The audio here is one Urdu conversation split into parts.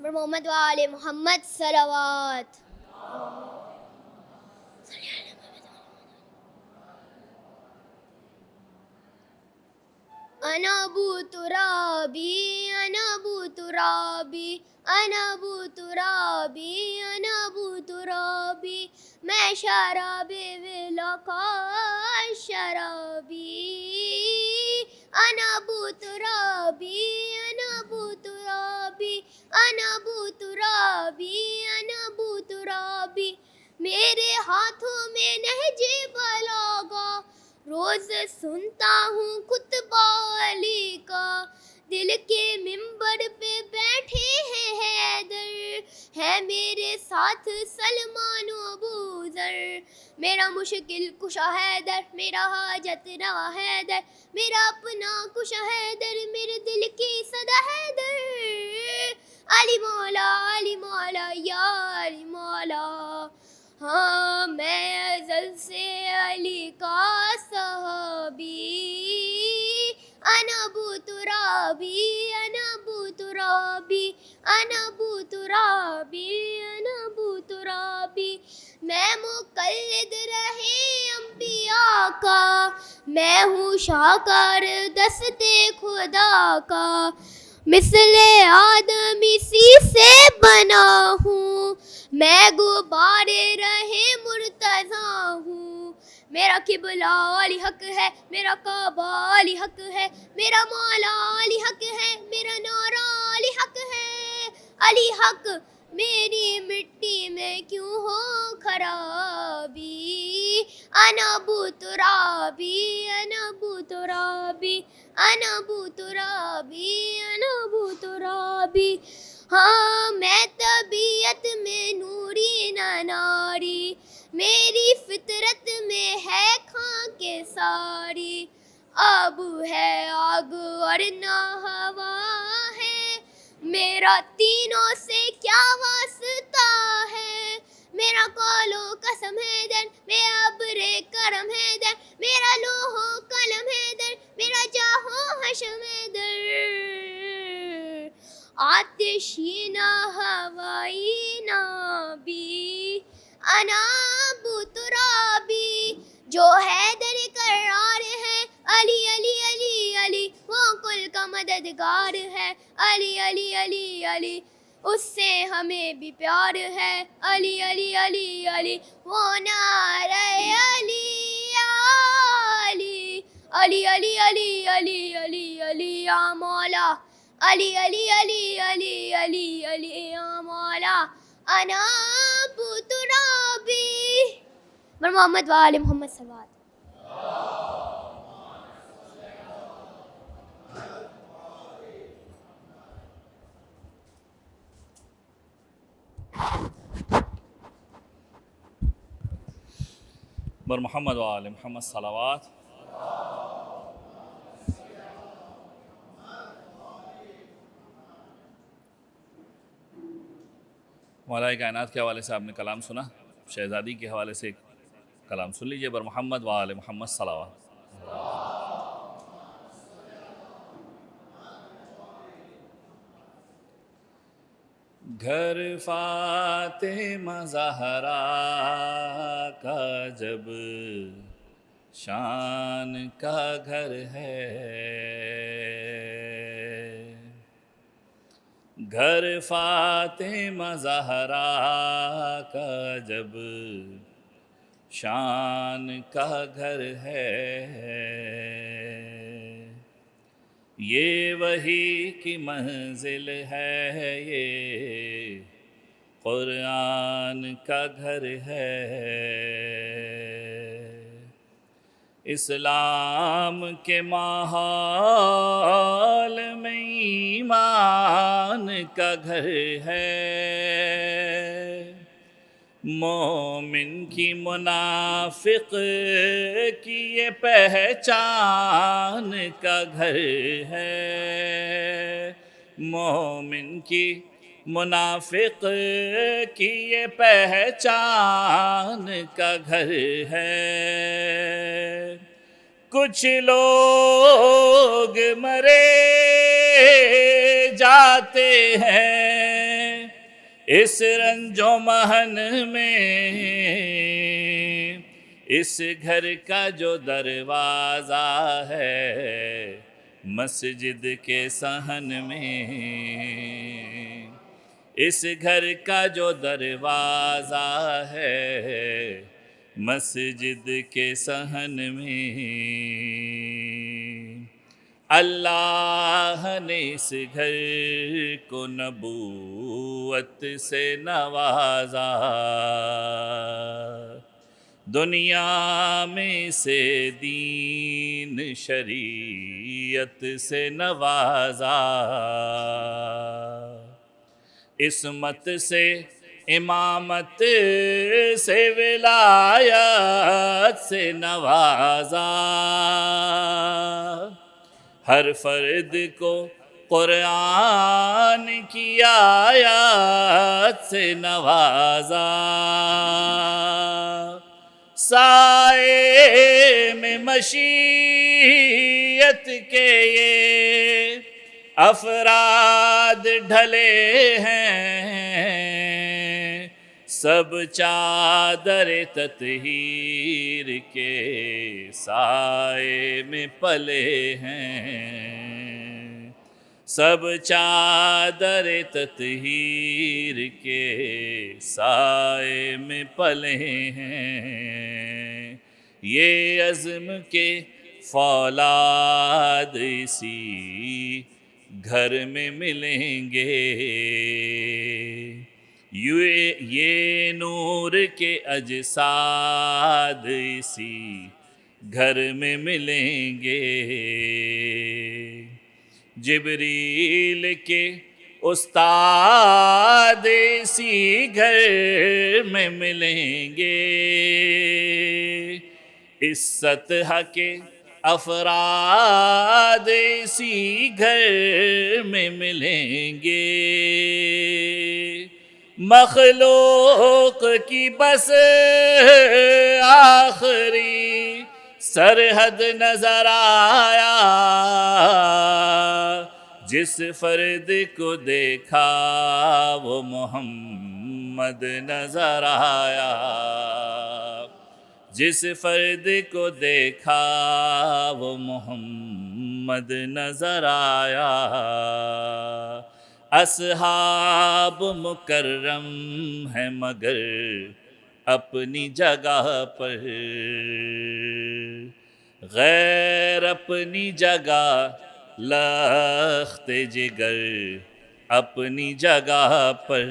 محمد وآل محمد صلوات. أنا أبو ترابي أنا أبو ترابي أنا أبو ترابي أنا أبو ترابي میں شرابی بلقاء الشرابي أنا أبو ترابي أنا أبو ترابي أنا أبو ترابي أنا أبو ترابي میرے ہاتھوں میں نہج بلاغا روز سنتا ہوں خطبہ علی کا دل کے ممبر پہ بیٹھے ہیں حیدر ہے میرے ساتھ سلمان و ابو ذر میرا مشکل کشا حیدر میرا حاجت روا حیدر میرا اپنا کشا حیدر میرے دل کی صدا حیدر علی مولا یا علی مولا ہاں میں ازل سے علی کا صحابی انا ابو ترابی انا ابو ترابی انا ابو ترابی انا ابو ترابی میں مقلد رہے انبیاء کا میں ہوں شاکر دست خدا کا مثل آدم اسی سے بنا ہوں میں غبار رہے مرتضیٰ ہوں میرا قبلہ علی حق ہے میرا کعبہ علی حق ہے میرا مولا علی حق ہے میرا نعرہ علی حق ہے علی حق میری مٹی میں کیوں ہو خرابی انا ابو ترابی انا ابو ترابی انا ابو ترابی انا ابو ترابی ہاں میں طبیعت میں نوری نہ ناری میری فطرت میں ہے خاک ساری آب ہے آگ اور نہ ہوا ہے میرا تینوں سے کیا واسطہ ہے میرا قول و قسم ہے در میرا ابر کرم ہے در میرا لوح و قلم ہے در میرا جاہ و حشم ہے در آتشی نہ ہوائی نہ بھی انا ابو ترابی جو حیدر کرار ہے علی علی علی علی وہ کل کا مددگار ہے علی علی علی علی اس سے ہمیں بھی پیار ہے علی علی علی علی وہ نعرہ علی علی علی علی علی علی علی علی یا مولا علی علی علی علی علی علی یا مولا انا ابو ترابی محمد وآل محمد صلوات. بر محمد وآل محمد صلوات. مولا کائنات کے حوالے سے آپ نے کلام سنا، شہزادی کے حوالے سے ایک کلام سن لیجئے. بر محمد وآل محمد صلوات. گھر فاطمہ زہرا کا جب شان کا گھر ہے، گھر فاطمہ زہرا کا جب شان کا گھر ہے، یہ وحی کی منزل ہے، یہ قرآن کا گھر ہے، اسلام کے ماحول میں ایمان کا گھر ہے، مومن کی منافق کی یہ پہچان کا گھر ہے، مومن کی منافق کی یہ پہچان کا گھر ہے، کچھ لوگ مرے جاتے ہیں اس رنج و محن میں اس گھر کا جو دروازہ ہے مسجد کے صحن میں، اس گھر کا جو دروازہ ہے مسجد کے صحن میں، اللہ نے اس گھر کو نبوت سے نوازا، دنیا میں سے دین شریعت سے نوازا، عصمت سے امامت سے ولایت سے نوازا، ہر فرد کو قرآن کی آیات سے نوازا، سائے میں مشیت کے یہ افراد ڈھلے ہیں، سب چادر تطہیر کے سائے میں پلے ہیں، سب چادر تطہیر کے سائے میں پلے ہیں، یہ عزم کے فولاد اسی گھر میں ملیں گے، یہ نور کے اجساد اسی گھر میں ملیں گے، جبریل کے استاد اسی گھر میں ملیں گے، اس سطح کے افراد اسی گھر میں ملیں گے، مخلوق کی بس آخری سرحد نظر آیا، جس فرد کو دیکھا وہ محمد نظر آیا، جس فرد کو دیکھا وہ محمد نظر آیا، اصحاب مکرم ہے مگر اپنی جگہ پر، غیر اپنی جگہ لخت جگر اپنی جگہ پر،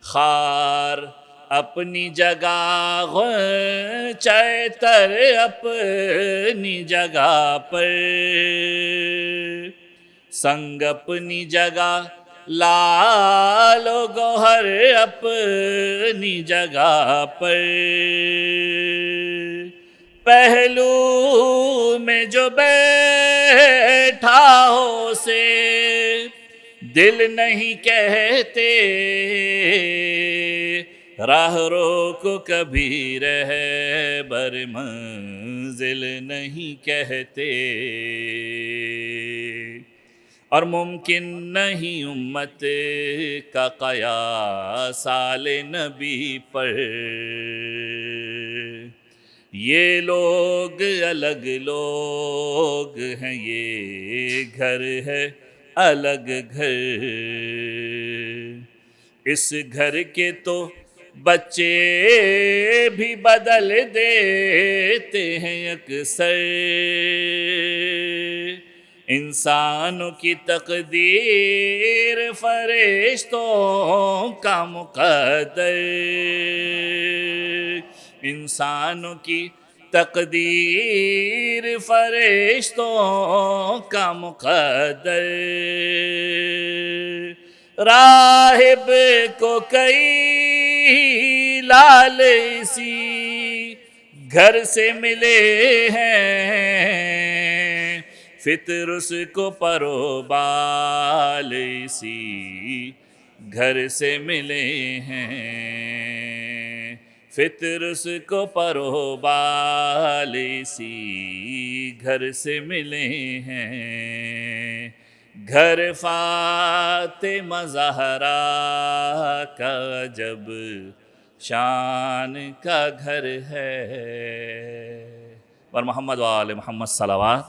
خار اپنی جگہ غنچۂ تر اپنی جگہ پر، سنگ اپنی جگہ لال و گوہر اپنی جگہ پر، پہلو میں جو بیٹھا ہو سے دل نہیں کہتے، راہ رو کو کبھی رہبر منزل نہیں کہتے، اور ممکن نہیں امت کا قیاس آل نبی پر، یہ لوگ الگ لوگ ہیں یہ گھر ہے الگ گھر، اس گھر کے تو بچے بھی بدل دیتے ہیں اکثر، انسانوں کی تقدیر فرشتوں کا مقدر، انسانوں کی تقدیر فرشتوں کا مقدر، راہب کو کئی لال اسی گھر سے ملے ہیں، فطر اس کو پرو بال اسی گھر سے ملے ہیں، فطر اس کو پرو بال اسی گھر سے ملے ہیں، گھر فاطمہ زہرا کا جب شان کا گھر ہے. اور محمد وآل محمد صلوات.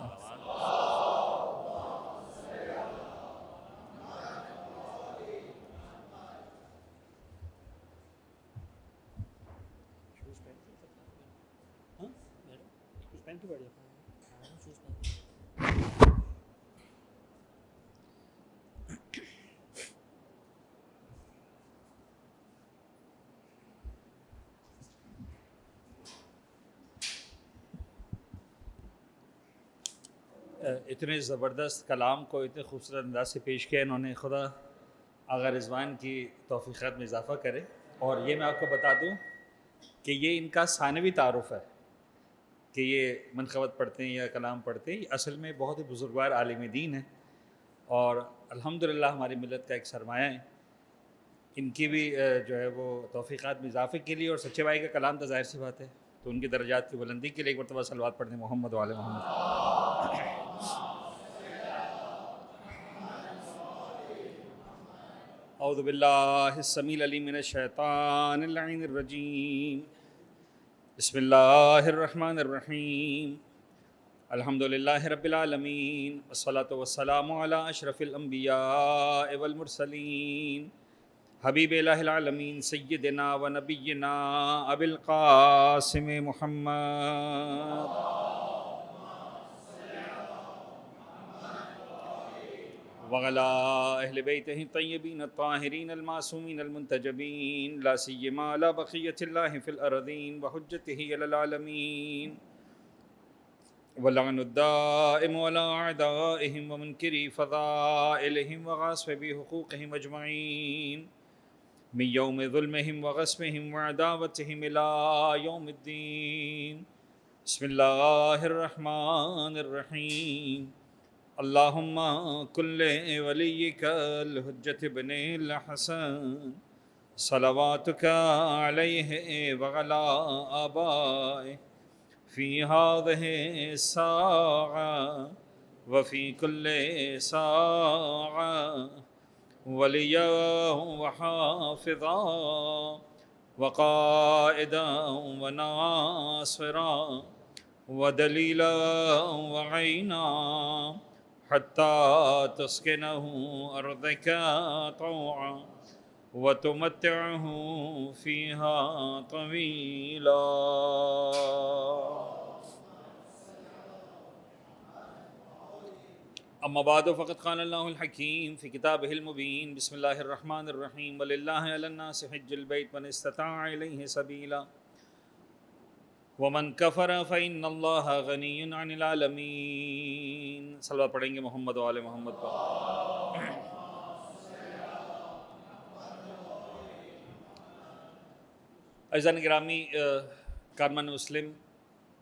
اتنے زبردست کلام کو اتنے خوبصورت انداز سے پیش کیا انہوں نے. خدا آغا رضوان کی توفیقات میں اضافہ کرے. اور یہ میں آپ کو بتا دوں کہ یہ ان کا ثانوی تعارف ہے کہ یہ منقبت پڑھتے ہیں یا کلام پڑھتے ہیں. اصل میں بہت ہی بزرگوار عالم دین ہیں اور الحمدللہ ہماری ملت کا ایک سرمایہ ہے. ان کی بھی جو ہے وہ توفیقات میں اضافے کے لیے اور سچے بھائی کا کلام تو ظاہر سی بات ہے تو ان کی درجات کی بلندی کے لیے ایک مرتبہ صلوات پڑھتے ہیں محمد وآل محمد. اعوذ باللہ السمیع العلیم من الشیطان اللعین الرجیم. بسم اللہ الرحمن الرحیم. الحمدللہ رب العالمین والصلاة والسلام علی اشرف الانبیاء والمرسلین حبیب الہ العالمین سیدنا و نبینا ابی القاسم محمد وعلی اہل بیتہ الطیبین الطاہرین المعصومین المنتجبین لا سیما علی بقیۃ اللہ فی الارضین وحجتہ علی العالمین واللعن الدائم علی اعدائہم ومنکری فضائلہم وغاصبی حقوقہم اجمعین من یوم ظلمہم وغصبہم وعداوتہم الی یوم الدین. بسم اللہ الرحمن الرحیم. اللہم کل ولیک الحجۃ ابن الحسن صلواتک علیہ وعلی آبائہ فی ہذہ الساعہ وفی کل ساعہ ولیا وحافظا وقائدا وناصرا ودلیلا وعینا حتی تسکنہ ارضک طوعا وتمتعہ فیہا طویلا. اما بعد فقد قال اللہ الحکیم فی کتابہ المبین. بسم اللہ الرحمن الرحیم. وللہ علی الناس حج البیت من استطاع الیہ سبیلا ومن کفر فإن اللہ غنی عن العالمین. صلوات پڑھیں گے محمد وآل محمد پر. عزیزان گرامی، کارمن مسلم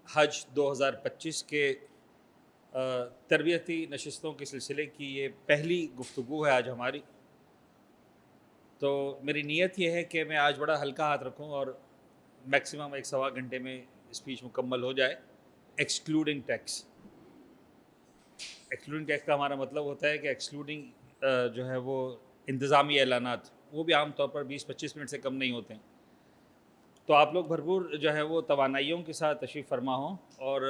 حج 2025 کے تربیتی نشستوں کے سلسلے کی یہ پہلی گفتگو ہے آج ہماری. تو میری نیت یہ ہے کہ میں آج بڑا ہلکا ہاتھ رکھوں اور میکسیمم 1-1.25 گھنٹے میں اسپیچ مکمل ہو جائے ایکسکلوڈنگ ٹیکس. ایکسکلوڈنگ ٹیکس کا ہمارا مطلب ہوتا ہے کہ ایکسکلوڈنگ جو ہے وہ انتظامی اعلانات، وہ بھی عام طور پر 20-25 منٹ سے کم نہیں ہوتے ہیں. تو آپ لوگ بھرپور جو ہے وہ توانائیوں کے ساتھ تشریف فرما ہوں اور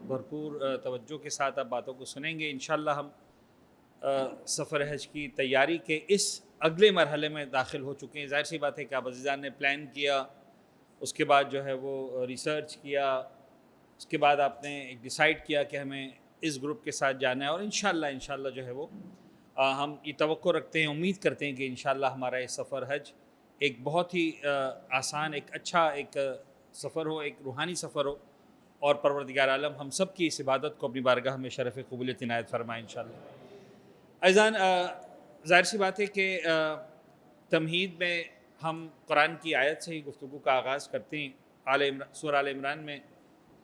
بھرپور توجہ کے ساتھ آپ باتوں کو سنیں گے. انشاءاللہ ہم سفر حج کی تیاری کے اس اگلے مرحلے میں داخل ہو چکے ہیں. ظاہر سی بات ہے کہ آپ عزیزان نے پلان کیا، اس کے بعد جو ہے وہ ریسرچ کیا، اس کے بعد آپ نے ایک ڈیسائیڈ کیا کہ ہمیں اس گروپ کے ساتھ جانا ہے اور انشاءاللہ جو ہے وہ ہم یہ توقع رکھتے ہیں، امید کرتے ہیں کہ انشاءاللہ ہمارا یہ سفر حج ایک بہت ہی آسان، ایک اچھا ایک سفر ہو، ایک روحانی سفر ہو اور پروردگار عالم ہم سب کی اس عبادت کو اپنی بارگاہ میں شرف قبولیت عنایت فرمائے انشاءاللہ. عزیزان، ظاہر سی بات ہے کہ تمہید میں ہم قرآن کی آیت سے ہی گفتگو کا آغاز کرتے ہیں. سورہ آل عمران میں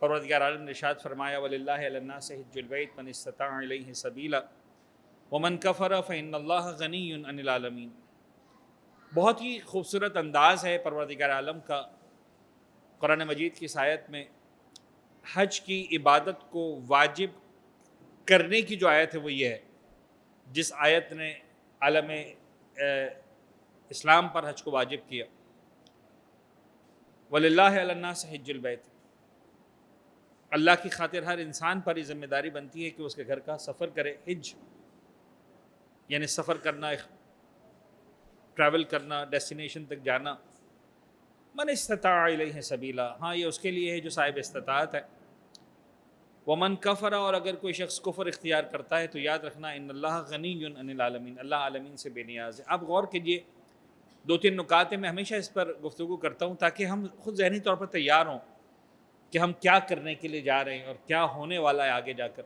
پروردگار عالم نے ارشاد فرمایا وَلِلَّهِ عَلَى النَّاسِ حِجُّ الْبَيْتِ مَنِ اسْتَطَاعَ إِلَيْهِ سَبِيلًا وَمَنْ كَفَرَ فَإِنَّ اللَّهَ غَنِيٌّ عَنِ الْعَالَمِينَ. بہت ہی خوبصورت انداز ہے پروردگار عالم کا قرآن مجید کی اس آیت میں. حج کی عبادت کو واجب کرنے کی جو آیت ہے وہ یہ ہے. جس آیت نے عالم اسلام پر حج کو واجب کیا، وَلِلَّهِ عَلَى النَّاسِ حِجُّ الْبَيْتِ، اللہ کی خاطر ہر انسان پر یہ ذمہ داری بنتی ہے کہ اس کے گھر کا سفر کرے. حج یعنی سفر کرنا، ٹریول کرنا، ڈیسٹینیشن تک جانا. من استطاع الیہ سبیلا، ہاں یہ اس کے لیے ہے جو صاحب استطاعت ہے. ومن کفر، اور اگر کوئی شخص کفر اختیار کرتا ہے تو یاد رکھنا ان اللہ غنی عن العالمین، اللہ عالمین سے بے نیاز ہے. آپ غور کیجئے، 2-3 نکات میں ہمیشہ اس پر گفتگو کرتا ہوں تاکہ ہم خود ذہنی طور پر تیار ہوں کہ ہم کیا کرنے کے لیے جا رہے ہیں اور کیا ہونے والا ہے آگے جا کر.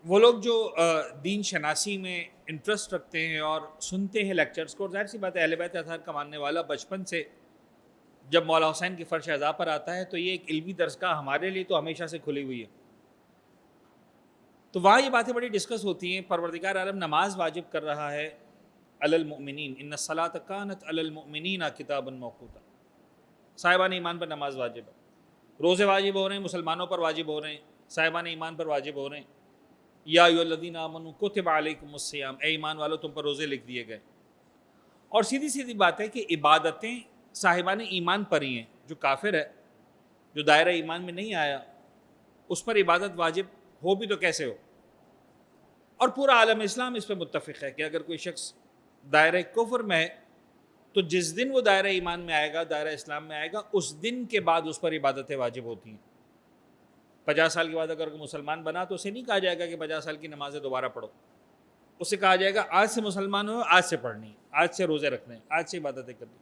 وہ لوگ جو دین شناسی میں انٹرسٹ رکھتے ہیں اور سنتے ہیں لیکچرز کو، اور ظاہر سی بات ہے اہل بیت اطہار کا ماننے والا بچپن سے جب مولا حسین کی فرش اعضاء پر آتا ہے تو یہ ایک علمی درسگاہ ہمارے لیے تو ہمیشہ سے کھلی ہوئی ہے. تو وہاں یہ باتیں بڑی ڈسکس ہوتی ہیں. پروردگار عالم نماز واجب کر رہا ہے علی المؤمنین، ان الصلاۃ کانت علی المؤمنین کتابا موقوتا، صاحبان ایمان پر نماز واجب ہے. روزے واجب ہو رہے ہیں، مسلمانوں پر واجب ہو رہے ہیں، صاحبان ایمان پر واجب ہو رہے ہیں. یا ایھا الذین آمنوا کتب علیکم الصیام، اے ایمان والو تم پر روزے لکھ دیے گئے. اور سیدھی سیدھی بات ہے کہ عبادتیں صاحبان ایمان پر ہی ہیں. جو کافر ہے، جو دائرہ ایمان میں نہیں آیا، اس پر عبادت واجب ہو بھی تو کیسے ہو. اور پورا عالم اسلام اس پہ متفق ہے کہ اگر کوئی شخص دائرہ کفر میں ہے تو جس دن وہ دائرہ ایمان میں آئے گا، دائرہ اسلام میں آئے گا، اس دن کے بعد اس پر عبادتیں واجب ہوتی ہیں. 50 سال کے بعد اگر کوئی مسلمان بنا تو اسے نہیں کہا جائے گا کہ 50 سال کی نمازیں دوبارہ پڑھو. اسے کہا جائے گا آج سے مسلمان ہو، آج سے پڑھنی ہے، آج سے روزے رکھنے ہیں، آج سے عبادتیں کرنی.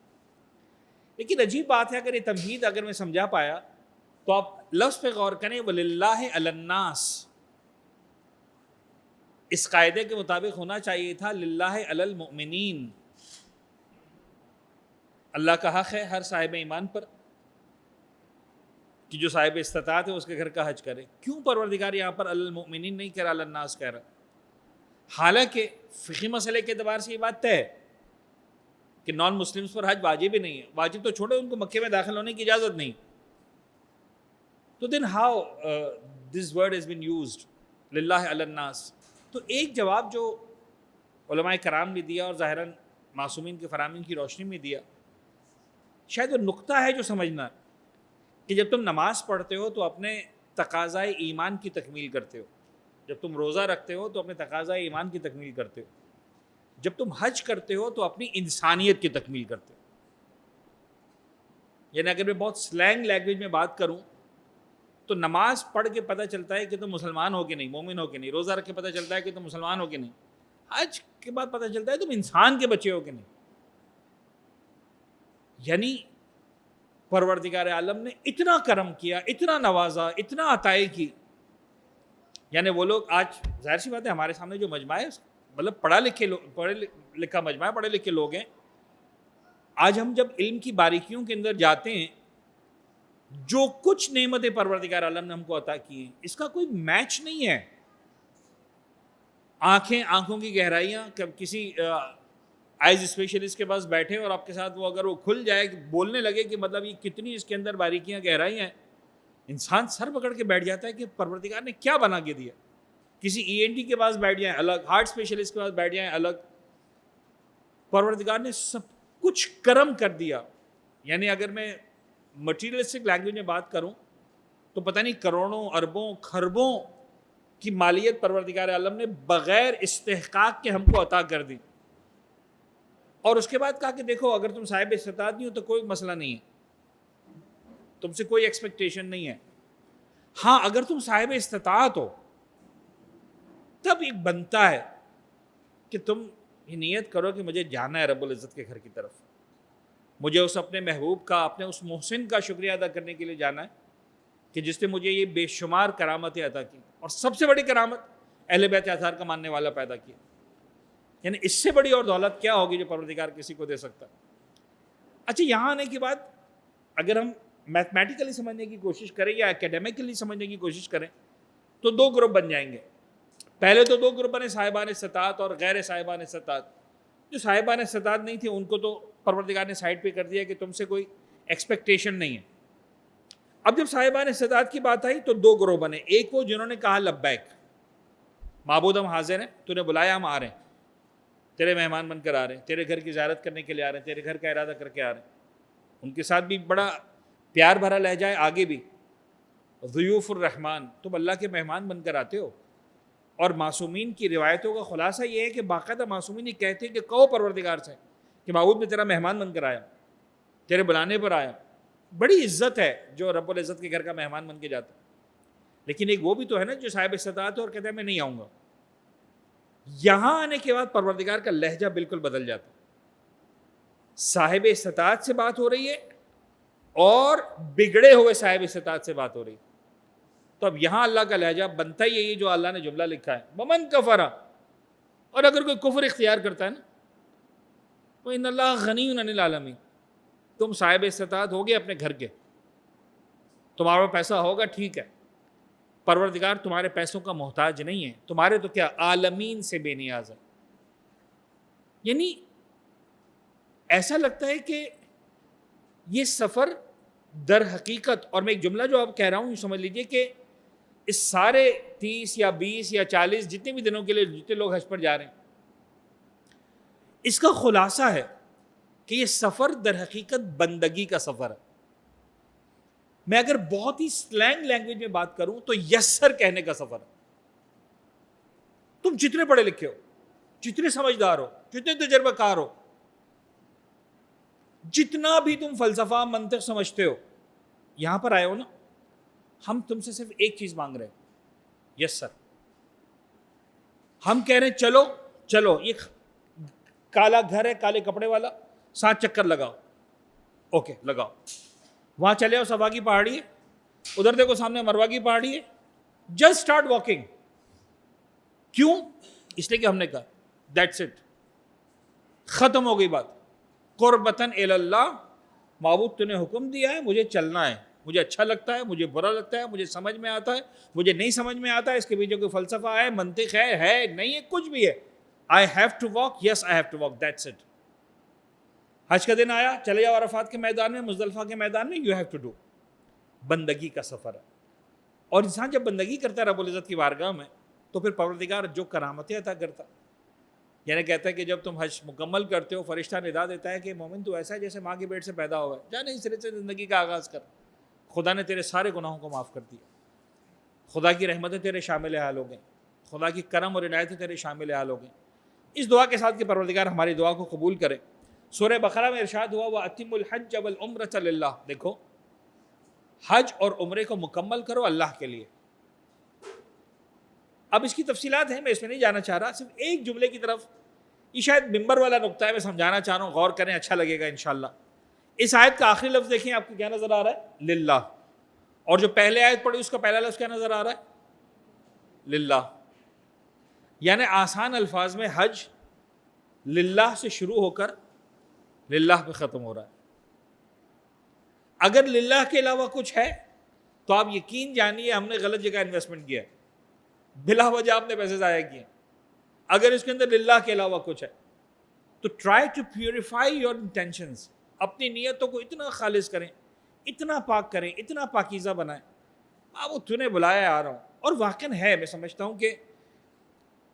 لیکن عجیب بات ہے، اگر یہ تمہید اگر میں سمجھا پایا تو آپ لفظ پہ غور کریں، وَلِلَّهِ عَلَى النَّاسِ، اس قاعدے کے مطابق ہونا چاہیے تھا للہ علی المؤمنین. اللہ کا حق ہے ہر صاحب ایمان پر کہ جو صاحب استطاعت ہے اس کے گھر کا حج کرے. کیوں پروردگار یہاں پر علی المؤمنین نہیں کہہ رہا، علی الناس کہہ رہا؟ حالانکہ فقہی مسئلے کے اعتبار سے یہ بات طے ہے کہ نان مسلمس پر حج واجب ہی نہیں ہے. واجب تو چھوڑے، ان کو مکے میں داخل ہونے کی اجازت نہیں. تو then how this word has been used للہ علی الناس؟ تو ایک جواب جو علماء کرام نے دیا اور ظاہراً معصومین کے فرامین کی روشنی میں دیا، شاید وہ نقطہ ہے جو سمجھنا کہ جب تم نماز پڑھتے ہو تو اپنے تقاضائے ایمان کی تکمیل کرتے ہو، جب تم روزہ رکھتے ہو تو اپنے تقاضائے ایمان کی تکمیل کرتے ہو، جب تم حج کرتے ہو تو اپنی انسانیت کی تکمیل کرتے ہو. یعنی اگر میں بہت سلینگ لینگویج میں بات کروں تو نماز پڑھ کے پتہ چلتا ہے کہ تم مسلمان ہو کہ نہیں، مومن ہو کہ نہیں. روزہ رکھ کے پتہ چلتا ہے کہ تم مسلمان ہو کہ نہیں. حج کے بعد پتہ چلتا ہے تم انسان کے بچے ہو کہ نہیں. یعنی پروردگار عالم نے اتنا کرم کیا، اتنا نوازا، اتنا عطائی کی. یعنی وہ لوگ آج ظاہر سی بات ہے ہمارے سامنے جو مجمع ہے، مطلب پڑھا لکھا مجمع ہے، پڑھے لکھے لوگ ہیں. آج ہم جب علم کی باریکیوں کے اندر جاتے ہیں، جو کچھ نعمت پروردگار عالم نے ہم کو عطا کی ہیں اس کا کوئی میچ نہیں ہے. آنکھوں کی گہرائیاں، کسی آئیز اسپیشلسٹ کے پاس بیٹھے اور آپ کے ساتھ وہ اگر وہ کھل جائے، بولنے لگے کہ مطلب یہ کتنی اس کے اندر باریکیاں گہرائیاں ہیں، انسان سر پکڑ کے بیٹھ جاتا ہے کہ پروردگار نے کیا بنا کے دیا. کسی ENT کے پاس بیٹھ جائیں الگ، ہارٹ اسپیشلسٹ کے پاس بیٹھ جائیں الگ. پروردگار نے سب کچھ کرم کر دیا. یعنی اگر میں مٹیریلسٹک لینگویج میں بات کروں تو پتہ نہیں کروڑوں، اربوں، خربوں کی مالیت پروردگار عالم نے بغیر استحقاق کے ہم کو عطا کر دی. اور اس کے بعد کہا کہ دیکھو اگر تم صاحب استطاعت نہیں ہو تو کوئی مسئلہ نہیں ہے، تم سے کوئی ایکسپیکٹیشن نہیں ہے. ہاں اگر تم صاحب استطاعت ہو تب ایک بنتا ہے کہ تم یہ نیت کرو کہ مجھے جانا ہے رب العزت کے گھر کی طرف، مجھے اس اپنے محبوب کا، اپنے اس محسن کا شکریہ ادا کرنے کے لیے جانا ہے کہ جس نے مجھے یہ بے شمار کرامتیں عطا کی. اور سب سے بڑی کرامت اہل بیت اطہار کا ماننے والا پیدا کیا. یعنی اس سے بڑی اور دولت کیا ہوگی جو پروردگار کسی کو دے سکتا. اچھا یہاں آنے کے بعد اگر ہم میتھمیٹیکلی سمجھنے کی کوشش کریں یا اکیڈیمکلی سمجھنے کی کوشش کریں تو 2 گروپ بن جائیں گے. پہلے تو 2 گروپ بنے، صاحبان استطاعت اور غیر صاحبان استطاعت. جو صاحبان استطاعت نہیں تھے ان کو تو پروردگار نے سائڈ پہ کر دیا کہ تم سے کوئی ایکسپیکٹیشن نہیں ہے. اب جب صاحبان استطاعت کی بات آئی تو دو گروہ بنے. ایک وہ جنہوں نے کہا لبیک معبود ہم حاضر ہیں, تو نے بلایا ہم آ رہے ہیں, تیرے مہمان بن کر آ رہے ہیں, تیرے گھر کی زیارت کرنے کے لیے آ رہے ہیں, تیرے گھر کا ارادہ کر کے آ رہے ہیں. ان کے ساتھ بھی بڑا پیار بھرا لہجہ ہے, آگے بھی ضیوف الرحمن, تم اللہ کے مہمان بن کر آتے ہو. اور معصومین کی روایتوں کا خلاصہ یہ ہے کہ باقاعدہ معصومین یہ کہتے ہیں کہ کہو پروردگار سے کہ معبود میں تیرا مہمان بن کر آیا, تیرے بلانے پر آیا. بڑی عزت ہے جو رب العزت کے گھر کا مہمان بن کے جاتا ہے. لیکن ایک وہ بھی تو ہے نا جو صاحب استطاعت ہے اور کہتا ہے میں نہیں آؤں گا. یہاں آنے کے بعد پروردگار کا لہجہ بالکل بدل جاتا ہے. صاحب استطاعت سے بات ہو رہی ہے اور بگڑے ہوئے صاحب استطاعت سے بات ہو رہی ہے. تو اب یہاں اللہ کا لہجہ بنتا ہی یہی جو اللہ نے جملہ لکھا ہے, ومن کفر. اور اگر کوئی کفر اختیار کرتا ہے نا تو ان اللہ غنی عن العالمین, تم صاحب استطاعت ہوگے اپنے گھر کے, تمہارا پیسہ ہوگا ٹھیک ہے, پروردگار تمہارے پیسوں کا محتاج نہیں ہے, تمہارے تو کیا عالمین سے بے نیاز ہے. یعنی ایسا لگتا ہے کہ یہ سفر در حقیقت, اور میں ایک جملہ جو آپ کہہ رہا ہوں یہ سمجھ لیجئے کہ اس سارے 30 یا 20 یا 40 جتنے بھی دنوں کے لیے جتنے لوگ حج پر جا رہے ہیں, اس کا خلاصہ ہے کہ یہ سفر در حقیقت بندگی کا سفر ہے. میں اگر بہت ہی سلینگ لینگویج میں بات کروں تو یسر کہنے کا سفر ہے. تم جتنے پڑھے لکھے ہو, جتنے سمجھدار ہو, جتنے تجربہ کار ہو, جتنا بھی تم فلسفہ منطق سمجھتے ہو, یہاں پر آئے ہو نا, ہم تم سے صرف ایک چیز مانگ رہے ہیں, یس سر. ہم کہہ رہے ہیں چلو چلو, یہ کالا گھر ہے کالے کپڑے والا, 7 چکر لگاؤ. اوکے لگاؤ. وہاں چلے آؤ, صفا کی پہاڑی ہے, ادھر دیکھو سامنے مروہ کی پہاڑی ہے, جسٹ اسٹارٹ واکنگ. کیوں؟ اس لیے کہ ہم نے کہا دیٹس اٹ, ختم ہو گئی بات. قربتاً الی اللہ, معبود تو نے حکم دیا ہے, مجھے چلنا ہے, مجھے اچھا لگتا ہے, مجھے برا لگتا ہے, مجھے سمجھ میں آتا ہے, مجھے نہیں سمجھ میں آتا ہے, اس کے پیچھے کوئی فلسفہ ہے, منطق ہے نہیں ہے, کچھ بھی ہے, I have to walk, yes I have to walk, that's it. حج کا دن آیا, چلے جاؤ عرفات کے میدان میں, مزدلفہ کے میدان میں, you have to do. بندگی کا سفر ہے. اور انسان جب بندگی کرتا ہے رب العزت کی بارگاہ میں تو پھر پروردگار جو کرامتیں عطا کرتا, یعنی کہتا ہے کہ جب تم حج مکمل کرتے ہو فرشتہ ندا دیتا ہے کہ مومن تو ایسا ہے جیسے ماں کے پیٹ سے پیدا ہوا ہے, جا نہیں سرے سے زندگی کا آغاز کر, خدا نے تیرے سارے گناہوں کو معاف کر دیا, خدا کی رحمتیں تیرے شامل حال ہو گئیں, خدا کی کرم اور عنایتیں تیرے شامل حال ہو گئیں. اس دعا کے ساتھ کہ پروردگار ہماری دعا کو قبول کرے. سورہ بقرہ میں ارشاد ہوا وَأَتِمُّ الْحَجَّ وَالْعُمْرَةَ لِلَّهِ, دیکھو حج اور عمرے کو مکمل کرو اللہ کے لیے. اب اس کی تفصیلات ہیں, میں اس میں نہیں جانا چاہ رہا, صرف ایک جملے کی طرف, یہ شاید ممبر والا نقطہ ہے, میں سمجھانا چاہ رہا ہوں, غور کریں, اچھا لگے گا انشاءاللہ. اس آیت کا آخری لفظ دیکھیں, آپ کو کیا نظر آ رہا ہے؟ للہ. اور جو پہلے آیت پڑھی اس کا پہلا لفظ کیا نظر آ رہا ہے؟ للہ. یعنی آسان الفاظ میں حج للہ سے شروع ہو کر للہ پہ ختم ہو رہا ہے. اگر للہ کے علاوہ کچھ ہے تو آپ یقین جانیے ہم نے غلط جگہ انویسٹمنٹ کیا ہے, بلا وجہ آپ نے پیسے ضائع کیے. اگر اس کے اندر للہ کے علاوہ کچھ ہے تو try to purify your intentions, اپنی نیتوں کو اتنا خالص کریں, اتنا پاک کریں, اتنا پاکیزہ بنائیں. وہ تو نے بلایا آ رہا ہوں. اور واقعاً ہے, میں سمجھتا ہوں کہ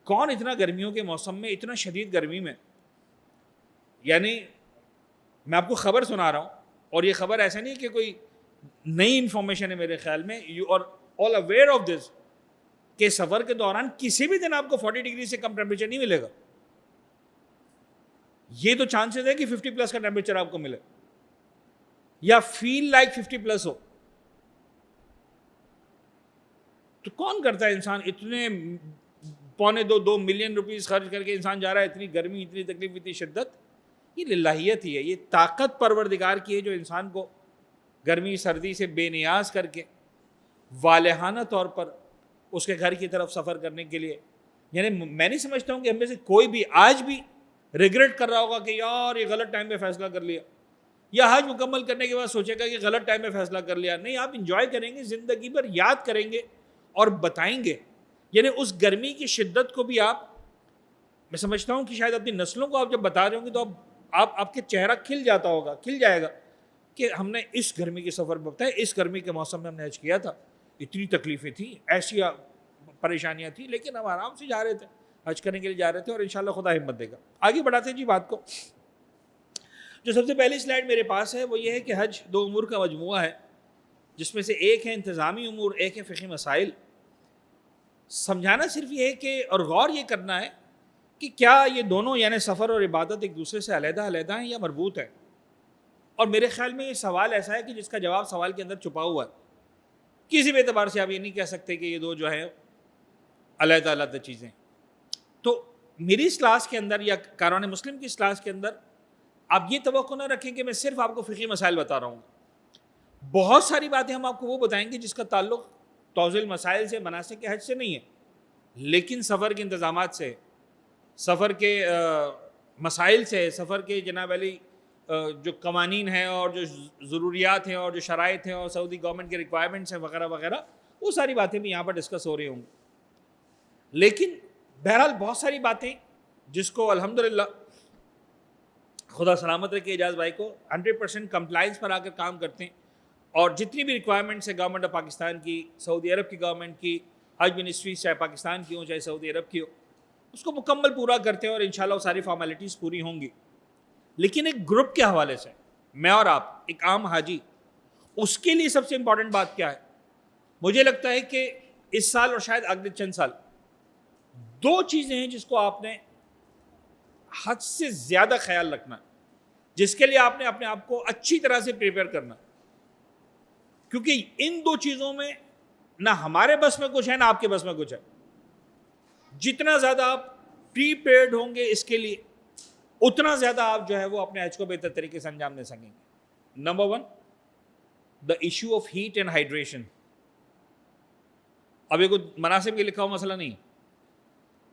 کون اتنا گرمیوں کے موسم میں, اتنا شدید گرمی میں, یعنی میں آپ کو خبر سنا رہا ہوں, اور یہ خبر ایسا نہیں کہ کوئی نئی انفارمیشن ہے میرے خیال میں, you are all aware of this, کہ سفر کے دوران کسی بھی دن آپ کو 40 ڈگری سے کم ٹیمپریچر نہیں ملے گا. یہ تو چانسز ہے کہ 50 پلس کا ٹیمپریچر آپ کو ملے یا فیل لائک 50 پلس ہو. تو کون کرتا ہے انسان اتنے 2.25 ملین روپیز خرچ کر کے انسان جا رہا ہے, اتنی گرمی, اتنی تکلیف, اتنی شدت. یہ للہیت ہی ہے, یہ طاقت پروردگار کی ہے جو انسان کو گرمی سردی سے بے نیاز کر کے والہانہ طور پر اس کے گھر کی طرف سفر کرنے کے لیے. یعنی میں نہیں سمجھتا ہوں کہ ہم میں سے کوئی بھی آج بھی ریگریٹ کر رہا ہوگا کہ یار یہ غلط ٹائم پہ فیصلہ کر لیا, یا حج مکمل کرنے کے بعد سوچے گا کہ غلط ٹائم پہ فیصلہ کر لیا. نہیں, آپ انجوائے کریں گے, زندگی بھر یاد کریں گے اور بتائیں گے. یعنی اس گرمی کی شدت کو بھی آپ, میں سمجھتا ہوں کہ شاید اپنی نسلوں کو آپ جب بتا رہے ہوں گے تو آپ کے چہرہ کھل جاتا ہوگا, کھل جائے گا کہ ہم نے اس گرمی کے سفر میں بتایا، اس گرمی کے موسم میں ہم نے حج کیا تھا، اتنی تکلیفیں تھیں، ایسی پریشانیاں تھیں، لیکن ہم آرام سے جا رہے تھے، حج کرنے کے لیے جا رہے تھے، اور انشاءاللہ خدا ہمت دے گا۔ آگے بڑھاتے ہیں جی بات کو۔ جو سب سے پہلی سلائڈ میرے پاس ہے وہ یہ ہے کہ حج دو امور کا مجموعہ ہے، جس میں سے ایک ہے انتظامی امور، ایک ہے فقہی مسائل۔ سمجھانا صرف یہ ہے کہ، اور غور یہ کرنا ہے کہ کیا یہ دونوں یعنی سفر اور عبادت ایک دوسرے سے علیحدہ علیحدہ ہیں یا مربوط ہیں؟ اور میرے خیال میں یہ سوال ایسا ہے کہ جس کا جواب سوال کے اندر چھپا ہوا ہے۔ کسی بھی اعتبار سے آپ یہ نہیں کہہ سکتے کہ یہ دو جو ہیں علیحدہ علیحدہ چیزیں۔ تو میری اس کلاس کے اندر یا کارون مسلم کی اس کلاس کے اندر آپ یہ توقع نہ رکھیں کہ میں صرف آپ کو فقہی مسائل بتا رہا ہوں۔ بہت ساری باتیں ہم آپ کو وہ بتائیں گے جس کا تعلق توضیح المسائل سے، مناسک کے حج سے نہیں ہے، لیکن سفر کے انتظامات سے، سفر کے مسائل سے، سفر کے جناب علی جو قوانین ہیں اور جو ضروریات ہیں اور جو شرائط ہیں اور سعودی گورنمنٹ کے ریکوائرمنٹس ہیں وغیرہ وغیرہ، وہ ساری باتیں بھی یہاں پر ڈسکس ہو رہی ہوں گی۔ لیکن بہرحال بہت ساری باتیں جس کو الحمدللہ خدا سلامت رکھے اعجاز بھائی کو 100% کمپلائنس پر آ کر کام کرتے ہیں، اور جتنی بھی ریکوائرمنٹس ہے گورنمنٹ آف پاکستان کی، سعودی عرب کی گورنمنٹ کی، حج منسٹری چاہے پاکستان کی ہو چاہے سعودی عرب کی ہو، اس کو مکمل پورا کرتے ہیں، اور انشاءاللہ وہ ساری فارمیلٹیز پوری ہوں گی۔ لیکن ایک گروپ کے حوالے سے، میں اور آپ، ایک عام حاجی، اس کے لیے سب سے امپورٹنٹ بات کیا ہے؟ مجھے لگتا ہے کہ اس سال اور شاید اگلے چند سال دو چیزیں ہیں جس کو آپ نے حد سے زیادہ خیال رکھنا ہے، جس کے لیے آپ نے اپنے آپ کو اچھی طرح سے پریپیئر کرنا، کیونکہ ان دو چیزوں میں نہ ہمارے بس میں کچھ ہے نہ آپ کے بس میں کچھ ہے۔ جتنا زیادہ آپ پریپیئرڈ ہوں گے اس کے لیے، اتنا زیادہ آپ جو ہے وہ اپنے حج کو بہتر طریقے سے انجام دے سکیں گے۔ Number 1، the issue of heat and hydration. اب یہ کوئی مناسب کے لکھا ہوا مسئلہ نہیں،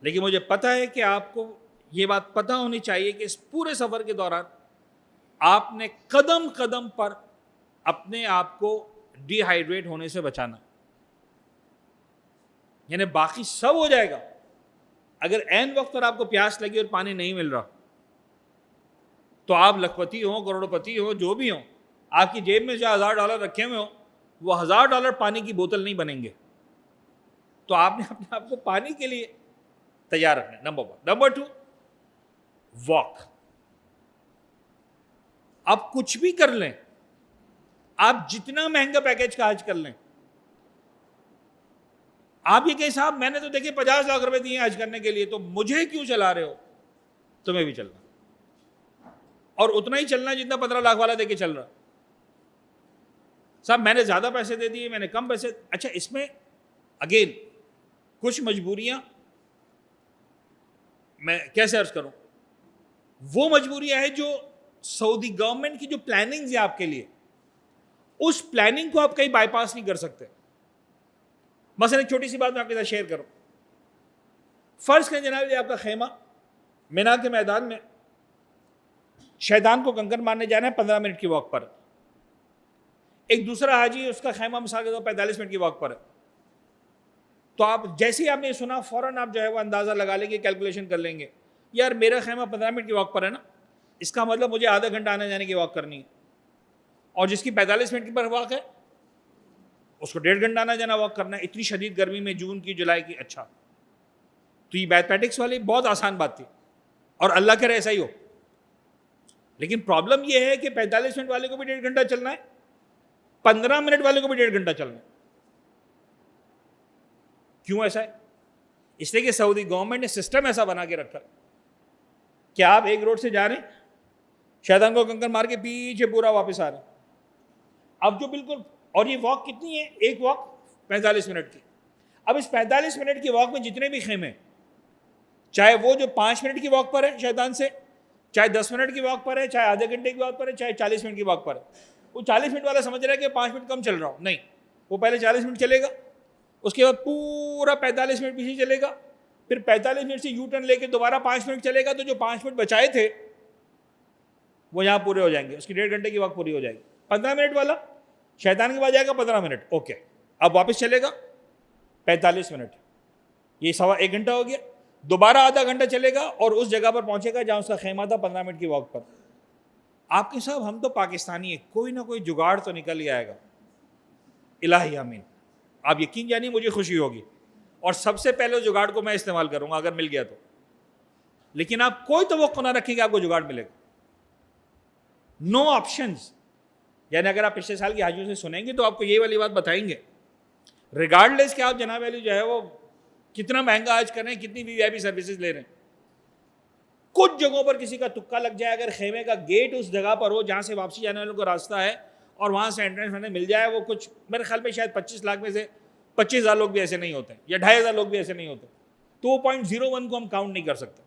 لیکن مجھے پتہ ہے کہ آپ کو یہ بات پتہ ہونی چاہیے کہ اس پورے سفر کے دوران آپ نے قدم قدم پر اپنے آپ کو ڈی ہائیڈریٹ ہونے سے بچانا، یعنی باقی سب ہو جائے گا، اگر عین وقت پر آپ کو پیاس لگی اور پانی نہیں مل رہا تو آپ لکھپتی ہوں، کروڑ پتی ہوں، جو بھی ہوں، آپ کی جیب میں جو $1000 رکھے ہوئے ہوں، وہ $1000 پانی کی بوتل نہیں بنیں گے۔ تو آپ نے اپنے آپ کو پانی کے لیے تیار رکھنا ہے، نمبر 1۔ Number 2، walk. آپ کچھ بھی کر لیں، آپ جتنا مہنگا پیکیج کا حج کر لیں، آپ یہ کہیں صاحب میں نے تو دیکھے 50 لاکھ روپے دیے حج کرنے کے لیے، تو مجھے کیوں چلا رہے ہو؟ تمہیں بھی چلنا، اور اتنا ہی چلنا جتنا 15 لاکھ والا دے کے چل رہا۔ صاحب میں نے زیادہ پیسے دے دیے، میں نے کم پیسے، اچھا اس میں اگین کچھ مجبوریاں، میں کیسے عرض کروں، وہ مجبوریاں ہیں جو سعودی گورنمنٹ کی جو پلاننگز ہے آپ کے لیے، اس پلاننگ کو آپ کہیں بائی پاس نہیں کر سکتے۔ مثلا ایک چھوٹی سی بات میں آپ کے ساتھ شیئر کروں۔ فرض کریں جناب یہ آپ کا خیمہ مینا کے میدان میں شیطان کو کنکر مارنے جانا ہے، 15 منٹ کی واک پر۔ ایک دوسرا حاجی اس کا خیمہ مثال کے طور پر 45 منٹ کی واک پر ہے، تو آپ جیسے ہی آپ نے سنا فوراً آپ جو ہے وہ اندازہ لگا لیں گے، کیلکولیشن کر لیں گے، یار میرا خیمہ 15 منٹ کی واک پر ہے نا، اس کا مطلب مجھے آدھا گھنٹہ آنے جانے کی واک کرنی ہے، اور جس کی 45 منٹ کی پر واک ہے اس کو 1.5 گھنٹہ آنا جانا واک کرنا ہے، اتنی شدید گرمی میں، جون کی، جولائی کی۔ اچھا تو یہ میتھمیٹکس والی بہت آسان بات تھی، اور اللہ کرے ایسا ہی ہو، لیکن پرابلم یہ ہے کہ 45 منٹ والے کو بھی 1.5 گھنٹہ چلنا ہے، 15 منٹ والے کو بھی 1.5 گھنٹہ چلنا ہے۔ کیوں ایسا ہے؟ اس لیے کہ سعودی گورنمنٹ نے سسٹم ایسا بنا کے رکھا کہ آپ ایک روڈ سے جا رہے ہیں، شیطان کو کنکر مار کے پیچھے پورا واپس آ رہے ہیں۔ اب جو بالکل، اور یہ واک کتنی ہے؟ ایک واک 45 منٹ کی۔ اب اس 45 منٹ کی واک میں جتنے بھی خیمے، چاہے وہ جو 5 منٹ کی واک پر ہے شیطان سے، چاہے 10 منٹ کی واک پر ہے، چاہے آدھے گھنٹے کی واک پر ہے، چاہے 40 منٹ کی واک پر ہے، وہ 40 منٹ والا سمجھ رہا ہے کہ 5 منٹ کم چل رہا ہوں، نہیں، وہ پہلے 40 منٹ چلے گا، اس کے بعد پورا 45 منٹ پیچھے چلے گا، پھر 45 منٹ سے یو ٹرن لے کے دوبارہ 5 منٹ چلے گا، تو جو 5 منٹ بچائے تھے وہ یہاں پورے ہو جائیں گے، اس کی 1.5 گھنٹے کی واک پوری ہو جائے گی۔ 15 منٹ والا شیطان کے بعد جائے گا 15 منٹ، اوکے، اب واپس چلے گا 45 منٹ، یہ 1.25 گھنٹہ ہو گیا، دوبارہ آدھا گھنٹہ چلے گا اور اس جگہ پر پہنچے گا جہاں اس کا خیمہ تھا 15 منٹ کی واک پر۔ آپ کے صاحب ہم تو پاکستانی ہیں, کوئی نہ کوئی جگاڑ تو نکل ہی آئے گا, الہی آمین. آپ یقین جانیے مجھے خوشی ہوگی, اور سب سے پہلے جگاڑ کو میں استعمال کروں گا اگر مل گیا تو. لیکن آپ کوئی توقع نہ رکھیں کہ آپ کو جگاڑ ملے گا. نو آپشنز. یعنی اگر آپ پچھلے سال کی حاجیوں سے سنیں گے تو آپ کو یہ والی بات بتائیں گے, ریگارڈ لیس کہ آپ جناب علی جو ہے وہ کتنا مہنگا حج کر رہے ہیں, کتنی وی آئی پی سروسز لے رہے ہیں, کچھ جگہوں پر کسی کا تکا لگ جائے, اگر خیمے کا گیٹ اس جگہ پر ہو جہاں سے واپسی جانے والوں کو راستہ ہے اور وہاں سے انٹرنس ہمیں مل جائے, وہ کچھ میرے خیال میں شاید 25 لاکھ میں سے 25,000 لوگ بھی ایسے نہیں ہوتے, یا 2,500 لوگ بھی ایسے نہیں ہوتے, تو وہ 0.01 کو ہم کاؤنٹ نہیں کر سکتے.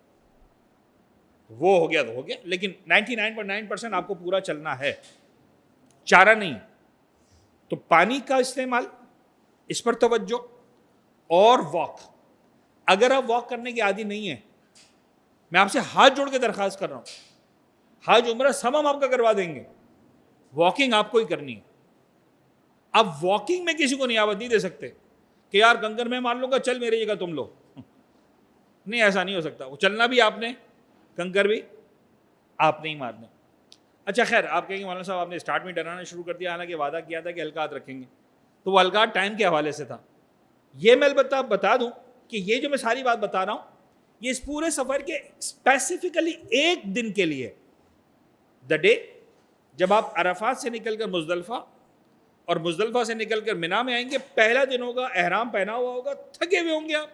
وہ ہو گیا تو ہو گیا, لیکن 99.9% آپ کو پورا چلنا ہے, چارہ نہیں. تو پانی کا استعمال, اس پر توجہ, اور واک. اگر آپ واک کرنے کے عادی نہیں ہیں, میں آپ سے ہاتھ جوڑ کے درخواست کر رہا ہوں, حج عمرہ سب ہم آپ کا کروا دیں گے, واکنگ آپ کو ہی کرنی ہے. اب واکنگ میں کسی کو نیابت نہیں دے سکتے کہ یار کنکر میں مان لوں گا, چل میری جگہ تم لو. نہیں, ایسا نہیں ہو سکتا. وہ چلنا بھی آپ نے, کنکر بھی آپ نے ہی مارنا. اچھا خیر, آپ کہیں گے مولانا صاحب آپ نے اسٹارٹ میں ڈرانا شروع کر دیا, حالانکہ وعدہ کیا تھا کہ حلقات رکھیں گے. تو وہ حلقات ٹائم کے حوالے سے تھا. یہ میں البتہ بتا دوں کہ یہ جو میں ساری بات بتا رہا ہوں, یہ اس پورے سفر کے اسپیسیفکلی ایک دن کے لیے, دا ڈے جب آپ عرفات سے نکل کر مزدلفہ اور مزدلفہ سے نکل کر منا میں آئیں گے, پہلا دن ہوگا, احرام پہنا ہوا ہوگا, تھکے ہوئے ہوں گے آپ,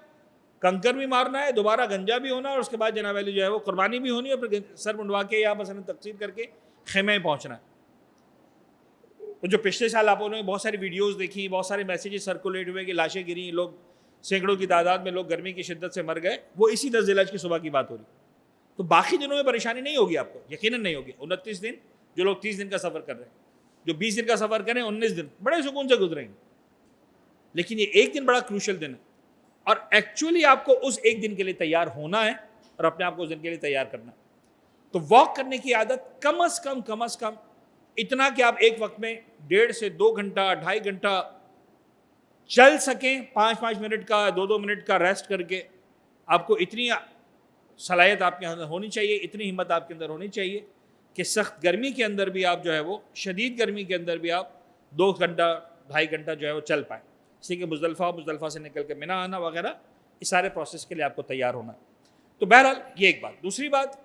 کنکر بھی مارنا ہے, دوبارہ گنجا بھی ہونا, اور اس کے بعد جناب علی جو ہے وہ قربانی بھی ہونی, اور پھر سر منڈوا کے یا مثلا تقسیم کر کے خیمے میں پہنچنا ہے. جو پچھلے سال آپ نے بہت ساری ویڈیوز دیکھی, بہت سارے میسیجز سرکولیٹ ہوئے کہ لاشیں گری, لوگ سینکڑوں کی تعداد میں لوگ گرمی کی شدت سے مر گئے, وہ اسی 10 ذی الحجہ کی صبح کی بات ہو رہی. تو باقی دنوں میں پریشانی نہیں ہوگی آپ کو, یقیناً نہیں ہوگی. 29 دن جو لوگ 30 دن کا سفر کر رہے ہیں, جو 20 دن کا سفر کریں 19 دن بڑے سکون سے گزریں گے. لیکن یہ ایک دن بڑا کروشل دن ہے, اور ایکچولی آپ کو اس ایک دن کے لیے تیار ہونا ہے اور اپنے آپ کو اس دن کے لیے تیار کرنا ہے. تو واک کرنے کی عادت کم از کم اتنا کہ آپ ایک وقت میں 1.5 سے 2 گھنٹہ 2.5 گھنٹہ چل سکیں, 5 منٹ کا 2 منٹ کا ریسٹ کر کے. آپ کو اتنی صلاحیت آپ کے اندر ہونی چاہیے, اتنی ہمت آپ کے اندر ہونی چاہیے کہ سخت گرمی کے اندر بھی آپ جو ہے وہ, شدید گرمی کے اندر بھی آپ 2 گھنٹہ 2.5 گھنٹہ جو ہے وہ چل پائیں. اس لیے کہ مزدلفہ سے نکل کے منا آنا وغیرہ, اس سارے پروسیس کے لیے آپ کو تیار ہونا ہے. تو بہرحال یہ ایک بات. دوسری بات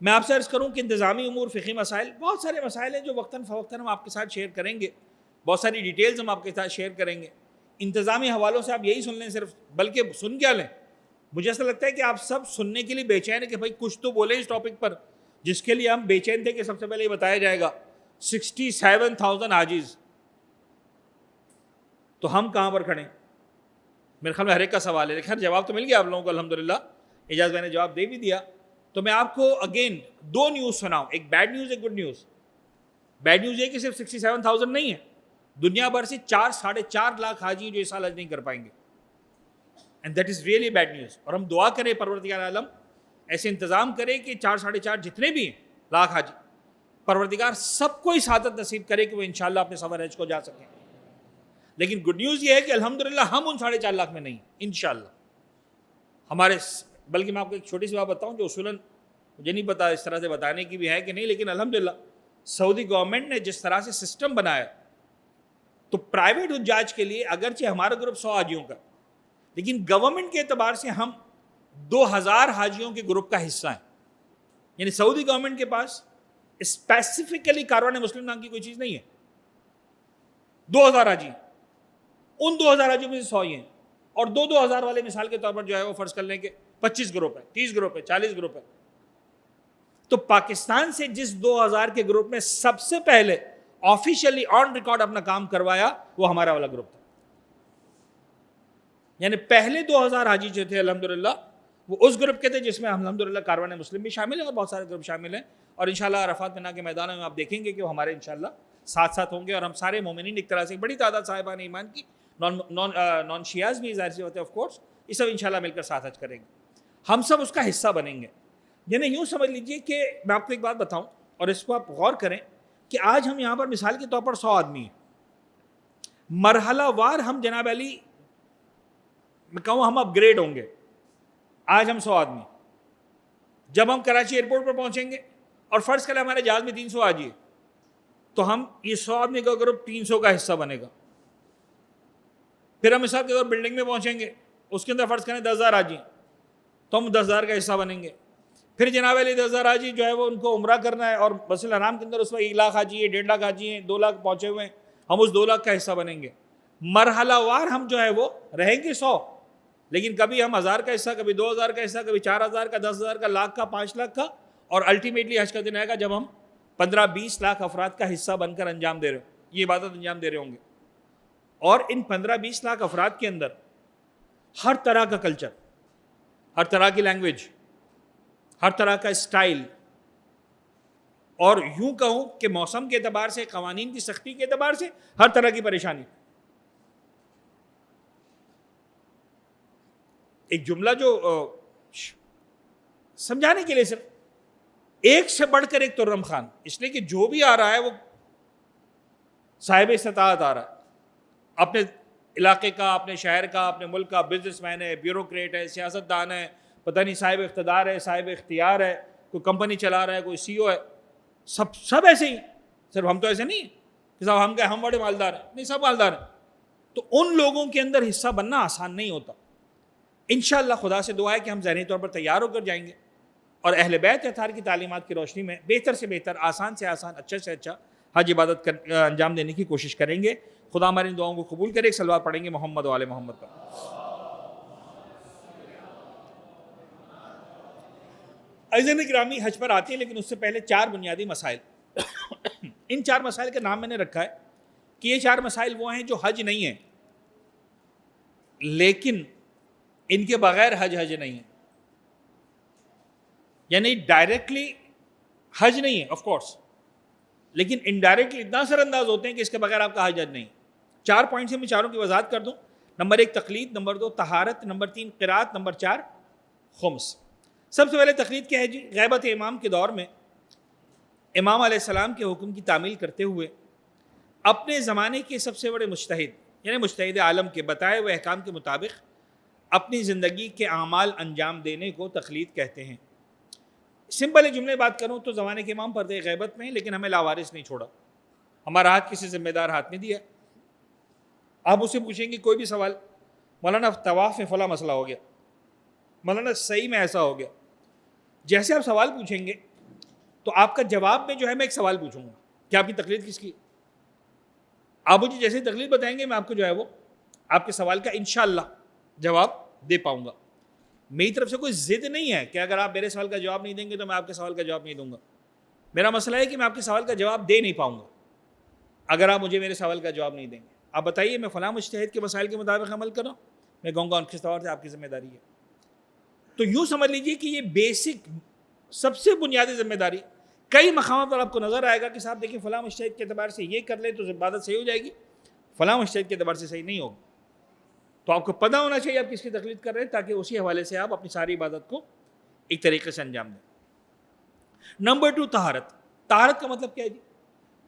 میں آپ سے عرض کروں کہ انتظامی امور, فقہی مسائل, بہت سارے مسائل ہیں جو وقتاً فوقتاً ہم آپ کے ساتھ شیئر کریں گے, بہت ساری ڈیٹیلز ہم آپ کے ساتھ شیئر کریں گے. انتظامی حوالوں سے آپ یہی سن لیں صرف, بلکہ سن کیا لیں, مجھے ایسا لگتا ہے کہ آپ سب سننے کے لیے بے چین ہیں کہ بھائی کچھ تو بولیں اس ٹاپک پر, جس کے لیے ہم بے چین تھے کہ سب سے پہلے یہ بتایا جائے گا 67,000 حاجیز. تو ہم کہاں پر کھڑے ہیں؟ میرے خیال میں ہر ایک کا سوال ہے. خیر جواب تو مل گیا آپ لوگوں کو الحمدللہ, اعجاز میں نے جواب دے بھی دیا. تو میں آپ کو اگین 2 نیوز سناؤں, ایک بیڈ نیوز, ایک گڈ نیوز. بیڈ نیوز یہ کہ صرف 67,000 نہیں ہے, دنیا بھر سے 4-4.5 لاکھ حاجی جو اس سال حج نہیں کر پائیں گے, and that is really bad news. اور ہم دعا کریں پروردگار عالم ایسے انتظام کرے کہ 4-4.5 جتنے بھی ہیں لاکھ حاجی, پروردگار سب کو سعادت نصیب کرے کہ وہ انشاءاللہ اپنے سفر حج کو جا سکیں. لیکن گڈ نیوز یہ ہے کہ الحمدللہ ہم ان 4.5 لاکھ میں نہیں انشاءاللہ. ہمارے, بلکہ میں آپ کو ایک چھوٹی سی بات بتاؤں جو اصولاً مجھے نہیں پتا اس طرح سے بتانے کی بھی ہے کہ نہیں, لیکن الحمدللہ سعودی گورنمنٹ نے جس طرح سے سسٹم بنایا, تو پرائیویٹ حجاج کے لیے اگرچہ ہمارا گروپ 100 حاجیوں کا, لیکن گورنمنٹ کے اعتبار سے ہم 2,000 حاجیوں کے گروپ کا حصہ ہیں. یعنی سعودی گورنمنٹ کے پاس اسپیسیفکلی کاروان مسلم نام کی کوئی چیز نہیں ہے. 2,000 حاجی, ان 2,000 حاجیوں میں سے 100 ہی ہیں, اور 2,000 والے مثال کے طور پر جو ہے وہ فرض کر لیں کہ 25 گروپ ہے, 30 گروپ ہے, 40 گروپ ہے. تو پاکستان سے جس 2,000 کے گروپ میں سب سے پہلے آفیشیلی آن ریکارڈ اپنا کام کروایا وہ ہمارا والا گروپ تھا. یعنی پہلے 2,000 حاجی جو تھے الحمدللہ وہ اس گروپ کے تھے جس میں الحمدللہ کاروان مسلم بھی شامل ہیں اور بہت سارے گروپ شامل ہیں. اور انشاءاللہ عرفات منا کے میدانوں میں آپ دیکھیں گے کہ وہ ہمارے انشاءاللہ ساتھ ساتھ ہوں گے, اور ہم سارے مومنین ایک طرح سے بڑی تعداد صاحبان ایمان کی, نان شیعاز بھی ظاہر سی ہوتے ہیں آف کورس, یہ سب انشاءاللہ مل کر ساتھ حج کریں گے. ہم سب اس کا حصہ بنیں گے. یعنی یوں سمجھ لیجئے کہ میں آپ کو ایک بات بتاؤں اور اس کو آپ غور کریں کہ آج ہم یہاں پر مثال کے طور پر 100 آدمی ہیں, مرحلہ وار ہم جناب علی میں کہوں ہم اپ گریڈ ہوں گے. آج ہم 100 آدمی, جب ہم کراچی ایئرپورٹ پر پہنچیں گے اور فرض کریں ہمارے جہاز میں 300 حاجی ہے، تو ہم یہ 100 آدمی کا گروپ 300 کا حصہ بنے گا. پھر ہم حساب کے طور بلڈنگ میں پہنچیں گے، اس کے اندر فرض کریں 10,000 حاجی ہیں، تو ہم 10,000 کا حصہ بنیں گے. پھر جناب علی 10,000 حاجی جو ہے وہ ان کو عمرہ کرنا ہے، اور مسجد الحرام کے اندر اس میں 1 لاکھ حاجی ہے، 1.5 لاکھ حاجی ہیں، 2 لاکھ پہنچے ہوئے ہیں، ہم اس 2 لاکھ کا حصہ بنیں گے. مرحلہ وار ہم جو ہے وہ رہیں گے 100، لیکن کبھی ہم 1,000 کا حصہ، کبھی 2,000 کا حصہ، کبھی 4,000 کا، 10,000 کا، لاکھ کا، 5 لاکھ کا، اور الٹیمیٹلی حج کا دن آئے گا جب ہم 15-20 لاکھ افراد کا حصہ بن کر انجام دے رہے ہوں، یہ عبادت انجام دے رہے ہوں گے. اور ان 15-20 لاکھ افراد کے اندر ہر طرح کا کلچر، ہر طرح کی لینگویج، ہر طرح کا اسٹائل، اور یوں کہوں کہ موسم کے اعتبار سے، قوانین کی سختی کے اعتبار سے ہر طرح کی پریشانی. ایک جملہ جو سمجھانے کے لیے صرف، ایک سے بڑھ کر ایک ترم خان، اس لیے کہ جو بھی آ رہا ہے وہ صاحب استطاعت آ رہا ہے، اپنے علاقے کا، اپنے شہر کا، اپنے ملک کا، بزنس مین ہے، بیوروکریٹ ہے، سیاست دان ہے، پتہ نہیں صاحب اقتدار ہے، صاحب اختیار ہے، کوئی کمپنی چلا رہا ہے، کوئی سی او ہے، سب ایسے ہی. صرف ہم تو ایسے نہیں کہ صاحب ہم بڑے مالدار ہیں، نہیں، سب مالدار ہیں. تو ان لوگوں کے اندر حصہ بننا آسان نہیں ہوتا. انشاءاللہ خدا سے دعا ہے کہ ہم ذہنی طور پر تیار ہو کر جائیں گے، اور اہل بیت اطہار کی تعلیمات کی روشنی میں بہتر سے بہتر، آسان سے آسان، اچھے سے اچھا حج عبادت انجام دینے کی کوشش کریں گے. خدا ہماری دعاؤں کو قبول کرے. ایک صلوات پڑھیں گے محمد و آل محمد پر. عزیزان گرامی، حج پر آتے ہیں، لیکن اس سے پہلے 4 بنیادی مسائل. ان 4 مسائل کا نام میں نے رکھا ہے کہ یہ 4 مسائل وہ ہیں جو حج نہیں ہیں، لیکن ان کے بغیر حج نہیں ہے. یعنی ڈائریکٹلی حج نہیں ہے آف کورس، لیکن انڈائریکٹلی اتنا اثر انداز ہوتے ہیں کہ اس کے بغیر آپ کا حج نہیں. 4 پوائنٹ سے میں چاروں کی وضاحت کر دوں. نمبر 1 تقلید، نمبر 2 طہارت، نمبر 3 قرات، نمبر 4 خمس. سب سے پہلے تقلید کیا ہے جی؟ غیبت امام کے دور میں امام علیہ السلام کے حکم کی تعمیل کرتے ہوئے اپنے زمانے کے سب سے بڑے مجتہد، یعنی مجتہد عالم کے بتائے ہوئے احکام کے مطابق اپنی زندگی کے اعمال انجام دینے کو تقلید کہتے ہیں. سمپل ایک جملے بات کروں تو زمانے کے امام پردے غیبت میں، لیکن ہمیں لاوارث نہیں چھوڑا، ہمارا ہاتھ کسی ذمہ دار ہاتھ میں دیا. آپ اسے پوچھیں گے کوئی بھی سوال، مولانا طواف میں فلاں مسئلہ ہو گیا، مولانا صحیح میں ایسا ہو گیا، جیسے آپ سوال پوچھیں گے تو آپ کا جواب میں جو ہے میں ایک سوال پوچھوں گا کہ آپ کی تقلید کس کی؟ آپ مجھے جیسے تقلید بتائیں گے میں آپ کو جو ہے وہ آپ کے سوال کا انشاءاللہ جواب دے پاؤں گا. میری طرف سے کوئی ضد نہیں ہے کہ اگر آپ میرے سوال کا جواب نہیں دیں گے تو میں آپ کے سوال کا جواب نہیں دوں گا. میرا مسئلہ ہے کہ میں آپ کے سوال کا جواب دے نہیں پاؤں گا اگر آپ مجھے میرے سوال کا جواب نہیں دیں گے. آپ بتائیے میں فلاں مجتہد کے مسائل کے مطابق عمل کر رہا ہوں، میں کہوں گا ان کے طور سے آپ کی ذمہ داری ہے. تو یوں سمجھ لیجئے کہ یہ بیسک سب سے بنیادی ذمہ داری. کئی مقامات پر آپ کو نظر آئے گا کہ صاحب دیکھیں فلاں مجتہد کے اعتبار سے یہ کر لیں تو عبادت صحیح ہو جائے گی، فلاں مجتہد کے اعتبار سے صحیح نہیں ہوگی. تو آپ کو پتہ ہونا چاہیے آپ کس کی تقلید کر رہے ہیں، تاکہ اسی حوالے سے آپ اپنی ساری عبادت کو ایک طریقے سے انجام دیں. نمبر 2 طہارت. طہارت کا مطلب کیا ہے جی؟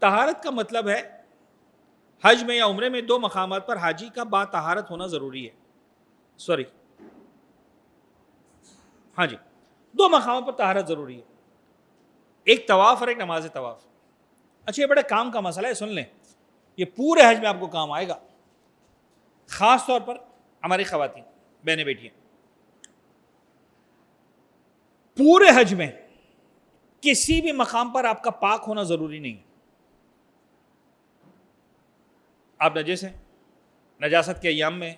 طہارت کا مطلب ہے حج میں یا عمرے میں 2 مقامات پر حاجی کا با طہارت ہونا ضروری ہے. ہاں جی، 2 مقامات پر طہارت ضروری ہے، ایک طواف اور ایک نماز طواف. اچھا، یہ بڑے کام کا مسئلہ ہے، سن لیں، یہ پورے حج میں آپ کو کام آئے گا، خاص طور پر ہماری خواتین بہنیں بیٹیاں. پورے حج میں کسی بھی مقام پر آپ کا پاک ہونا ضروری نہیں ہے. آپ نجس ہیں، نجاست کے ایام میں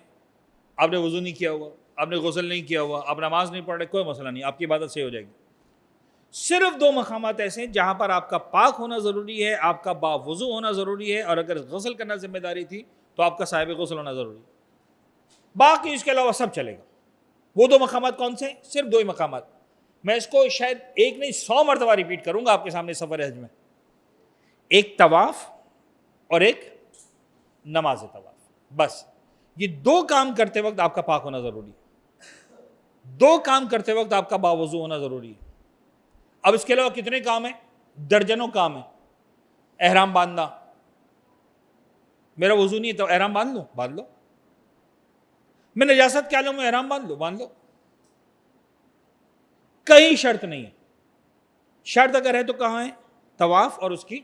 آپ نے وضو نہیں کیا ہوا، آپ نے غسل نہیں کیا ہوا، آپ نماز نہیں پڑھ رہے، کوئی مسئلہ نہیں، آپ کی عبادت صحیح ہو جائے گی. صرف 2 مقامات ایسے ہیں جہاں پر آپ کا پاک ہونا ضروری ہے، آپ کا باوضو ہونا ضروری ہے، اور اگر غسل کرنا ذمہ داری تھی تو آپ کا صاحب غسل ہونا ضروری ہے. باقی اس کے علاوہ سب چلے گا. وہ 2 مقامات کون سے ہیں؟ صرف 2 ہی مقامات. میں اس کو شاید 1 نہیں 100 مرتبہ ریپیٹ کروں گا آپ کے سامنے سفر حج میں. ایک طواف اور ایک نماز طواف. بس یہ 2 کام کرتے وقت آپ کا پاک ہونا ضروری ہے، 2 کام کرتے وقت آپ کا باوضو ہونا ضروری ہے. اب اس کے علاوہ کتنے کام ہیں؟ درجنوں کام ہیں. احرام باندھنا، میرا وضو نہیں ہے تو احرام باندھ لو. میں نجاست کے عالم میں احرام باندھ لو. کہیں شرط نہیں ہے. شرط اگر ہے تو کہاں ہے؟ طواف اور اس کی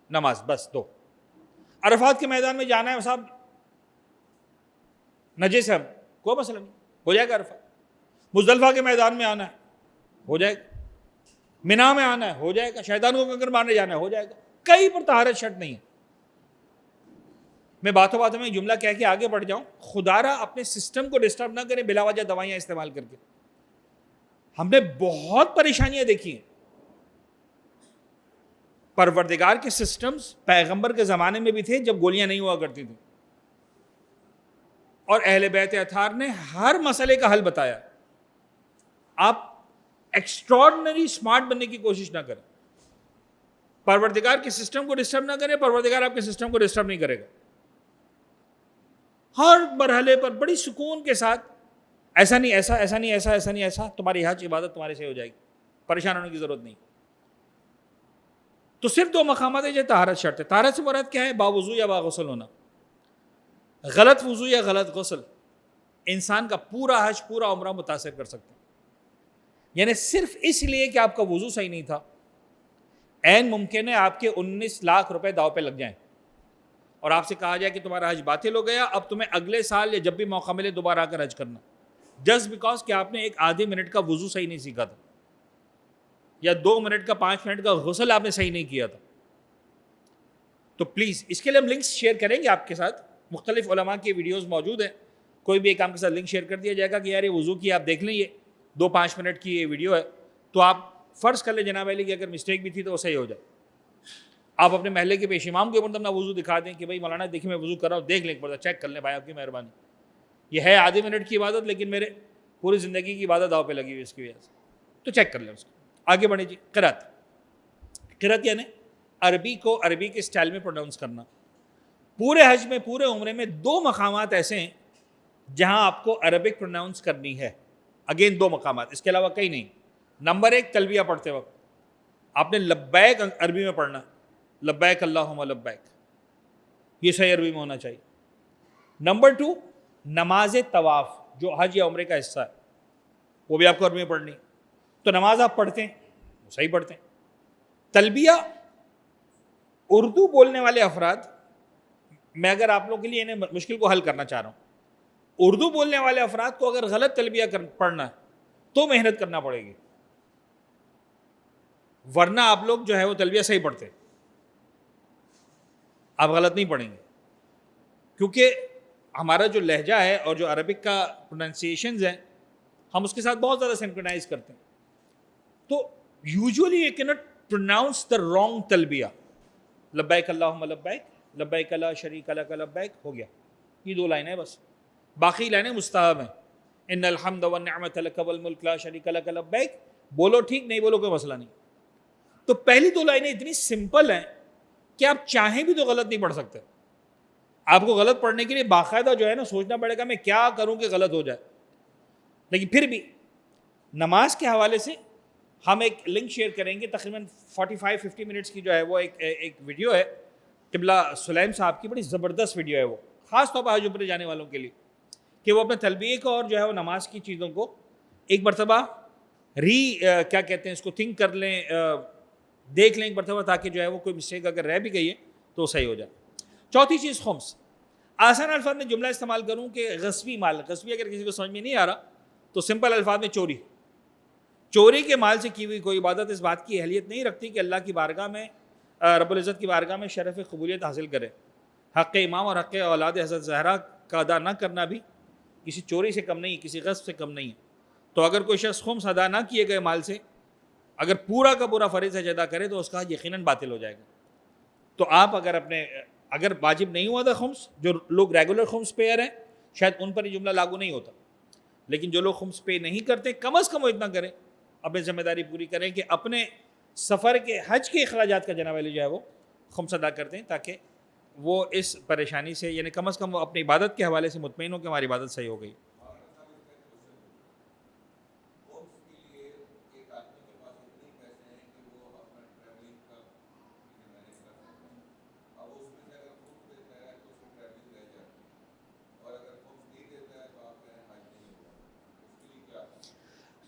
نماز، بس دو. عرفات کے میدان میں جانا ہے صاحب، نجس ہے، کوئی مسئلہ نہیں، ہو جائے گا عرفات. مزدلفہ کے میدان میں آنا ہے، ہو جائے گا. منا میں آنا ہے، ہو جائے گا. شیطان کو کنکر مارنے جانا ہے، ہو جائے گا. کہیں پر طہارت شرط نہیں ہے. میں باتوں باتوں میں جملہ کہہ کے آگے بڑھ جاؤں، خدا را اپنے سسٹم کو ڈسٹرب نہ کریں بلا وجہ دوائیاں استعمال کر کے. ہم نے بہت پریشانیاں دیکھی ہیں. پروردگار کے سسٹمز پیغمبر کے زمانے میں بھی تھے جب گولیاں نہیں ہوا کرتی تھیں، اور اہل بیت اطہار نے ہر مسئلے کا حل بتایا. آپ ایکسٹراڈنری سمارٹ بننے کی کوشش نہ کریں. پروردگار کے سسٹم کو ڈسٹرب نہ کریں، پروردگار آپ کے سسٹم کو ڈسٹرب نہیں کرے گا. ہر مرحلے پر بڑی سکون کے ساتھ، ایسا نہیں ایسا، ایسا نہیں ایسا، ایسا نہیں ایسا، تمہاری حج عبادت تمہارے سے ہو جائے گی، پریشان ہونے کی ضرورت نہیں. تو صرف دو مقامات ہیں جو طہارت شرط ہے. طہارت سے مراد کیا ہے؟ باوضو یا باغسل ہونا. غلط وضو یا غلط غسل انسان کا پورا حج پورا عمرہ متاثر کر سکتے ہیں. یعنی صرف اس لیے کہ آپ کا وضو صحیح نہیں تھا، عین ممکن ہے آپ کے 19 لاکھ روپے داؤ پہ لگ جائیں اور آپ سے کہا جائے کہ تمہارا حج باطل ہو گیا، اب تمہیں اگلے سال یا جب بھی موقع ملے دوبارہ آ کر حج کرنا، جسٹ بیکاز کہ آپ نے ایک آدھے منٹ کا وضو صحیح نہیں سیکھا تھا، یا 2 منٹ کا 5 منٹ کا غسل آپ نے صحیح نہیں کیا تھا. تو پلیز اس کے لیے ہم لنکس شیئر کریں گے آپ کے ساتھ، مختلف علماء کی ویڈیوز موجود ہیں. کوئی بھی ایک کام کے ساتھ لنک شیئر کر دیا جائے گا کہ یار یہ وضو کی آپ دیکھ لیں، یہ 2-5 منٹ کی یہ ویڈیو ہے، تو آپ فرض کر لیں جناب علی کہ اگر مسٹیک بھی تھی تو وہ صحیح ہو جائے. آپ اپنے محلے کے پیش امام کے اوپر اپنا وضو دکھا دیں کہ بھائی مولانا دیکھیں میں وضو کر رہا ہوں، دیکھ لیں ایک بار، چیک کر لیں بھائی، آپ کی مہربانی. یہ ہے آدھے منٹ کی عبادت لیکن میرے پوری زندگی کی عبادت داؤ پہ لگی ہوئی اس کی وجہ سے، تو چیک کر لیں اس کو. آگے بڑھیں جی. قرات یعنی عربی کو عربی کے اسٹائل میں پروناؤنس کرنا. پورے حج میں پورے عمرے میں 2 مقامات ایسے ہیں جہاں آپ کو عربک پروناؤنس کرنی ہے. اگین 2 مقامات، اس کے علاوہ کہیں نہیں. نمبر 1 تلبیہ پڑھتے وقت آپ نے لبیک عربی میں پڑھنا، لبیک اللہم لبیک، یہ صحیح عربی میں ہونا چاہیے. نمبر 2 نماز طواف جو حج یا عمرے کا حصہ ہے وہ بھی آپ کو عربی میں پڑھنی. تو نماز آپ پڑھتے ہیں وہ صحیح پڑھتے ہیں. تلبیہ اردو بولنے والے افراد، میں اگر آپ لوگوں کے لیے انہیں مشکل کو حل کرنا چاہ رہا ہوں، اردو بولنے والے افراد کو اگر غلط تلبیہ پڑھنا ہے تو محنت کرنا پڑے گی، ورنہ آپ لوگ جو ہے وہ تلبیہ صحیح پڑھتے، آپ غلط نہیں پڑھیں گے. کیونکہ ہمارا جو لہجہ ہے اور جو عربک کا پروننسیشنز ہیں ہم اس کے ساتھ بہت زیادہ سنکرونائز کرتے ہیں. تو usually you can't pronounce the wrong تلبیہ. لبیک اللہم لبیک، لبیک لا شریک لک لبیک، ہو گیا. یہ 2 لائنیں بس، باقی لائنیں مستحب ہیں. ان الحمد والنعمت لک والملک لا شریک لک لبیک، بولو ٹھیک، نہیں بولو کوئی مسئلہ نہیں. تو پہلی 2 لائنیں اتنی سمپل ہیں کہ آپ چاہیں بھی تو غلط نہیں پڑھ سکتے. آپ کو غلط پڑھنے کے لیے باقاعدہ جو ہے نا سوچنا پڑے گا میں کیا کروں کہ غلط ہو جائے. لیکن پھر بھی نماز کے حوالے سے ہم ایک لنک شیئر کریں گے، تقریباً 45-50 منٹس کی جو ہے وہ ایک ویڈیو ہے قبلہ سلیم صاحب کی، بڑی زبردست ویڈیو ہے وہ، خاص طور پر حج عمرے جانے والوں کے لیے، کہ وہ اپنے تلبیہ کو اور جو ہے وہ نماز کی چیزوں کو ایک مرتبہ کیا کہتے ہیں اس کو تھنک کر لیں، دیکھ لیں ایک مرتبہ، تاکہ جو ہے وہ کوئی مسٹیک اگر رہ بھی گئی ہے تو وہ صحیح ہو جائے. چوتھی چیز خمس. آسان الفاظ میں جملہ استعمال کروں کہ غصبی مال، غصبی اگر کسی کو سمجھ میں نہیں آ رہا تو سمپل الفاظ میں چوری کے مال سے کی ہوئی کوئی عبادت اس بات کی اہلیت نہیں رکھتی کہ اللہ کی بارگاہ میں، رب العزت کی بارگاہ میں شرف قبولیت حاصل کرے. حق امام اور حق اولاد حضرت زہرا کا ادا نہ کرنا بھی کسی چوری سے کم نہیں، کسی غصب سے کم نہیں ہے. تو اگر کوئی شخص خمس ادا نہ کیے گئے مال سے اگر پورا کا پورا فرض حج ادا کرے تو اس کا حج یقیناً باطل ہو جائے گا. تو آپ اگر واجب نہیں ہوا تھا خمس، جو لوگ ریگولر خمس پیئر ہیں شاید ان پر یہ جملہ لاگو نہیں ہوتا، لیکن جو لوگ خمس پے نہیں کرتے کم از کم وہ اتنا کریں، اپنی ذمہ داری پوری کریں کہ اپنے سفر کے حج کے اخراجات کا جناب علی جو ہے وہ خمس ادا کرتے ہیں، تاکہ وہ اس پریشانی سے، یعنی کم از کم وہ اپنی عبادت کے حوالے سے مطمئن ہو کہ ہماری عبادت صحیح ہو گئی.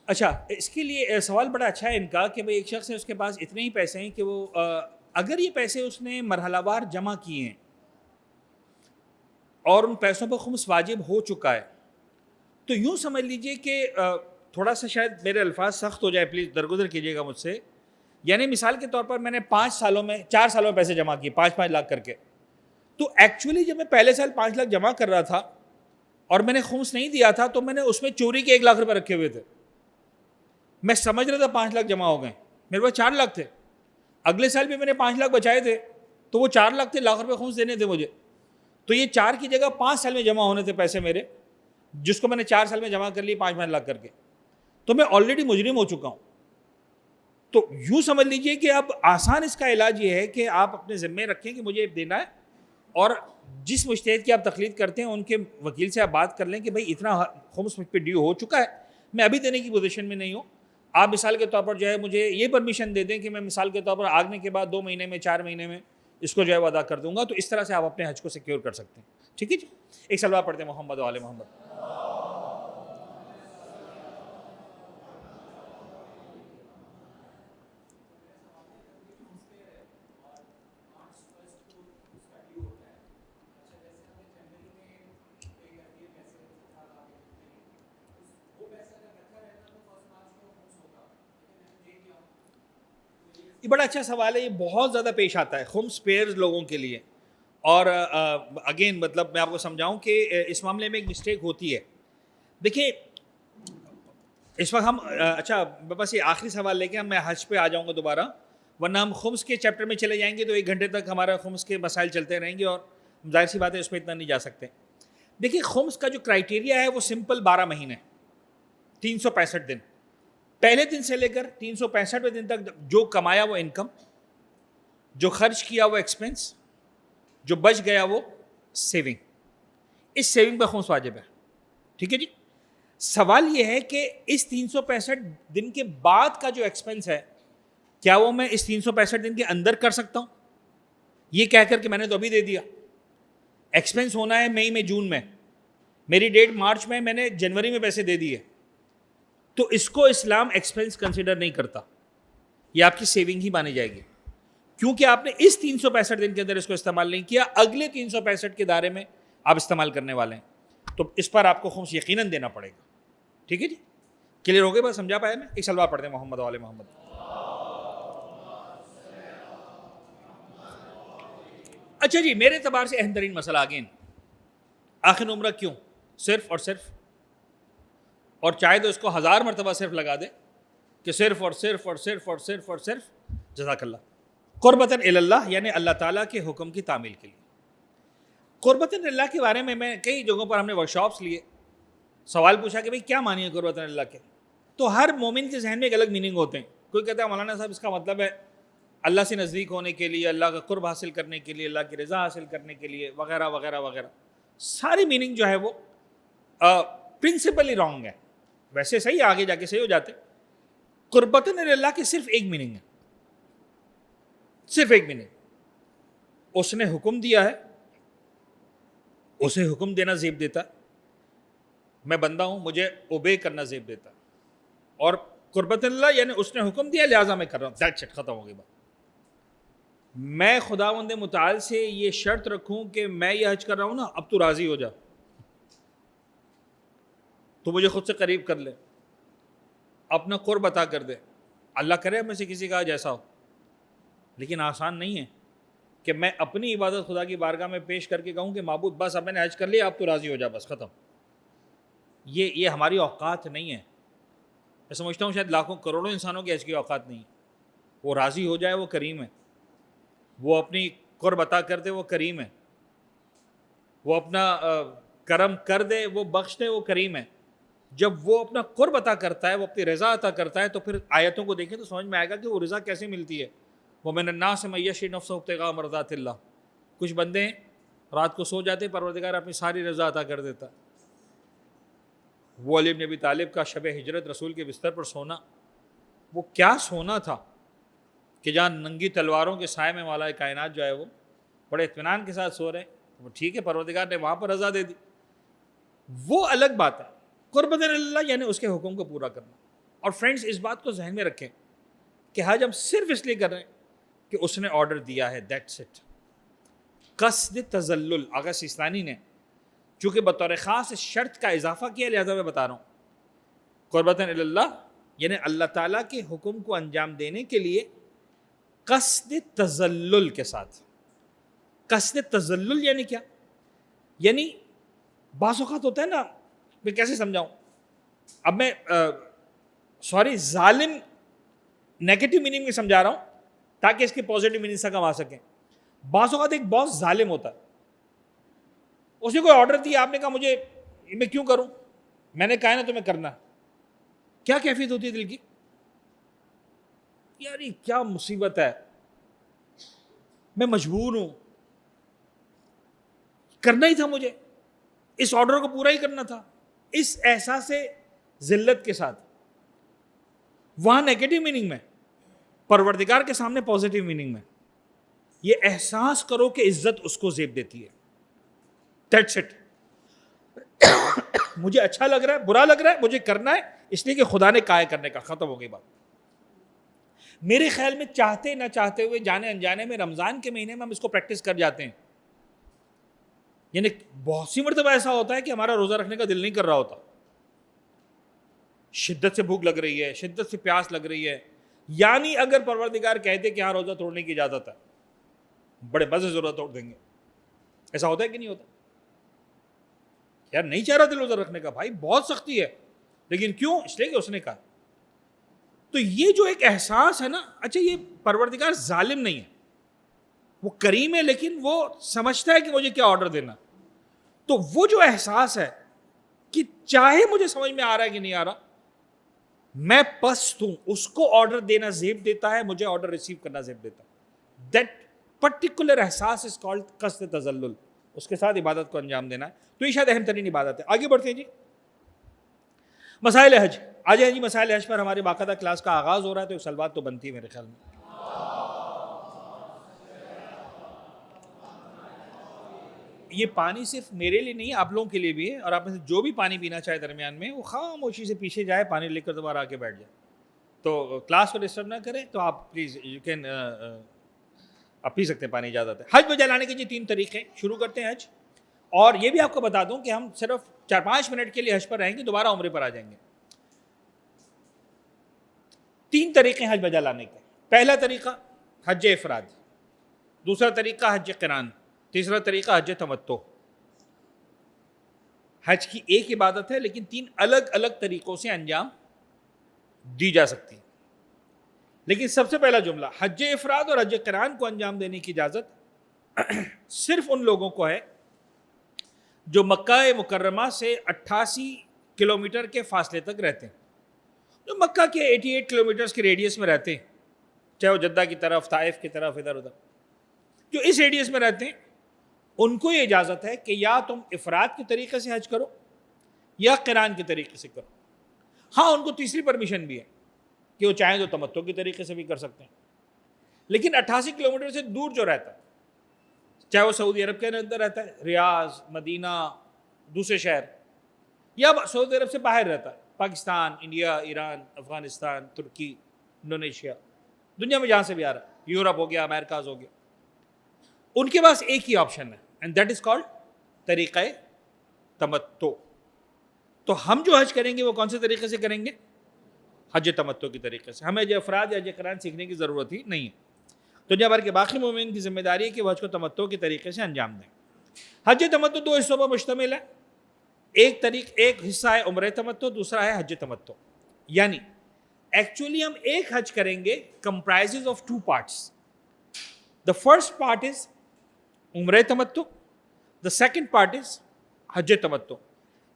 اچھا، اس کے لیے سوال بڑا اچھا ہے ان کا کہ بھئی ایک شخص ہے اس کے پاس اتنے ہی پیسے ہیں کہ وہ اگر یہ پیسے اس نے مرحلہ وار جمع کیے ہیں اور ان پیسوں پر خمس واجب ہو چکا ہے، تو یوں سمجھ لیجئے کہ تھوڑا سا شاید میرے الفاظ سخت ہو جائے، پلیز درگزر کیجیے گا مجھ سے، یعنی مثال کے طور پر میں نے 4 سالوں میں پیسے جمع کیے 5 لاکھ کر کے، تو ایکچولی جب میں پہلے سال 5 لاکھ جمع کر رہا تھا اور میں نے خمس نہیں دیا تھا تو میں نے اس میں چوری کے 1 لاکھ روپے رکھے ہوئے تھے. میں سمجھ رہا تھا 5 لاکھ جمع ہو گئے، میرے پاس 4 لاکھ تھے. اگلے سال بھی میں نے 5 لاکھ بچائے تھے تو وہ 4 لاکھ تھے، لاکھ روپے خمس دینے تھے مجھے. تو یہ 4 کی جگہ 5 سال میں جمع ہونے تھے پیسے میرے، جس کو میں نے 4 سال میں جمع کر لی 5 لاکھ کر کے. تو میں آلریڈی مجرم ہو چکا ہوں. تو یوں سمجھ لیجئے کہ اب آسان اس کا علاج یہ ہے کہ آپ اپنے ذمے رکھیں کہ مجھے دینا ہے، اور جس مجتہد کی آپ تقلید کرتے ہیں ان کے وکیل سے آپ بات کر لیں کہ بھائی اتنا خمس مجھ پہ ڈیو ہو چکا ہے، میں ابھی دینے کی پوزیشن میں نہیں ہوں. آپ مثال کے طور پر جو ہے مجھے یہ پرمیشن دے دیں کہ میں مثال کے طور پر آگنے کے بعد 2 مہینے میں 4 مہینے میں اس کو جو ہے وہ ادا کر دوں گا. تو اس طرح سے آپ اپنے حج کو سیکیور کر سکتے ہیں. ٹھیک ہے جی. ایک صلوات پڑھتے ہیں محمد و آل محمد. یہ بڑا اچھا سوال ہے، یہ بہت زیادہ پیش آتا ہے خمس پیئرز لوگوں کے لیے. اور اگین مطلب میں آپ کو سمجھاؤں کہ اس معاملے میں ایک مسٹیک ہوتی ہے. دیکھیں اس وقت ہم اچھا بس یہ آخری سوال لے کے میں حج پہ آ جاؤں گا دوبارہ، ورنہ ہم خمس کے چیپٹر میں چلے جائیں گے تو 1 گھنٹے تک ہمارا خمس کے مسائل چلتے رہیں گے اور ظاہر سی بات ہے اس میں اتنا نہیں جا سکتے. دیکھیں خمس کا جو کرائیٹیریا ہے وہ سمپل 12 مہینے 365 دن، پہلے دن سے لے کر 365ویں دن تک جو کمایا وہ انکم، جو خرچ کیا وہ ایکسپنس، جو بچ گیا وہ سیونگ. اس سیونگ پہ خمس واجب ہے. ٹھیک ہے جی. سوال یہ ہے کہ اس 365 دن کے بعد کا جو ایکسپنس ہے کیا وہ میں اس 365 دن کے اندر کر سکتا ہوں، یہ کہہ کر کہ میں نے تو ابھی دے دیا. ایکسپنس ہونا ہے مئی میں جون میں، میری ڈیٹ مارچ میں نے جنوری میں پیسے دے دیے، تو اس کو اسلام ایکسپنس کنسیڈر نہیں کرتا، یہ آپ کی سیونگ ہی مانی جائے گی، کیونکہ آپ نے اس 365 دن کے اندر اس کو استعمال نہیں کیا، اگلے 365 کے دائرے میں آپ استعمال کرنے والے ہیں، تو اس پر آپ کو خمس یقیناً دینا پڑے گا. ٹھیک ہے جی. کلیئر ہو گئے؟ بس سمجھا پایا میں. ایک صلوات پڑھتے ہیں محمد و آل محمد. اچھا جی، میرے اعتبار سے اہم ترین مسئلہ آگے آخر عمرہ کیوں صرف اور صرف، اور چاہے تو اس کو 1000 مرتبہ صرف لگا دے کہ صرف اور صرف اور صرف اور صرف اور صرف جزاک اللہ قربتاً الی اللہ، یعنی اللہ تعالیٰ کے حکم کی تعمیل کے لیے. قربتاً الی اللہ کے بارے میں کئی جگہوں پر ہم نے ورکشاپس لیے، سوال پوچھا کہ بھئی کیا معنی ہے قربتاً الی اللہ کے. تو ہر مومن کے ذہن میں ایک الگ میننگ ہوتے ہیں. کوئی کہتا ہے مولانا صاحب اس کا مطلب ہے اللہ سے نزدیک ہونے کے لیے، اللہ کا قرب حاصل کرنے کے لیے، اللہ کی رضا حاصل کرنے کے لیے وغیرہ وغیرہ وغیرہ. ساری میننگ جو ہے وہ پرنسپلی رانگ ہے. ویسے صحیح، آگے جا کے صحیح ہو جاتے. قربتاً الی اللہ کی صرف ایک میننگ ہے، صرف ایک میننگ. اس نے حکم دیا ہے، اسے حکم دینا زیب دیتا ہے، میں بندہ ہوں مجھے اوبے کرنا زیب دیتا ہے، اور قربتاً اللہ یعنی اس نے حکم دیا لہٰذا میں کر رہا ہوں. دیٹس اٹ، ختم ہو گئی بات. میں خداوند متعال سے یہ شرط رکھوں کہ میں یہ حج کر رہا ہوں نا، اب تو راضی ہو جا، تو مجھے خود سے قریب کر لے، اپنا قرب عطا کر دے. اللہ کرے میں سے کسی کا جیسا ہو، لیکن آسان نہیں ہے کہ میں اپنی عبادت خدا کی بارگاہ میں پیش کر کے کہوں کہ معبود بس اب میں نے حج کر لیا، اب تو راضی ہو جا، بس ختم. یہ ہماری اوقات نہیں ہے. میں سمجھتا ہوں شاید لاکھوں کروڑوں انسانوں کی حج کی اوقات نہیں. وہ راضی ہو جائے وہ کریم ہے، وہ اپنی قرب عطا کر دے وہ کریم ہے، وہ اپنا کرم کر دے وہ بخش دے وہ کریم ہے. جب وہ اپنا قرب عطا کرتا ہے، وہ اپنی رضا عطا کرتا ہے، تو پھر آیتوں کو دیکھیں تو سمجھ میں آئے گا کہ وہ رضا کیسے ملتی ہے. وَمِنَ النَّاسِ مَن يَشْرِي نَفْسَهُ ابْتِغَاءَ مَرْضَاتِ اللَّهِ. کچھ بندے رات کو سو جاتے، پروردگار اپنی ساری رضا عطا کر دیتا. وہ علی بن ابی طالب کا شب ہجرت رسول کے بستر پر سونا، وہ کیا سونا تھا کہ جہاں ننگی تلواروں کے سائے میں والا کائنات جو ہے وہ بڑے اطمینان کے ساتھ سو رہے ہیں. وہ ٹھیک ہے، پروردگار نے وہاں پر رضا دے دی، وہ الگ بات ہے. قربتاً الی اللہ یعنی اس کے حکم کو پورا کرنا. اور فرینڈز اس بات کو ذہن میں رکھیں کہ حج ہم صرف اس لیے کر رہے ہیں کہ اس نے آرڈر دیا ہے, دیٹس اٹ. قصد تذلل, آغا سیستانی نے چونکہ بطور خاص اس شرط کا اضافہ کیا, لہذا میں بتا رہا ہوں قربتاً اللہ, یعنی اللہ تعالیٰ کے حکم کو انجام دینے کے لیے قصد تذلل کے ساتھ. قصد تذلل یعنی کیا؟ یعنی بعض اوقات ہوتا ہے نا, میں کیسے سمجھاؤں, اب میں ظالم نیگیٹو میننگ میں سمجھا رہا ہوں تاکہ اس کی پازیٹیو میننگ سے کم آ سکیں. بعض اوقات ایک باس ظالم ہوتا ہے, اس نے کوئی آرڈر دیا, آپ نے کہا مجھے میں کیوں کروں, میں نے کہا نا تمہیں کرنا. کیا کیفیت ہوتی ہے دل کی, یار یہ کیا مصیبت ہے, میں مجبور ہوں, کرنا ہی تھا مجھے, اس آرڈر کو پورا ہی کرنا تھا. اس احساس ذلت کے ساتھ وہاں نیگیٹو میننگ میں, پروردگار کے سامنے پازیٹیو میننگ میں, یہ احساس کرو کہ عزت اس کو زیب دیتی ہے. That's it. مجھے اچھا لگ رہا ہے, برا لگ رہا ہے, مجھے کرنا ہے اس لیے کہ خدا نے کہا ہے کرنے کا, ختم ہو گئی بات. میرے خیال میں چاہتے نہ چاہتے ہوئے, جانے انجانے میں, رمضان کے مہینے میں ہم اس کو پریکٹس کر جاتے ہیں. یعنی بہت سی مرتبہ ایسا ہوتا ہے کہ ہمارا روزہ رکھنے کا دل نہیں کر رہا ہوتا, شدت سے بھوک لگ رہی ہے, شدت سے پیاس لگ رہی ہے, یعنی اگر پروردگار کہتے کہ ہاں روزہ توڑنے کی اجازت ہے, بڑے مزے سے روزہ توڑ دیں گے. ایسا ہوتا ہے کہ نہیں ہوتا؟ یار نہیں چاہ رہا دل روزہ رکھنے کا, بھائی بہت سختی ہے, لیکن کیوں؟ اس لیے کہ اس نے کہا. تو یہ جو ایک احساس ہے نا, اچھا یہ پروردگار ظالم نہیں ہے, وہ کریم ہے, لیکن وہ سمجھتا ہے کہ مجھے کیا آرڈر دینا. تو وہ جو احساس ہے کہ چاہے مجھے سمجھ میں آ رہا ہے کہ نہیں آ رہا, میں پست ہوں, اس کو آرڈر دینا زیب دیتا ہے, مجھے آرڈر ریسیو کرنا زیب دیتا ہے. دیٹ پرٹیکولر احساس از کالڈ قصد تذلل. اس کے ساتھ عبادت کو انجام دینا ہے. تو یہ شاید اہم ترین عبادت ہے. آگے بڑھتے ہیں جی, مسائل حج. آ جائیں جی, مسائل حج پر ہمارے باقاعدہ کلاس کا آغاز ہو رہا ہے, تو ایک سلوات تو بنتی ہے میرے خیال میں. یہ پانی صرف میرے لیے نہیں, آپ لوگوں کے لیے بھی ہے, اور آپ میں سے جو بھی پانی پینا چاہے درمیان میں, وہ خاموشی سے پیچھے جائے, پانی لے کر دوبارہ آ کے بیٹھ جائے. تو کلاس کو ڈسٹرب نہ کریں, تو آپ پلیز یو کین آپ پی سکتے ہیں پانی, اجازت ہے. حج میں جلانے کے جی 3 طریقے. شروع کرتے ہیں حج. اور یہ بھی آپ کو بتا دوں کہ ہم صرف 4-5 منٹ کے لیے حج پر رہیں گے, دوبارہ عمرے پر آ جائیں گے. 3 طریقے حج بجا لانے کے. پہلا طریقہ حج افراد, دوسرا طریقہ حج قران, تیسرا طریقہ حج تمتع. حج کی ایک عبادت ہے, لیکن 3 الگ الگ طریقوں سے انجام دی جا سکتی ہے. لیکن سب سے پہلا جملہ, حج افراد اور حج قران کو انجام دینے کی اجازت صرف ان لوگوں کو ہے جو مکہ مکرمہ سے 88 کلومیٹر کے فاصلے تک رہتے ہیں. جو مکہ کے 88 کلومیٹرز کے ریڈیس میں رہتے ہیں, چاہے وہ جدہ کی طرف, طائف کی طرف, ادھر ادھر, جو اس ریڈیس میں رہتے ہیں, ان کو یہ اجازت ہے کہ یا تم افراد کے طریقے سے حج کرو یا قران کے طریقے سے کرو. ہاں, ان کو تیسری پرمیشن بھی ہے کہ وہ چاہیں تو تمتع کے طریقے سے بھی کر سکتے ہیں. لیکن 88 کلومیٹر سے دور جو رہتا ہے, چاہے وہ سعودی عرب کے اندر رہتا ہے, ریاض, مدینہ, دوسرے شہر, یا سعودی عرب سے باہر رہتا ہے, پاکستان, انڈیا, ایران, افغانستان, ترکی, انڈونیشیا, دنیا میں جہاں سے بھی آ رہا ہے, یورپ ہو گیا, امریکاز ہو گیا, ان کے پاس ایک ہی آپشن ہے, اینڈ دیٹ از کالڈ طریقہ تمتع. تو ہم جو حج کریں گے وہ کون سے طریقے سے کریں گے؟ حج تمتع کے طریقے سے. ہمیں حج افراد یا حج قران سیکھنے کی ضرورت ہی نہیں ہے. دنیا بھر کے باقی مومنین کی ذمہ داری ہے کہ وہ حج کو تمتع کے طریقے سے انجام دیں. حج تمتع 2 حصوں پر مشتمل ہے. ایک حصہ ہے عمرہ تمتع, دوسرا ہے حج تمتع. یعنی ایکچولی ہم ایک حج کریں گے کمپرائزز of 2 parts. The first part is عمرہ تمتع, دا سیکنڈ پارٹ از حج تمتع.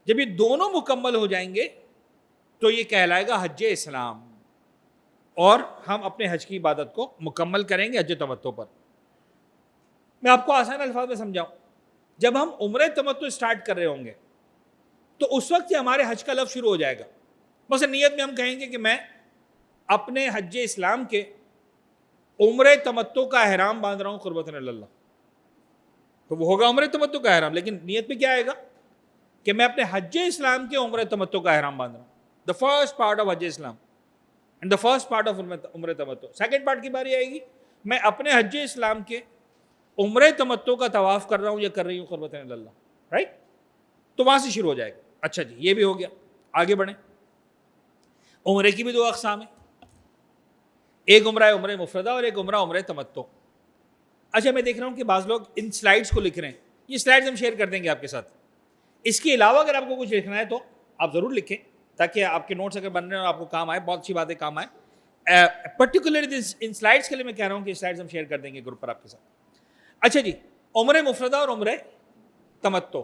جب یہ دونوں مکمل ہو جائیں گے تو یہ کہلائے گا حج اسلام, اور ہم اپنے حج کی عبادت کو مکمل کریں گے حج تمتع پر. میں آپ کو آسان الفاظ میں سمجھاؤں, جب ہم عمرہ تمتع اسٹارٹ کر رہے ہوں گے تو اس وقت یہ ہمارے حج کا لفظ شروع ہو جائے گا. مثلا نیت میں ہم کہیں گے کہ میں اپنے حج اسلام کے عمرہ تمتع کا احرام باندھ رہا ہوں قربتاً اللہ, تو وہ ہوگا عمرہ تمتع کا احرام. لیکن نیت میں کیا آئے گا کہ میں اپنے حج اسلام کے عمرہ تمتع کا احرام باندھ رہا ہوں. دا فرسٹ پارٹ آف حج اسلام. And the first part of عمر تمتع. سیکنڈ پارٹ کی باری آئے گی میں اپنے حج اسلام کے عمر تمتع کا طواف کر رہا ہوں یا کر رہی ہوں قربۃ اللہ, رائٹ, تو وہاں سے شروع ہو جائے گا. اچھا جی, یہ بھی ہو گیا. آگے بڑھیں. عمرے کی بھی دو اقسام ہیں, ایک عمرہ عمرہ مفردہ اور ایک عمرہ تمتع. اچھا, میں دیکھ رہا ہوں کہ بعض لوگ ان سلائڈس کو لکھ رہے ہیں, یہ سلائڈز ہم شیئر کر دیں گے آپ کے ساتھ. اس کے علاوہ اگر آپ کو کچھ لکھنا ہے تو آپ ضرور لکھیں تاکہ آپ کے نوٹس اگر بن رہے ہیں اور آپ کو کام آئے, بہت اچھی باتیں کام آئے. پرٹیکولرلی ان سلائڈس کے لیے میں کہہ رہا ہوں کہ سلائڈز ہم شیئر کر دیں گے گروپ پر آپ کے ساتھ. اچھا جی, عمرہ مفردہ اور عمرہ تمتع.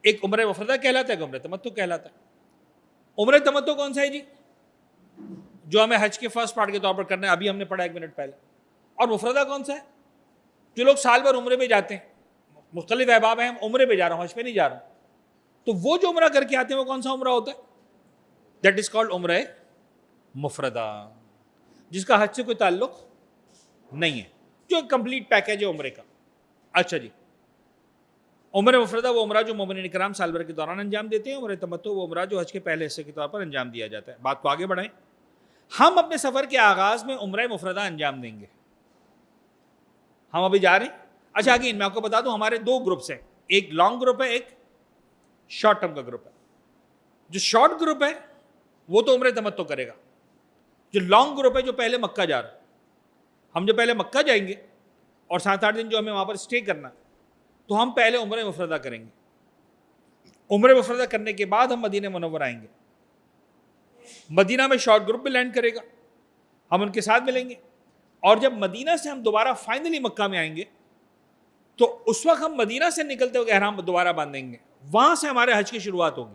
ایک عمرہ مفردہ کہلاتا ہے, ایک عمرہ تمتع کہلاتا ہے. عمرہ تمتع کون سا ہے جی؟ جو ہمیں حج کے فرسٹ پارٹ کے طور پر کرنا ہے, ابھی ہم نے پڑھا 1 منٹ پہلے. اور مفردہ کون سا ہے؟ جو لوگ سال بھر عمرے پہ جاتے ہیں, مختلف احباب ہیں, ہم عمرے پہ جا رہا ہوں, حج پہ نہیں جا رہا ہوں, تو وہ جو عمرہ کر کے آتے ہیں وہ کون سا عمرہ ہوتا ہے؟ دیٹ از کالڈ عمرہ مفردہ, جس کا حج سے کوئی تعلق نہیں ہے, جو کمپلیٹ پیکیج ہے عمرے کا. اچھا جی, عمرہ مفردہ وہ عمرہ جو مومنین کرام سال بھر کے دوران انجام دیتے ہیں. عمرہ تمتع وہ عمرہ جو حج کے پہلے حصے کے طور پر انجام دیا جاتا ہے. بات کو آگے بڑھائیں. ہم اپنے سفر کے آغاز میں عمرہ مفردہ انجام دیں گے. ہم ابھی جا رہے ہیں. اچھا, آگے میں آپ کو بتا دوں ہمارے 2 گروپس ہیں, ایک لانگ گروپ ہے, ایک شارٹ ٹرم کا گروپ ہے. جو شارٹ گروپ ہے وہ تو عمرہ تمتع کرے گا. جو لانگ گروپ ہے جو پہلے مکہ جا رہا ہے, ہم جو پہلے مکہ جائیں گے اور 7-8 دن جو ہمیں وہاں پر اسٹے کرنا, تو ہم پہلے عمرہ مفردہ کریں گے. عمرہ مفردہ کرنے کے بعد ہم مدینہ منورہ آئیں گے. مدینہ میں شارٹ گروپ بھی لینڈ کرے گا, ہم ان کے ساتھ ملیں گے. اور جب مدینہ سے ہم دوبارہ فائنلی مکہ میں آئیں گے تو اس وقت ہم مدینہ سے نکلتے ہوئے احرام دوبارہ باندھیں گے, وہاں سے ہمارے حج کی شروعات ہوگی.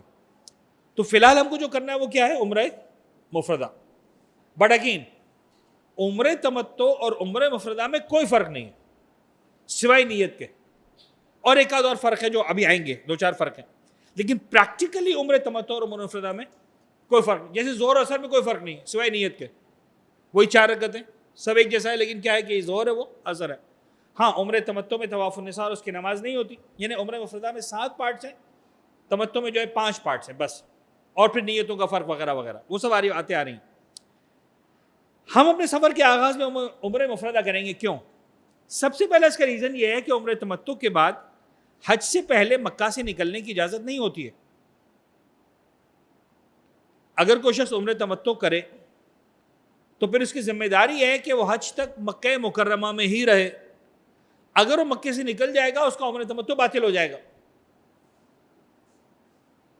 تو فی الحال ہم کو جو کرنا ہے وہ کیا ہے؟ عمرہ مفردہ. بٹ اگین عمرہ تمتع اور عمرہ مفردہ میں کوئی فرق نہیں ہے سوائے نیت کے, اور ایک آدھ اور فرق ہے جو ابھی آئیں گے, 2-4 فرق ہیں. لیکن پریکٹیکلی عمرہ تمتع اور عمرہ مفردہ میں کوئی فرق نہیں. جیسے ظہر اثر میں کوئی فرق نہیں ہے سوائے نیت کے, وہی 4 رکعتیں سب ایک جیسا ہے, لیکن کیا ہے کہ ظہر ہے وہ اثر ہے. ہاں, عمرہ تمتع میں طواف النساء اور اس کی نماز نہیں ہوتی, یعنی عمرہ مفردہ میں 7 پارٹس ہیں, تمتع میں جو ہے 5 پارٹس ہیں بس, اور پھر نیتوں کا فرق وغیرہ وغیرہ وہ سب آتے آ رہی ہیں. ہم اپنے سفر کے آغاز میں عمرہ مفردہ کریں گے. کیوں؟ سب سے پہلے اس کا ریزن یہ ہے کہ عمرہ تمتع کے بعد حج سے پہلے مکہ سے نکلنے کی اجازت نہیں ہوتی ہے. اگر کوئی شخص عمرہ تمتع کرے تو پھر اس کی ذمہ داری ہے کہ وہ حج تک مکہ مکرمہ میں ہی رہے. اگر وہ مکے سے نکل جائے گا اس کا عمرہ تمتع باطل ہو جائے گا.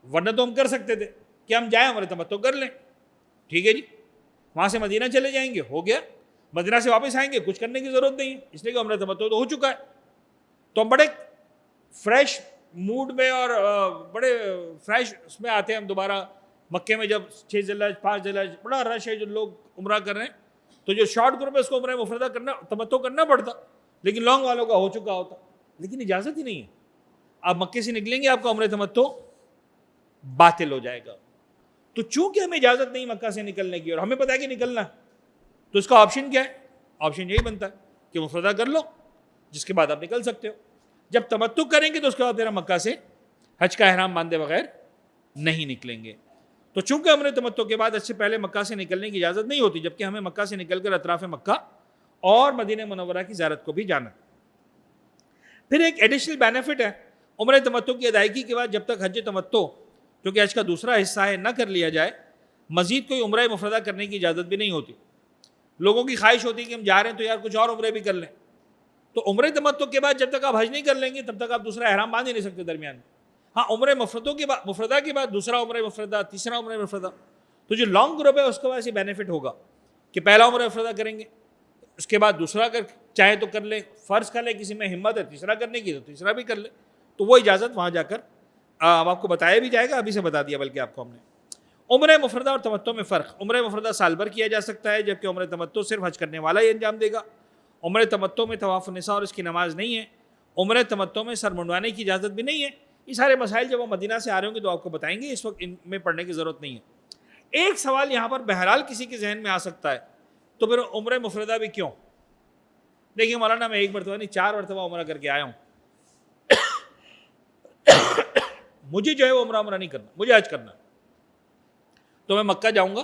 ورنہ تو ہم کر سکتے تھے کہ ہم جائیں عمرہ تمتع کر لیں, ٹھیک ہے جی, وہاں سے مدینہ چلے جائیں گے, ہو گیا. مدینہ سے واپس آئیں گے, کچھ کرنے کی ضرورت نہیں ہے, اس لیے کہ عمرہ تمتع تو ہو چکا ہے. تو ہم بڑے فریش موڈ میں اور بڑے فریش اس میں آتے ہیں ہم دوبارہ مکے میں. جب 6 ذی الحجہ 5 ذی الحجہ بڑا رش ہے, جو لوگ عمرہ کر رہے ہیں, تو جو شارٹ گروپ ہے اس کو عمرہ مفردہ کرنا تمتع کرنا پڑتا, لیکن لانگ والوں کا ہو چکا ہوتا. لیکن اجازت ہی نہیں ہے, آپ مکے سے نکلیں گے آپ کا عمرہ تمتع باطل ہو جائے گا. تو چونکہ ہمیں اجازت نہیں مکہ سے نکلنے کی اور ہمیں پتہ ہے کہ نکلنا ہے, تو اس کا آپشن کیا ہے؟ آپشن یہی بنتا ہے کہ مفردہ کر لو, جس کے بعد آپ نکل سکتے ہو. جب تمتع کریں گے تو اس کے بعد پھر ہم مکہ سے حج کا احرام باندھے بغیر نہیں نکلیں گے. تو چونکہ عمرہ تمتع کے بعد حج سے پہلے مکہ سے نکلنے کی اجازت نہیں ہوتی, جبکہ ہمیں مکہ سے نکل کر اطراف مکہ اور مدینہ منورہ کی زیارت کو بھی جانا. پھر ایک ایڈیشنل بینیفٹ ہے عمرہ تمتع کی ادائیگی کے بعد, جب تک حج تمتع جو کہ حج کا دوسرا حصہ ہے نہ کر لیا جائے, مزید کوئی عمرہ مفردہ کرنے کی اجازت بھی نہیں ہوتی. لوگوں کی خواہش ہوتی ہے کہ ہم جا رہے ہیں تو یار کچھ اور عمرے بھی کر لیں. تو عمرہ تمتع کے بعد جب تک آپ حج نہیں کر لیں گے تب تک آپ دوسرا احرام باندھ ہی نہیں سکتے درمیان میں. ہاں, عمرہ مفردہ کے بعد دوسرا عمرہ مفردہ, تیسرا عمرہ مفردہ. تو جو لانگ گروپ ہے اس کے بعد یہ بینیفٹ ہوگا کہ پہلا عمرہ مفردہ کریں گے, اس کے بعد دوسرا چاہے تو کر لے, فرض کر لے کسی میں ہمت ہے تیسرا کرنے کی تو تیسرا بھی کر لے. تو وہ اجازت وہاں جا کر اب آپ کو بتایا بھی جائے گا, ابھی سے بتا دیا بلکہ آپ کو ہم نے. عمرہ مفردہ اور تمتع میں فرق. عمرہ مفردہ سال بھر کیا جا سکتا ہے, جبکہ عمرہ تمتع صرف حج کرنے والا ہی انجام دے گا. عمرہ تمتع میں طواف النساء اور اس کی نماز نہیں ہے. عمرہ تمتع میں سر منڈوانے کی اجازت بھی نہیں ہے. یہ سارے مسائل جب وہ مدینہ سے آ رہے ہوں گے تو آپ کو بتائیں گے, اس وقت ان میں پڑھنے کی ضرورت نہیں ہے. ایک سوال یہاں پر بہرحال کسی کے ذہن میں آ سکتا ہے, تو پھر عمرہ مفردہ بھی کیوں؟ دیکھیے مولانا, میں 1 مرتبہ نہیں 4 مرتبہ عمرہ کر کے آیا ہوں. مجھے جو ہے وہ عمرہ نہیں کرنا, مجھے حج کرنا. تو میں مکہ جاؤں گا,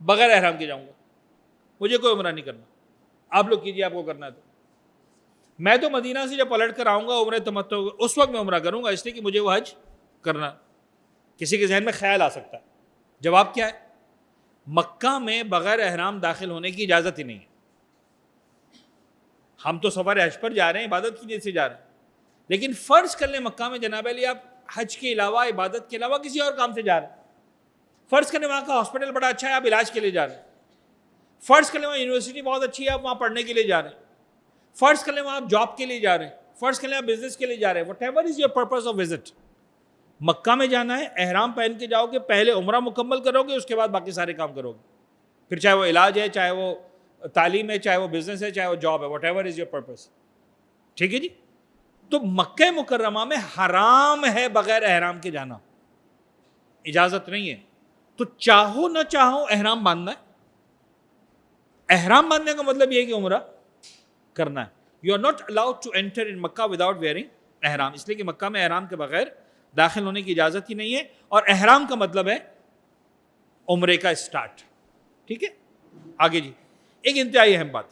بغیر احرام کے جاؤں گا, مجھے کوئی عمرہ نہیں کرنا, آپ لوگ کیجیے آپ کو کرنا ہے تو. میں تو مدینہ سے جب پلٹ کر آؤں گا عمرہ تمتع اس وقت میں عمرہ کروں گا, اس لیے کہ مجھے وہ حج کرنا. کسی کے ذہن میں خیال آ سکتا ہے, جواب کیا ہے؟ مکہ میں بغیر احرام داخل ہونے کی اجازت ہی نہیں ہے. ہم تو سفر حج پر جا رہے ہیں, عبادت کی نیت سے جا رہے ہیں, لیکن فرض کر لیں مکہ میں جناب علی آپ حج کے علاوہ, عبادت کے علاوہ کسی اور کام سے جا رہے ہیں. فرض کریں وہاں کا ہاسپٹل بڑا اچھا ہے, آپ علاج کے لیے جا رہے ہیں. فرض کر لیں وہاں یونیورسٹی بہت اچھی ہے, آپ وہاں پڑھنے کے لیے جا رہے ہیں. فرض کر لیں وہاں آپ جاب کے لیے جا رہے ہیں. فرض کر لیں آپ بزنس کے لیے جا رہے ہیں. Whatever is your purpose of visit. Mecca میں جانا ہے, احرام پہن کے جاؤ گے, پہلے عمرہ مکمل کرو گے, اس کے بعد باقی سارے کام کرو گے. پھر چاہے وہ علاج ہے, چاہے وہ تعلیم ہے, چاہے وہ بزنس ہے, چاہے وہ جاب ہے, what ever is your purpose. ٹھیک ہے جی. تو مکہ مکرمہ میں حرام ہے بغیر احرام کے جانا, اجازت نہیں ہے. تو چاہو نہ چاہو احرام باندھنا ہے. احرام باندھنے کا مطلب یہ ہے کہ عمرہ کرنا ہے. You are not allowed to enter in Makkah without wearing احرام, اس لیے کہ مکہ میں احرام کے بغیر داخل ہونے کی اجازت ہی نہیں ہے. اور احرام کا مطلب ہے عمرے کا اسٹارٹ. ٹھیک ہے, آگے جی. ایک انتہائی اہم بات,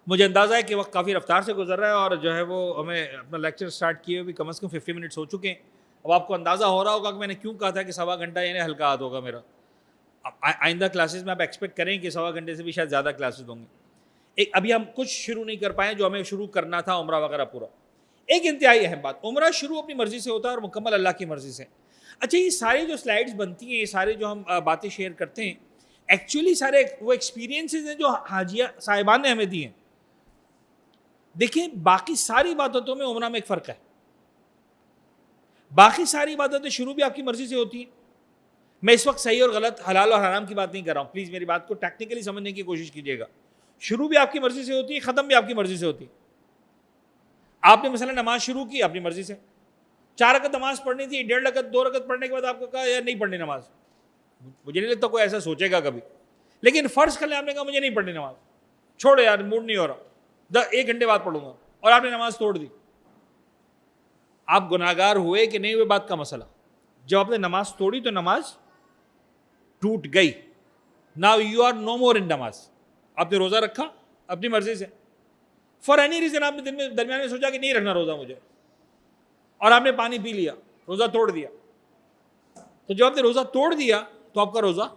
مجھے اندازہ ہے کہ وقت کافی رفتار سے گزر رہا ہے اور جو ہے وہ ہمیں اپنا لیکچر اسٹارٹ کیے ہوئے کم از کم 50 منٹس ہو چکے ہیں. اب آپ کو اندازہ ہو رہا ہوگا کہ میں نے کیوں کہا تھا کہ 1.25 گھنٹہ یعنی ہلکا ہاتھ ہوگا میرا. آئندہ کلاسز میں آپ ایکسپیکٹ کریں کہ 1.25 گھنٹے سے بھی شاید زیادہ کلاسز ہوں گے. ابھی ہم کچھ شروع نہیں کر پائے جو ہمیں شروع کرنا تھا عمرہ وغیرہ پورا. ایک انتہائی اہم بات, عمرہ شروع اپنی مرضی سے ہوتا ہے اور مکمل اللہ کی مرضی سے. اچھا, یہ ساری جو سلائیڈز بنتی ہیں, یہ سارے جو ہم باتیں شیئر کرتے ہیں, ایکچولی سارے وہ ایکسپیرینسز ہیں جو حاجیہ صاحبان نے ہمیں دی ہیں. دیکھیں, باقی ساری عبادتوں میں عمرہ میں ایک فرق ہے. باقی ساری عبادتیں شروع بھی آپ کی مرضی سے ہوتی ہیں. میں اس وقت صحیح اور غلط, حلال اور حرام کی بات نہیں کر رہا ہوں, پلیز میری بات کو ٹیکنیکلی سمجھنے کی کوشش کیجیے گا. شروع بھی آپ کی مرضی سے ہوتی ہے, ختم بھی آپ کی مرضی سے ہوتی ہے. آپ نے مثلا نماز شروع کی اپنی مرضی سے, 4 رکعت نماز پڑھنی تھی, 1.5 رکعت 2 رکعت پڑھنے کے بعد آپ کو کہا یار نہیں پڑھنی نماز. مجھے نہیں لگتا کوئی ایسا سوچے گا کبھی. لیکن فرض کر لیں آپ نے کہا مجھے نہیں پڑھنی نماز, چھوڑو یار موڈ نہیں ہو رہا, 1 گھنٹے بعد پڑھوں گا, اور آپ نے نماز توڑ دی. آپ گناہگار ہوئے کہ نہیں ہوئے بات کا مسئلہ. جب آپ نے نماز توڑی تو نماز ٹوٹ گئی. ناؤ یو آر نو مور ان نماز. آپ نے روزہ رکھا اپنی مرضی سے, فار اینی ریزن آپ نے دن میں درمیان میں سوچا کہ نہیں رکھنا روزہ مجھے, اور آپ نے پانی پی لیا, روزہ توڑ دیا. تو جب آپ نے روزہ توڑ دیا تو آپ کا روزہ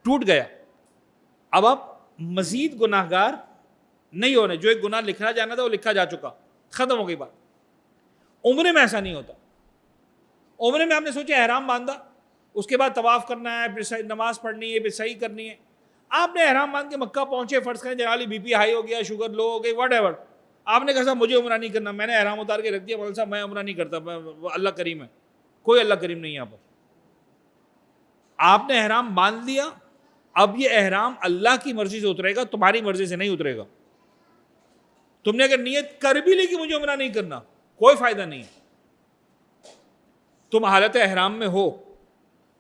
ٹوٹ گیا. اب آپ مزید گناہگار نہیں ہونے, جو ایک گناہ لکھنا جانا تھا وہ لکھا جا چکا, ختم ہو گئی بات. عمرے میں ایسا نہیں ہوتا. عمرے میں آپ نے سوچا احرام باندھا, اس کے بعد طواف کرنا ہے, پھر نماز پڑھنی ہے, پھر صحیح کرنی ہے. آپ نے احرام باندھ کے مکہ پہنچے, فرض کریں جنالی بی پی ہائی ہو گیا, شوگر لو ہو گئی, واٹ ایور. آپ نے کہا صاحب مجھے عمرہ نہیں کرنا, میں نے احرام اتار کے رکھ دیا, مولانا صاحب میں عمرہ نہیں کرتا, اللہ کریم ہے. کوئی اللہ کریم نہیں یہاں پر. آپ نے احرام باندھ لیا, اب یہ احرام اللہ کی مرضی سے اترے گا, تمہاری مرضی سے نہیں اترے گا. تم نے اگر نیت کر بھی لی کہ مجھے عمرہ نہیں کرنا, کوئی فائدہ نہیں. تم حالت احرام میں ہو,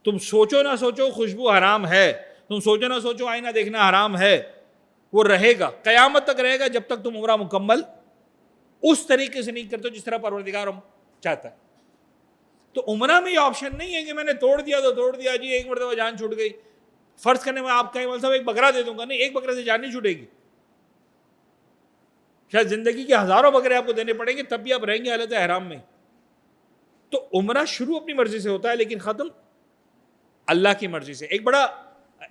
تم سوچو نہ سوچو خوشبو حرام ہے, تم سوچو نہ سوچو آئینہ دیکھنا حرام ہے, وہ رہے گا, قیامت تک رہے گا, جب تک تم عمرہ مکمل اس طریقے سے نہیں کرتے جس طرح پروردگار چاہتا ہے. تو عمرہ میں یہ آپشن نہیں ہے کہ میں نے توڑ دیا تو توڑ دیا جی, ایک مرتبہ جان چھوٹ گئی. فرض کرنے میں آپ کہیں صاحب ایک بکرا دے دوں گا, نہیں, ایک بکرے سے جان نہیں چھوٹے گی. شاید زندگی کے ہزاروں بکرے آپ کو دینے پڑیں گے, تب بھی آپ رہیں گے حالت احرام میں. تو عمرہ شروع اپنی مرضی سے ہوتا ہے لیکن ختم اللہ کی مرضی سے. ایک بڑا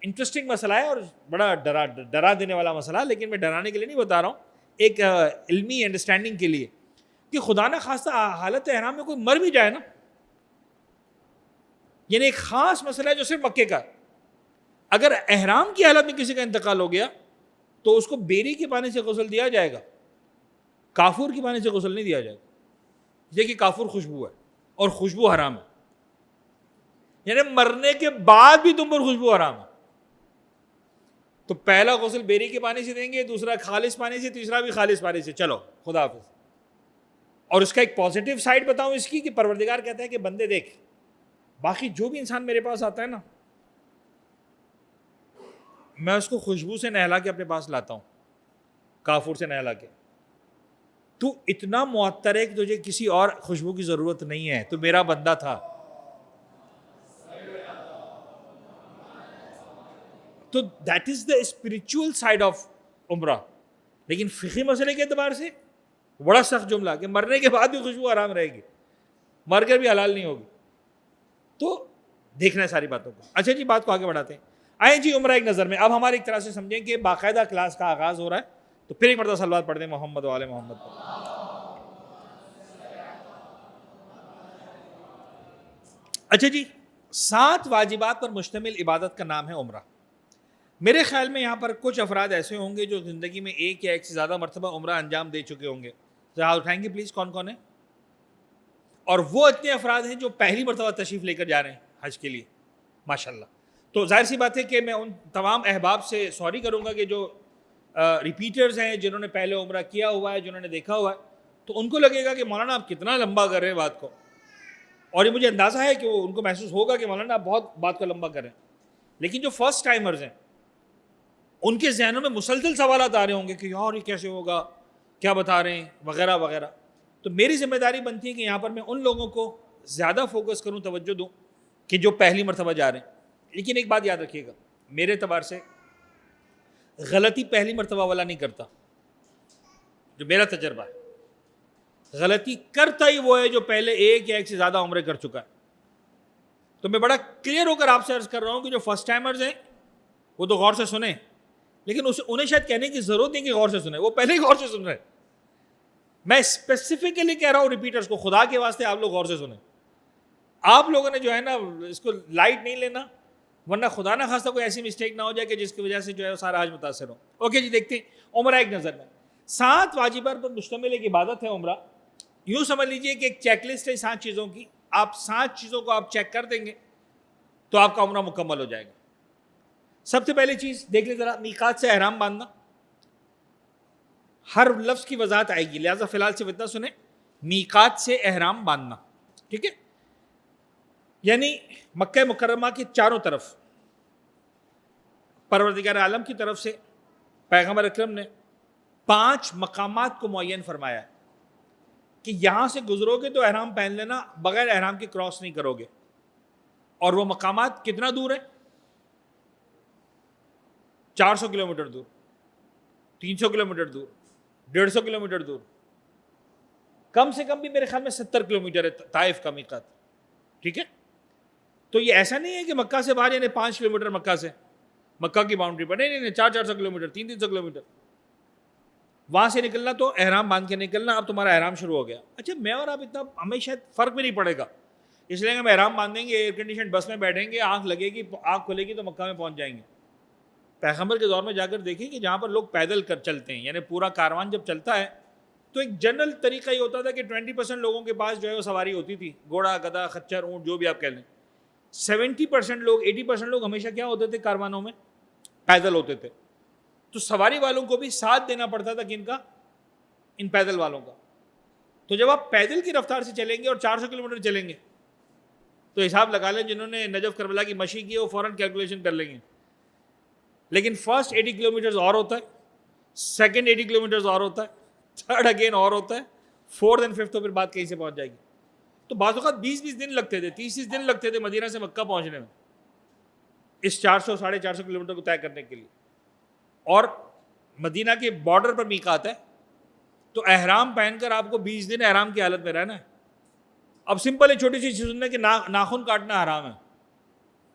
انٹرسٹنگ مسئلہ ہے اور بڑا ڈرا دینے والا مسئلہ, لیکن میں ڈرانے کے لیے نہیں بتا رہا ہوں, ایک علمی انڈرسٹینڈنگ کے لیے, کہ خدا نہ خواستہ حالت احرام میں کوئی مر بھی جائے نا, یعنی ایک خاص مسئلہ ہے جو صرف مکے کا. اگر احرام کی حالت میں کسی کا انتقال ہو گیا تو اس کو بیری کے پانی سے غسل دیا جائے گا, کافور کے پانی سے غسل نہیں دیا جائے گا. یہ کہ کافور خوشبو ہے اور خوشبو حرام ہے, یعنی مرنے کے بعد بھی تم پر خوشبو حرام ہے. تو پہلا غسل بیری کے پانی سے دیں گے, دوسرا خالص پانی سے, تیسرا بھی خالص پانی سے. چلو خدا حافظ. اور اس کا ایک پازیٹیو سائڈ بتاؤں اس کی, کہ پروردگار کہتا ہے کہ بندے دیکھ, باقی جو بھی انسان میرے پاس آتا ہے نا, میں اس کو خوشبو سے نہلا کے اپنے پاس لاتا ہوں, کافور سے نہلا کے. تو اتنا معطر ہے کہ تجھے کسی اور خوشبو کی ضرورت نہیں ہے, تو میرا بندہ تھا. تو that is the spiritual side of عمرہ. لیکن فقہی مسئلے کے اعتبار سے بڑا سخت جملہ کہ مرنے کے بعد بھی خوشبو حرام رہے گی, مر کر بھی حلال نہیں ہوگی. تو دیکھنا ہے ساری باتوں کو. اچھا جی, بات کو آگے بڑھاتے ہیں. آئیں جی عمرہ ایک نظر میں. اب ہماری ایک طرح سے سمجھیں کہ باقاعدہ کلاس کا آغاز ہو رہا ہے, تو پھر ایک مرتبہ صلوات پڑھ دیں محمد و آل محمد پر. اچھا جی, 7 واجبات پر مشتمل عبادت کا نام ہے عمرہ. میرے خیال میں یہاں پر کچھ افراد ایسے ہوں گے جو زندگی میں ایک یا ایک سے زیادہ مرتبہ عمرہ انجام دے چکے ہوں گے. ذرا اٹھائیں گے پلیز, کون کون ہیں؟ اور وہ اتنے افراد ہیں جو پہلی مرتبہ تشریف لے کر جا رہے ہیں حج کے لیے, ماشاءاللہ. تو ظاہر سی بات ہے کہ میں ان تمام احباب سے سوری کروں گا کہ جو ریپیٹرز ہیں, جنہوں نے پہلے عمرہ کیا ہوا ہے, جنہوں نے دیکھا ہوا ہے, تو ان کو لگے گا کہ مولانا آپ کتنا لمبا کر رہے ہیں بات کو. اور یہ مجھے اندازہ ہے کہ ان کو محسوس ہوگا کہ مولانا آپ بہت بات کو لمبا کر رہے ہیں. لیکن جو فرسٹ ٹائمرز ہیں ان کے ذہنوں میں مسلسل سوالات آ رہے ہوں گے کہ یار یہ کیسے ہوگا, کیا بتا رہے ہیں, وغیرہ وغیرہ. تو میری ذمہ داری بنتی ہے کہ یہاں پر میں ان لوگوں کو زیادہ فوکس کروں, توجہ دوں کہ جو پہلی مرتبہ جا رہے ہیں. لیکن ایک بات یاد رکھیے گا, میرے اعتبار سے غلطی پہلی مرتبہ والا نہیں کرتا. جو میرا تجربہ ہے, غلطی کرتا ہی وہ ہے جو پہلے ایک یا ایک سے زیادہ عمرے کر چکا ہے. تو میں بڑا کلیئر ہو کر آپ سے عرض کر رہا ہوں کہ جو فرسٹ ٹائمرز ہیں وہ تو غور سے سنیں, لیکن انہیں شاید کہنے کی ضرورت نہیں کہ غور سے سنیں, وہ پہلے ہی غور سے سن رہے ہیں. میں اسپیسیفکلی کہہ رہا ہوں ریپیٹرز کو, خدا کے واسطے آپ لوگ غور سے سنیں. آپ لوگوں نے جو ہے نا اس کو لائٹ نہیں لینا, ورنہ خدا نہ خواستہ کوئی ایسی مسٹیک نہ ہو جائے کہ جس کی وجہ سے جو ہے سارا حج متاثر ہو. اوکے جی, دیکھتے ہیں عمرہ ایک نظر میں. 7 واجبات پر مشتمل ایک عبادت ہے عمرہ. یوں سمجھ لیجئے کہ ایک چیک لسٹ ہے 7 چیزوں کی. آپ 7 چیزوں کو آپ چیک کر دیں گے تو آپ کا عمرہ مکمل ہو جائے گا. سب سے پہلی چیز دیکھ لیں ذرا, میقات سے احرام باندھنا. ہر لفظ کی وضاحت آئے گی, لہٰذا فی الحال سے اتنا سنیں, میقات سے احرام باندھنا, ٹھیک ہے؟ یعنی مکہ مکرمہ کے چاروں طرف پروردگار عالم کی طرف سے پیغمبر اکرم نے 5 مقامات کو معین فرمایا ہے کہ یہاں سے گزرو گے تو احرام پہن لینا, بغیر احرام کے کراس نہیں کرو گے. اور وہ مقامات کتنا دور ہیں؟ 400 کلومیٹر دور, 300 کلومیٹر دور, 150 کلومیٹر دور, کم سے کم بھی میرے خیال میں 70 کلومیٹر ہے طائف کا میقات, ٹھیک ہے؟ تو یہ ایسا نہیں ہے کہ مکہ سے باہر یعنی 5 کلومیٹر مکہ سے, مکہ کی باؤنڈری پر, نہیں, 400 کلومیٹر, 300 کلومیٹر. وہاں سے نکلنا تو احرام باندھ کے نکلنا, اب تمہارا احرام شروع ہو گیا. اچھا میں اور آپ اتنا ہمیں شاید فرق بھی نہیں پڑے گا, اس لیے ہم احرام باندھیں گے, ایئر کنڈیشن بس میں بیٹھیں گے, آنکھ لگے گی, آنکھ کھلے گی تو مکہ میں پہنچ جائیں گے. پیغمبر کے دور میں جا کر دیکھیں کہ جہاں پر لوگ پیدل کر چلتے ہیں, یعنی پورا کاروان جب چلتا ہے تو ایک جنرل طریقہ یہ ہوتا تھا کہ 20% لوگوں کے پاس جو ہے وہ سواری ہوتی تھی, گھوڑا, گدھا, خچر, اونٹ, جو بھی آپ کہہ لیں. 70% لوگ, 80% لوگ ہمیشہ کیا ہوتے تھے کاروانوں میں؟ پیدل ہوتے تھے. تو سواری والوں کو بھی ساتھ دینا پڑتا تھا کن کا؟ ان پیدل والوں کا. تو جب آپ پیدل کی رفتار سے چلیں گے اور 400 کلومیٹر چلیں گے تو حساب لگا لیں, جنہوں نے نجف کربلا کی مشی کی وہ فوراً کیلکولیشن کر لیں گے. لیکن فرسٹ 80 کلومیٹرز اور ہوتا ہے, سیکنڈ 80 کلومیٹرز اور ہوتا ہے, تھرڈ اگین اور ہوتا ہے, فورتھ اینڈ ففتھ تو پھر بات کہیں سے پہنچ جائے گی. تو بعض اوقات 20 دن لگتے تھے, 30 دن لگتے تھے مدینہ سے مکہ پہنچنے میں, اس 400-450 کلومیٹر کو طے کرنے کے لیے. اور مدینہ کے بارڈر پر میقات ہے, تو احرام پہن کر آپ کو 20 دن احرام کی حالت میں رہنا ہے. اب سمپل ہے, چھوٹی سی چیز سننا کہ ناخن کاٹنا حرام ہے.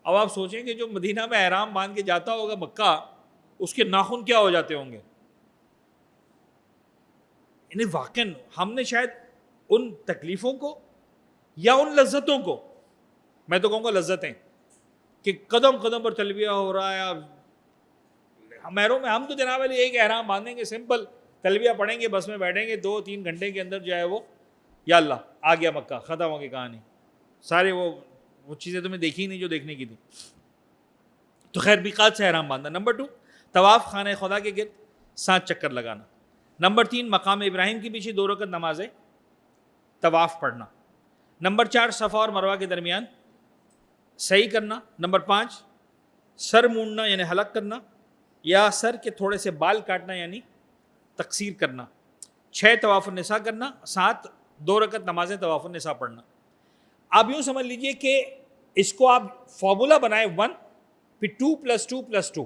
اب آپ سوچیں کہ جو مدینہ میں احرام باندھ کے جاتا ہوگا مکہ, اس کے ناخن کیا ہو جاتے ہوں گے. یعنی واقعاً ہم نے شاید ان تکلیفوں کو یا ان لذتوں کو, میں تو کہوں گا لذتیں, کہ قدم قدم پر تلبیہ ہو رہا ہے, محروں میں ہم تو جناب علی ایک احرام باندھیں گے, سمپل تلبیہ پڑھیں گے, بس میں بیٹھیں گے, 2-3 گھنٹے کے اندر جو ہے وہ یا اللہ آ گیا مکہ, ختم ہو گئی کہانی. سارے وہ چیزیں تمہیں دیکھی نہیں جو دیکھنے کی تھی. تو خیر میقات سے احرام باندھنا. نمبر 2 طواف خانہ خدا کے گرد 7 چکر لگانا. نمبر 3 مقام ابراہیم کے پیچھے 2 رکعت نماز طواف پڑھنا. نمبر 4 صفا اور مروہ کے درمیان صحیح کرنا. نمبر 5 سر مونڈنا یعنی حلق کرنا, یا سر کے تھوڑے سے بال کاٹنا یعنی تقصیر کرنا. 6 طواف النساء کرنا. 7 2 رکعت نمازیں طواف النساء پڑھنا. آپ یوں سمجھ لیجئے کہ اس کو آپ فارمولا بنائیں 1 پھر 2 + 2 + 2,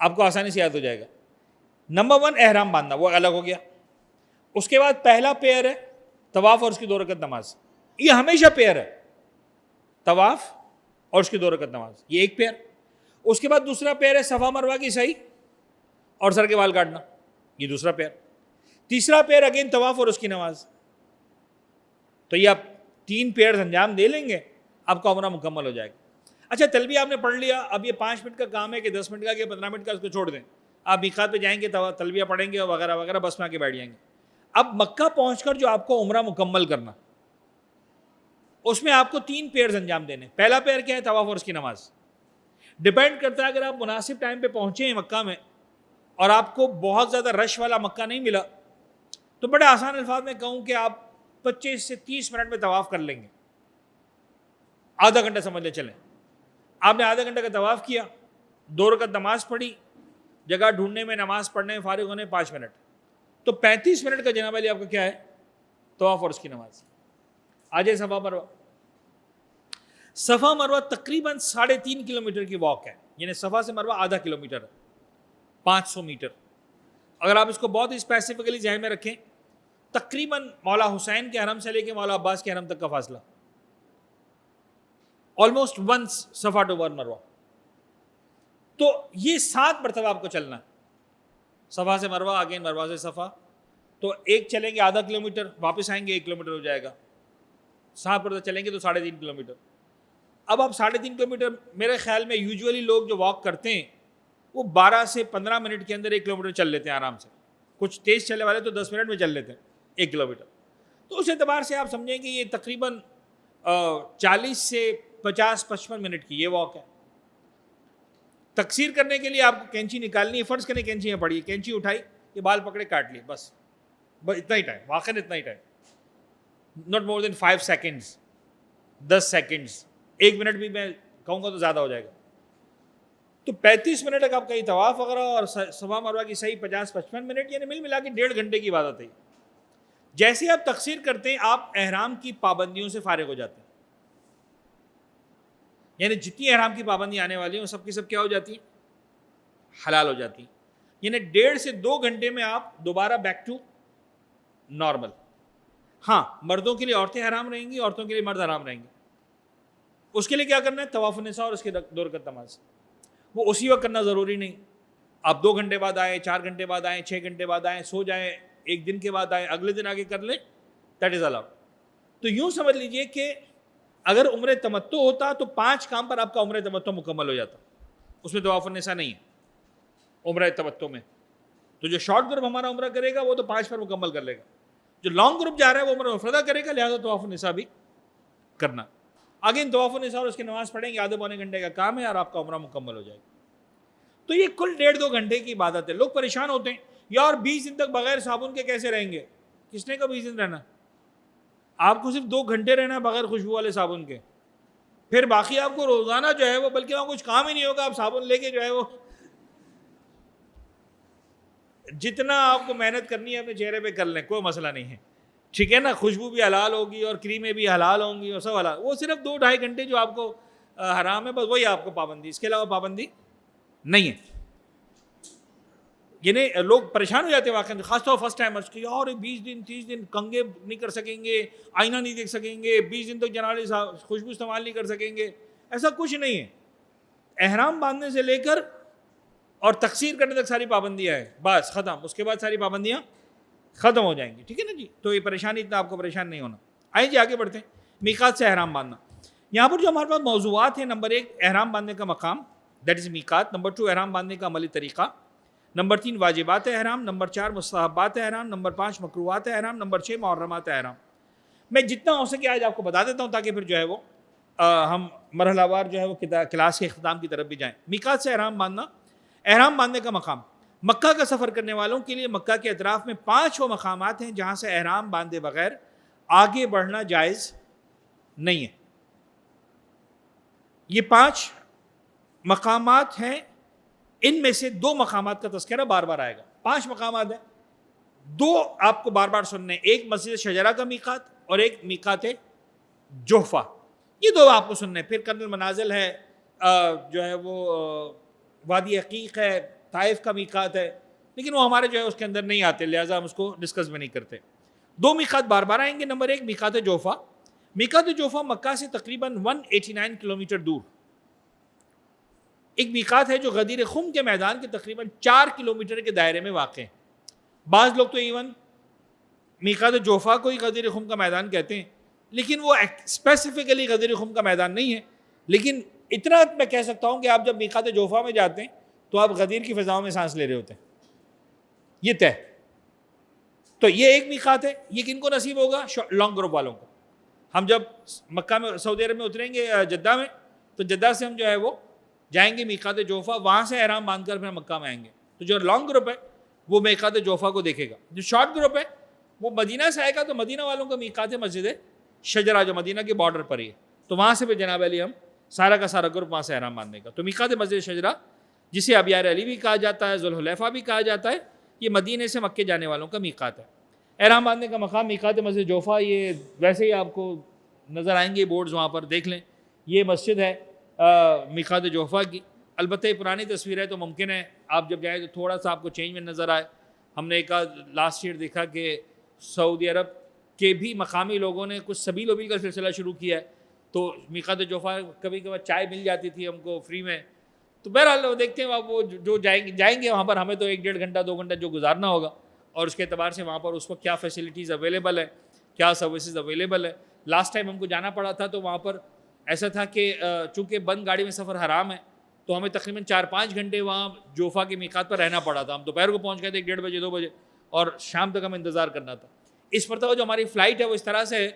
آپ کو آسانی سے یاد ہو جائے گا. نمبر 1 احرام باندھنا، وہ الگ ہو گیا. اس کے بعد پہلا پیئر ہے طواف اور اس کی 2 رکعت نماز. یہ ہمیشہ پیئر ہے، طواف اور اس کی 2 رکعت نماز، یہ ایک پیئر. اس کے بعد دوسرا پیئر ہے صفا مروہ کی سعی اور سر کے بال کاٹنا، یہ دوسرا پیئر. تیسرا پیئر اگین طواف اور اس کی نماز. تو یہ آپ 3 پیئرز انجام دے لیں گے، آپ کا عمرہ مکمل ہو جائے گا. اچھا تلبیہ آپ نے پڑھ لیا، اب یہ 5 منٹ کا کام ہے کہ 10 منٹ کا کہ 15 منٹ کا، اس کو چھوڑ دیں. آپ میقات پہ جائیں گے، تلبیہ پڑھیں گے اور وغیرہ وغیرہ، بس میں آ کے بیٹھ جائیں گے. اب مکہ پہنچ کر جو آپ کو عمرہ مکمل کرنا، اس میں آپ کو 3 پیئرز انجام دینے. پہلا پیئر کیا ہے؟ طواف اور اس کی نماز. ڈیپینڈ کرتا ہے، اگر آپ مناسب ٹائم پہ پہنچے ہیں مکہ میں اور آپ کو بہت زیادہ رش والا مکہ نہیں ملا، تو بڑے آسان الفاظ میں کہوں کہ آپ 25 سے 30 منٹ میں طواف کر لیں گے. آدھا گھنٹہ سمجھ لیں چلیں. آپ نے آدھا گھنٹہ کا طواف کیا، 2 رکعت نماز پڑھی، جگہ ڈھونڈنے میں، نماز پڑھنے میں فارغ ہونے 5 منٹ، تو 35 منٹ کا جناب علی آپ کا کیا ہے؟ طواف اور اس کی نماز. آ جائے صفا مروہ. صفا مروہ تقریباً 3.5 کلومیٹر کی واک ہے، یعنی صفا سے مروہ آدھا کلومیٹر ہے، 500 میٹر. اگر آپ اس کو بہت اسپیسیفکلی ذہن میں رکھیں، تقریباً مولا حسین کے حرم سے لے کے مولا عباس کے حرم تک کا فاصلہ، آلموسٹ ونس صفا ٹو مروہ. تو یہ 7 مرتبہ آپ کو چلنا ہے، صفا سے مروہ، اگین مروہ سے صفا. تو ایک چلیں گے آدھا کلومیٹر، واپس آئیں گے 1 کلومیٹر ہو جائے گا. 7 مرتبہ چلیں گے تو 3.5 کلومیٹر. اب آپ 3.5 کلومیٹر، میرے خیال میں یوزولی لوگ جو واک کرتے ہیں وہ 12 سے 15 منٹ کے اندر 1 کلومیٹر چل لیتے ہیں آرام سے. کچھ تیز چلنے والے تو 10 منٹ میں چل لیتے ہیں 1 کلومیٹر. تو اس اعتبار سے آپ سمجھیں کہ یہ تقریباً 40 سے 50-55 منٹ کی یہ واک ہے. تقصیر کرنے کے لیے آپ کو کینچی نکالنی ہے، فرض کریں کینچی میں پڑی، کینچی اٹھائی، یہ بال پکڑے کاٹ لیے، بس اتنا ہی ٹائم، واقعاً اتنا ہی time, not more than 5 seconds, 10 seconds, 1 minute بھی میں کہوں گا تو زیادہ ہو جائے گا. تو 35 منٹ تک آپ کا یہ طواف وغیرہ اور صفا مروہ کی صحیح 50-55 منٹ، یعنی مل ملا کے 1.5 گھنٹے کی عبادت ہے. جیسے آپ تقصیر کرتے ہیں، آپ احرام کی پابندیوں سے فارغ ہو جاتے ہیں. یعنی جتنی احرام کی پابندیاں آنے والی ہیں وہ سب کی سب کیا ہو جاتی ہیں؟ حلال ہو جاتی ہیں. یعنی 1.5 سے 2 گھنٹے میں آپ دوبارہ بیک ٹو نارمل. ہاں، مردوں کے لیے عورتیں حرام رہیں گی، عورتوں کے لیے مرد حرام رہیں گے. اس کے لیے کیا کرنا ہے؟ طواف النساء اور اس کے 2 رکعت نماز. وہ اسی وقت کرنا ضروری نہیں. آپ 2 گھنٹے بعد آئیں، 4 گھنٹے بعد آئیں، 6 گھنٹے بعد آئیں، سو جائیں، 1 دن کے بعد آئیں، اگلے دن آگے کر لیں، دیٹ از الاؤڈ. تو یوں سمجھ لیجئے کہ اگر عمرہ تمتع ہوتا تو 5 کام پر آپ کا عمرہ تمتع مکمل ہو جاتا. اس میں طواف النساء نہیں ہے عمرہ تمتع میں. تو جو شارٹ گروپ ہمارا عمرہ کرے گا وہ تو 5 پر مکمل کر لے گا. جو لانگ گروپ جا رہا ہے وہ عمرہ مفردہ کرے گا، لہٰذا طواف النساء بھی کرنا. آگے طواف النساء اور اس کی نماز پڑھیں گے، آدھے پونے گھنٹے کا کام ہے اور آپ کا عمرہ مکمل ہو جائے گا. تو یہ کل 1.5-2 گھنٹے کی عبادت ہے. لوگ پریشان ہوتے ہیں، یار 20 دن تک بغیر صابن کے کیسے رہیں گے؟ کس نے کہا 20 دن رہنا؟ آپ کو صرف 2 گھنٹے رہنا ہے بغیر خوشبو والے صابن کے. پھر باقی آپ کو روزانہ جو ہے وہ، بلکہ وہاں کچھ کام ہی نہیں ہوگا، آپ صابن لے کے جو ہے وہ جتنا آپ کو محنت کرنی ہے اپنے چہرے پہ کر لیں، کوئی مسئلہ نہیں ہے. ٹھیک ہے نا؟ خوشبو بھی حلال ہوگی اور کریمیں بھی حلال ہوں گی اور سب حلال. وہ صرف 2-2.5 گھنٹے جو آپ کو حرام ہے، بس وہی آپ کو پابندی، اس کے علاوہ پابندی نہیں ہے. یعنی لوگ پریشان ہو جاتے ہیں واقعی، خاص طور فرسٹ ٹائمرز کہ یار 20 دن 30 دن کنگھے نہیں کر سکیں گے، آئینہ نہیں دیکھ سکیں گے، 20 دن تک جنابی خوشبو استعمال نہیں کر سکیں گے. ایسا کچھ نہیں ہے. احرام باندھنے سے لے کر اور تقصیر کرنے تک ساری پابندیاں ہیں، بس ختم. اس کے بعد ساری پابندیاں ختم ہو جائیں گی. ٹھیک ہے نا جی؟ تو یہ پریشانی اتنا آپ کو پریشان نہیں ہونا. آئیں جی آگے بڑھتے ہیں. میقات سے احرام باندھنا. یہاں پر جو ہمارے پاس موضوعات ہیں، نمبر 1 احرام باندھنے کا مقام، دیٹ از میقات. نمبر 2 احرام باندھنے کا عملی طریقہ. نمبر 3 واجبات احرام. نمبر 4 مستحبات احرام. نمبر 5 مکروہات احرام. نمبر 6 محرمات احرام. میں جتنا ہو سکے آج آپ کو بتا دیتا ہوں تاکہ پھر جو ہے وہ ہم مرحلہ وار جو ہے وہ کلاس کے اختتام کی طرف بھی جائیں. میقات سے احرام باندھنا. احرام باندھنے کا مقام. مکہ کا سفر کرنے والوں کے لیے مکہ کے اطراف میں 5 وہ مقامات ہیں جہاں سے احرام باندھے بغیر آگے بڑھنا جائز نہیں ہے. یہ 5 مقامات ہیں. ان میں سے 2 مقامات کا تذکرہ بار بار آئے گا. 5 مقامات ہیں، 2 آپ کو بار بار سننے. ایک مسجد شجرہ کا میقات اور ایک میقات جحفہ. یہ 2 آپ کو سننے. پھر کرن المنازل ہے، جو ہے وہ وادی عقیق ہے، طائف کا میقات ہے، لیکن وہ ہمارے جو ہے اس کے اندر نہیں آتے، لہٰذا ہم اس کو ڈسکس بھی نہیں کرتے۔ دو میقات بار بار آئیں گے۔ نمبر ایک میقات جوفا۔ میقات جوفا مکہ سے تقریباً 189 کلومیٹر دور ایک میقات ہے جو غدیر خم کے میدان کے تقریباً 4 کلومیٹر کے دائرے میں واقع ہے۔ بعض لوگ تو ایون میقات جوفا کو ہی غدیر خم کا میدان کہتے ہیں، لیکن وہ اسپیسیفکلی غدیر خم کا میدان نہیں ہے، لیکن اتنا میں کہہ سکتا ہوں کہ آپ جب میقات جوفا میں جاتے ہیں تو آپ غدیر کی فضاؤں میں سانس لے رہے ہوتے ہیں، یہ طے۔ تو یہ ایک میقات ہے، یہ کن کو نصیب ہوگا؟ لانگ گروپ والوں کو۔ ہم جب مکہ میں سعودی عرب میں اتریں گے جدہ میں، تو جدہ سے ہم جو ہے وہ جائیں گے میقات جوفا، وہاں سے احرام باندھ کر پھر مکہ میں آئیں گے۔ تو جو لانگ گروپ ہے وہ میقات جوفا کو دیکھے گا، جو شارٹ گروپ ہے وہ مدینہ سے آئے گا، تو مدینہ والوں کا میقات ہے مسجد شجرہ جو مدینہ کے بارڈر پر ہی ہے، تو وہاں سے پھر جناب علی ہم سارا کا سارا گروپ وہاں سے احرام باندھنے کا۔ تو میقات مسجد شجرہ، جسے ابیار علی بھی کہا جاتا ہے، ذوالحلیفہ بھی کہا جاتا ہے، یہ مدینے سے مکے جانے والوں کا میقات ہے۔ احرام باندھنے کا مقام میقات مسجد جوفا، یہ ویسے ہی آپ کو نظر آئیں گے بورڈز وہاں پر، دیکھ لیں یہ مسجد ہے میقات جوفا کی۔ البتہ یہ پرانی تصویر ہے تو ممکن ہے آپ جب جائیں تو تھوڑا سا آپ کو چینج میں نظر آئے۔ ہم نے ایک لاسٹ ایئر دیکھا کہ سعودی عرب کے بھی مقامی لوگوں نے کچھ سبیل وبیل کا سلسلہ شروع کیا ہے، تو میقات جوفا کبھی کبھار چائے مل جاتی تھی ہم کو فری میں، تو بہرحال وہ دیکھتے ہیں وہ جو جائیں گے وہاں پر، ہمیں تو 1-1.5 گھنٹہ 2 گھنٹہ جو گزارنا ہوگا، اور اس کے اعتبار سے وہاں پر اس وقت کیا فیسلٹیز اویلیبل ہے، کیا سروسز اویلیبل ہے۔ لاسٹ ٹائم ہم کو جانا پڑا تھا تو وہاں پر ایسا تھا کہ چونکہ بند گاڑی میں سفر حرام ہے، تو ہمیں تقریباً 4-5 گھنٹے وہاں جوفا کے میقات پر رہنا پڑا تھا۔ ہم دوپہر کو پہنچ گئے تھے 1-1:30 بجے 2 بجے، اور شام تک ہمیں انتظار کرنا تھا۔ اس مرتبہ جو ہماری فلائٹ ہے وہ اس طرح سے ہے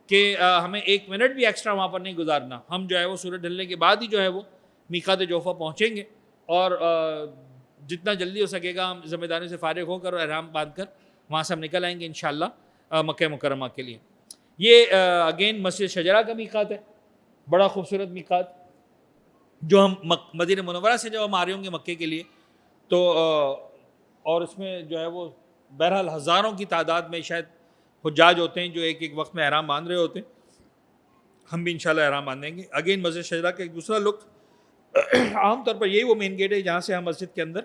کہ ہمیں 1 منٹ بھی ایکسٹرا وہاں پر نہیں گزارنا، ہم جو ہے وہ سورج ڈھلنے کے بعد ہی جو ہے وہ میقات جوفا پہنچیں گے، اور جتنا جلدی ہو سکے گا ہم ذمہ داری سے فارغ ہو کر اور احرام باندھ کر وہاں سے ہم نکل آئیں گے انشاءاللہ مکہ مکرمہ کے لیے۔ یہ اگین مسجد شجرہ کا میقات ہے، بڑا خوبصورت میقات، جو ہم مدینہ منورہ سے جب ہم آ رہے ہوں گے مکے کے لیے تو اور اس میں جو ہے وہ بہرحال ہزاروں کی تعداد میں شاید حجاج ہوتے ہیں جو ایک ایک وقت میں احرام باندھ رہے ہوتے ہیں، ہم بھی انشاءاللہ احرام باندھیں گے۔ اگین مسجد شجرہ کا ایک دوسرا لک، عام طور پر یہی وہ مین گیٹ ہے جہاں سے ہم مسجد کے اندر،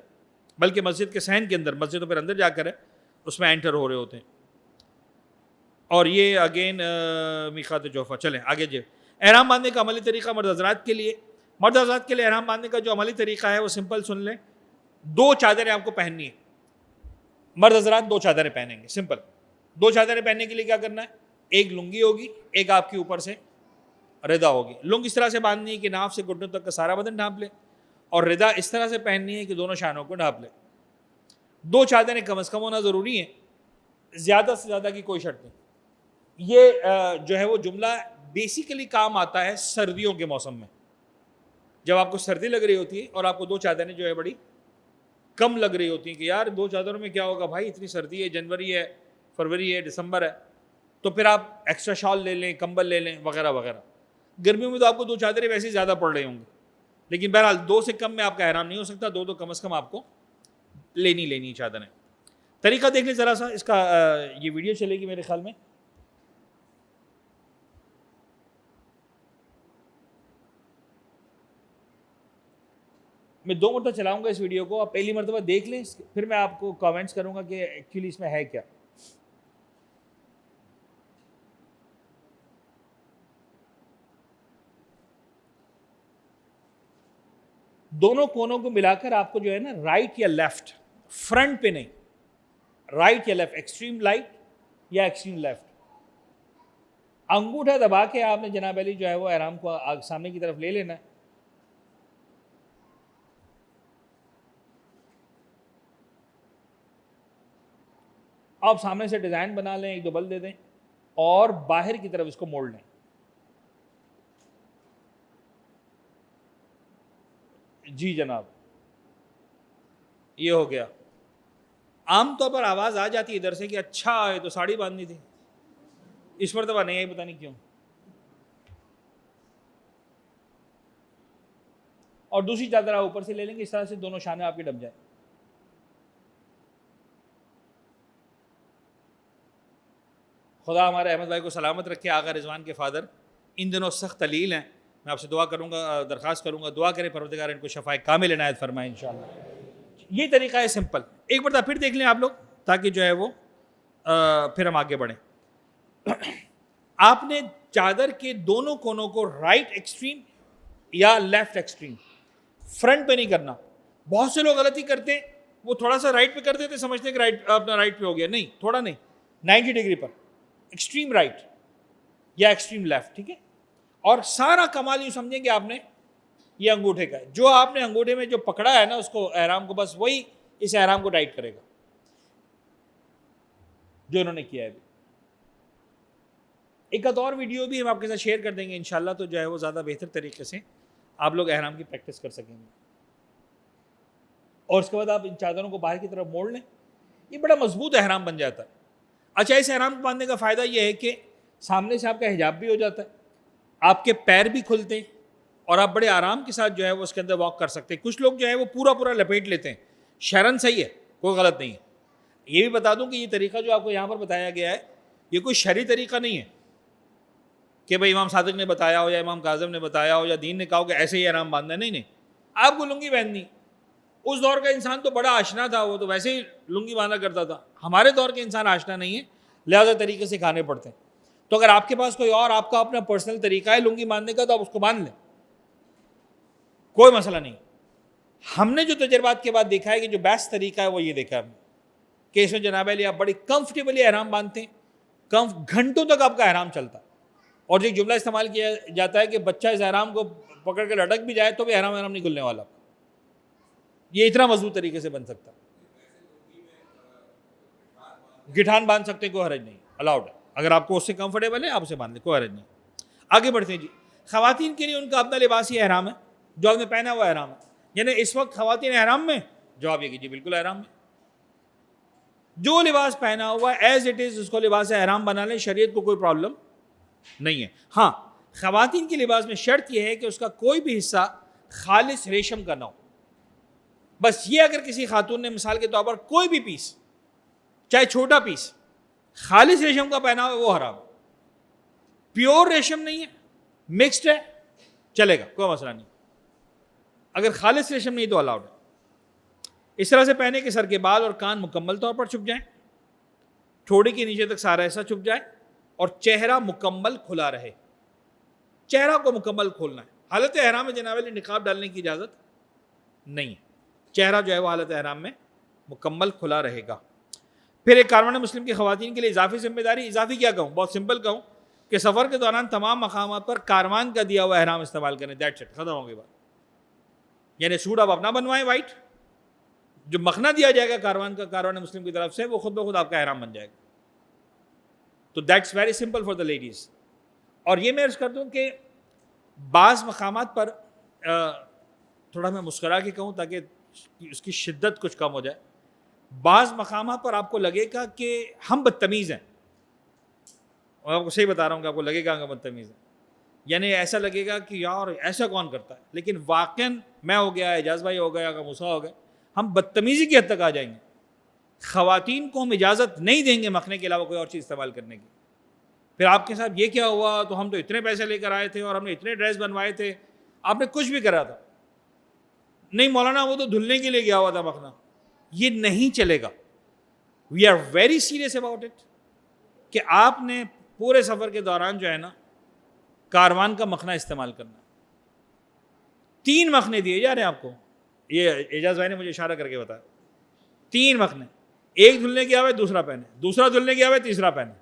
بلکہ مسجد کے صحن کے اندر، مسجد تو پھر اندر جا کر ہے، اس میں انٹر ہو رہے ہوتے ہیں۔ اور یہ اگین میقات جوفا۔ چلیں آگے جی، احرام باندھنے کا عملی طریقہ مرد حضرات کے لیے۔ مرد حضرات کے لیے احرام باندھنے کا جو عملی طریقہ ہے وہ سمپل سن لیں، 2 چادریں آپ کو پہننی ہیں۔ مرد حضرات 2 چادریں پہنیں گے، سمپل 2 چادریں پہننے کے لیے کیا کرنا ہے؟ ایک لنگی ہوگی، ایک آپ کے اوپر سے ردا ہوگی۔ لنگ اس طرح سے باندھنی ہے کہ ناف سے گھٹنوں تک کا سارا بدن ڈھانپ لے، اور ردا اس طرح سے پہننی ہے کہ دونوں شانوں کو ڈھانپ لے۔ 2 چادریں کم از کم ہونا ضروری ہے، زیادہ سے زیادہ کی کوئی شرط نہیں۔ یہ جو ہے وہ جملہ بیسیکلی کام آتا ہے سردیوں کے موسم میں، جب آپ کو سردی لگ رہی ہوتی ہے اور آپ کو 2 چادریں جو ہے بڑی کم لگ رہی ہوتی ہیں کہ یار 2 چادروں میں کیا ہوگا بھائی، اتنی سردی ہے، جنوری ہے، فروری ہے، دسمبر ہے، تو پھر آپ ایکسٹرا شال لے لیں، کمبل لے لیں وغیرہ وغیرہ۔ گرمیوں میں تو آپ کو 2 چادریں ویسے ہی زیادہ پڑ رہی ہوں گی، لیکن بہرحال 2 سے کم میں آپ کا احرام نہیں ہو سکتا، 2 تو کم از کم آپ کو لینی چادریں۔ طریقہ دیکھ لیں ذرا سا اس کا، یہ ویڈیو چلے گی میرے خیال میں۔ میں 2 مرتبہ چلاؤں گا اس ویڈیو کو، آپ پہلی مرتبہ دیکھ لیں، پھر میں آپ کو کامنٹس کروں گا کہ ایکچولی اس میں ہے کیا۔ دونوں کونوں کو ملا کر آپ کو جو ہے نا رائٹ یا لیفٹ، فرنٹ پہ نہیں، رائٹ یا لیفٹ، ایکسٹریم رائٹ یا ایکسٹریم لیفٹ، انگوٹھا دبا کے آپ نے جناب علی جو ہے وہ احرام کو سامنے کی طرف لے لینا ہے۔ آپ سامنے سے ڈیزائن بنا لیں، 1-2 بل دے دیں، اور باہر کی طرف اس کو موڑ لیں۔ جی جناب، یہ ہو گیا۔ عام طور پر آواز آ جاتی ہے ادھر سے کہ اچھا ہے تو ساڑی باندھنی تھی، اس مرتبہ نہیں آئی، پتہ نہیں کیوں۔ اور دوسری چادر آپ اوپر سے لے لیں گے، اس طرح سے دونوں شانے آپ کے ڈب جائیں۔ خدا ہمارے احمد بھائی کو سلامت رکھے، آغا رضوان کے فادر ان دنوں سخت علیل ہیں، میں آپ سے دعا کروں گا، درخواست کروں گا، دعا کریں پروردگار ان کو شفائے کامل عنایت فرمائے انشاءاللہ۔ یہ طریقہ ہے سمپل. ایک مرتبہ پھر دیکھ لیں آپ لوگ تاکہ جو ہے وہ پھر ہم آگے بڑھیں. آپ نے چادر کے دونوں کونوں کو رائٹ ایکسٹریم یا لیفٹ ایکسٹریم, فرنٹ پہ نہیں کرنا. بہت سے لوگ غلطی کرتے ہیں, وہ تھوڑا سا رائٹ پہ کر دیتے, سمجھتے ہیں کہ رائٹ اپنا رائٹ پہ ہو گیا. نہیں, تھوڑا نہیں, 90 ڈگری پر, ایکسٹریم رائٹ یا ایکسٹریم لیفٹ, ٹھیک ہے. اور سارا کمال یوں سمجھیں کہ آپ نے یہ انگوٹھے کا ہے, جو آپ نے انگوٹھے میں جو پکڑا ہے نا اس کو, احرام کو, بس وہی اس احرام کو ٹائٹ کرے گا جو انہوں نے کیا ہے. ایک اور ویڈیو بھی ہم آپ کے ساتھ شیئر کر دیں گے انشاءاللہ, تو جو ہے وہ زیادہ بہتر طریقے سے آپ لوگ احرام کی پریکٹس کر سکیں گے. اور اس کے بعد آپ ان چادروں کو باہر کی طرف موڑ لیں, یہ بڑا مضبوط احرام بن جاتا ہے. اچھا, اس احرام کو باندھنے کا فائدہ یہ ہے کہ سامنے سے آپ کا حجاب بھی ہو جاتا ہے, آپ کے پیر بھی کھلتے ہیں, اور آپ بڑے آرام کے ساتھ جو ہے وہ اس کے اندر واک کر سکتے ہیں. کچھ لوگ جو ہے وہ پورا لپیٹ لیتے ہیں, شرن صحیح ہے, کوئی غلط نہیں ہے. یہ بھی بتا دوں کہ یہ طریقہ جو آپ کو یہاں پر بتایا گیا ہے یہ کوئی شرعی طریقہ نہیں ہے کہ بھائی امام صادق نے بتایا ہو یا امام کاظم نے بتایا ہو یا دین نے کہا ہو کہ ایسے ہی احرام باندھنا ہے. نہیں, آپ کو لنگی پہننی. اس دور کا انسان تو بڑا آشنا تھا, وہ تو ویسے ہی لنگی باندھا کرتا تھا. ہمارے دور کے انسان آشنا نہیں ہے, لہذا طریقے سے کھانے پڑتے ہیں. تو اگر آپ کے پاس کوئی اور آپ کا اپنا پرسنل طریقہ ہے لنگی باندھنے کا تو آپ اس کو باندھ لیں, کوئی مسئلہ نہیں. ہم نے جو تجربات کے بعد دیکھا ہے کہ جو بیسٹ طریقہ ہے وہ یہ دیکھا ہے کہ اس میں جناب علی آپ بڑی کمفرٹیبلی احرام باندھتے ہیں, گھنٹوں تک آپ کا احرام چلتا ہے. اور جو جملہ استعمال کیا جاتا ہے کہ بچہ اس احرام کو پکڑ کے لٹک بھی جائے تو بھی احرام نہیں کھلنے والا. یہ اتنا مضبوط طریقے سے بن سکتا ہے. گٹھان باندھ سکتے ہیں, کوئی حرج نہیں, الاؤڈ ہے. اگر آپ کو اس سے کمفرٹیبل ہے آپ اسے باندھ لیں, کوئی حرج نہیں. آگے بڑھتے ہیں جی. خواتین کے لیے ان کا اپنا لباسی احرام ہے جو آپ نے پہنا ہوا احرام ہے. یعنی اس وقت خواتین احرام میں, جواب یہ کیجیے بالکل احرام میں. جو لباس پہنا ہوا ایز اٹ از اس کو لباس احرام بنا لیں, شریعت کو کوئی پرابلم نہیں ہے. ہاں, خواتین کے لباس میں شرط یہ ہے کہ اس کا کوئی بھی حصہ خالص ریشم کا نہ ہو. بس یہ اگر کسی خاتون نے مثال کے طور پر کوئی بھی پیس, چاہے چھوٹا پیس, خالص ریشم کا پہنا ہوا وہ حرام. پیور ریشم نہیں ہے, مکسڈ ہے, چلے گا, کوئی مسئلہ نہیں. اگر خالص ریشم نہیں تو الاؤڈ ہے. اس طرح سے پہنے کہ سر کے بال اور کان مکمل طور پر چھپ جائیں, ٹھوڑی کے نیچے تک سارا ایسا چھپ جائے, اور چہرہ مکمل کھلا رہے. چہرہ کو مکمل کھولنا ہے. حالت احرام میں جناب علی نقاب ڈالنے کی اجازت نہیں ہے. چہرہ جو ہے وہ حالت احرام میں مکمل کھلا رہے گا. پھر ایک کاروان مسلم کی خواتین کے لیے اضافی ذمہ داری, اضافی کیا کہوں, بہت سمپل کہوں کہ سفر کے دوران تمام مقامات پر کاروان کا دیا ہوا احرام استعمال کریں. دیٹس اٹ, ختم ہو گئی بات. یعنی سوٹ آپ اپنا بنوائیں وائٹ, جو مخنا دیا جائے گا کاروان کا, کاروان مسلم کی طرف سے, وہ خود بخود آپ کا احرام بن جائے گا. تو that's very simple for the ladies. اور یہ میں عرض کر دوں کہ بعض مقامات پر تھوڑا میں مسکرا کے کہوں تاکہ اس کی شدت کچھ کم ہو جائے, بعض مقامات پر آپ کو لگے گا کہ ہم بدتمیز ہیں. اور آپ کو صحیح بتا رہا ہوں کہ آپ کو لگے گا کہ بدتمیز ہیں, یعنی ایسا لگے گا کہ یار ایسا کون کرتا ہے. لیکن واقعاً میں ہو گیا, اعجاز بھائی ہو گیا, موسیٰ ہو گیا, ہم بدتمیزی کی حد تک آ جائیں گے. خواتین کو ہم اجازت نہیں دیں گے مکھنے کے علاوہ کوئی اور چیز استعمال کرنے کی. پھر آپ کے ساتھ یہ کیا ہوا, تو ہم تو اتنے پیسے لے کر آئے تھے اور ہم نے اتنے ڈریس بنوائے تھے, آپ نے کچھ بھی کرا تھا. نہیں مولانا وہ تو دھلنے کے لیے گیا ہوا تھا مکھنا. یہ نہیں چلے گا. We are very serious about it کہ آپ نے پورے سفر کے دوران جو ہے نا کاروان کا مکھنا استعمال کرنا. 3 مکھنے دیے جا رہے ہیں آپ کو, یہ اعجاز بھائی نے مجھے اشارہ کر کے بتایا. 3 مکھنے, ایک دھلنے گیا ہوا ہے دوسرا پہنے, دوسرا دھلنے گیا ہوا ہے تیسرا پہنے.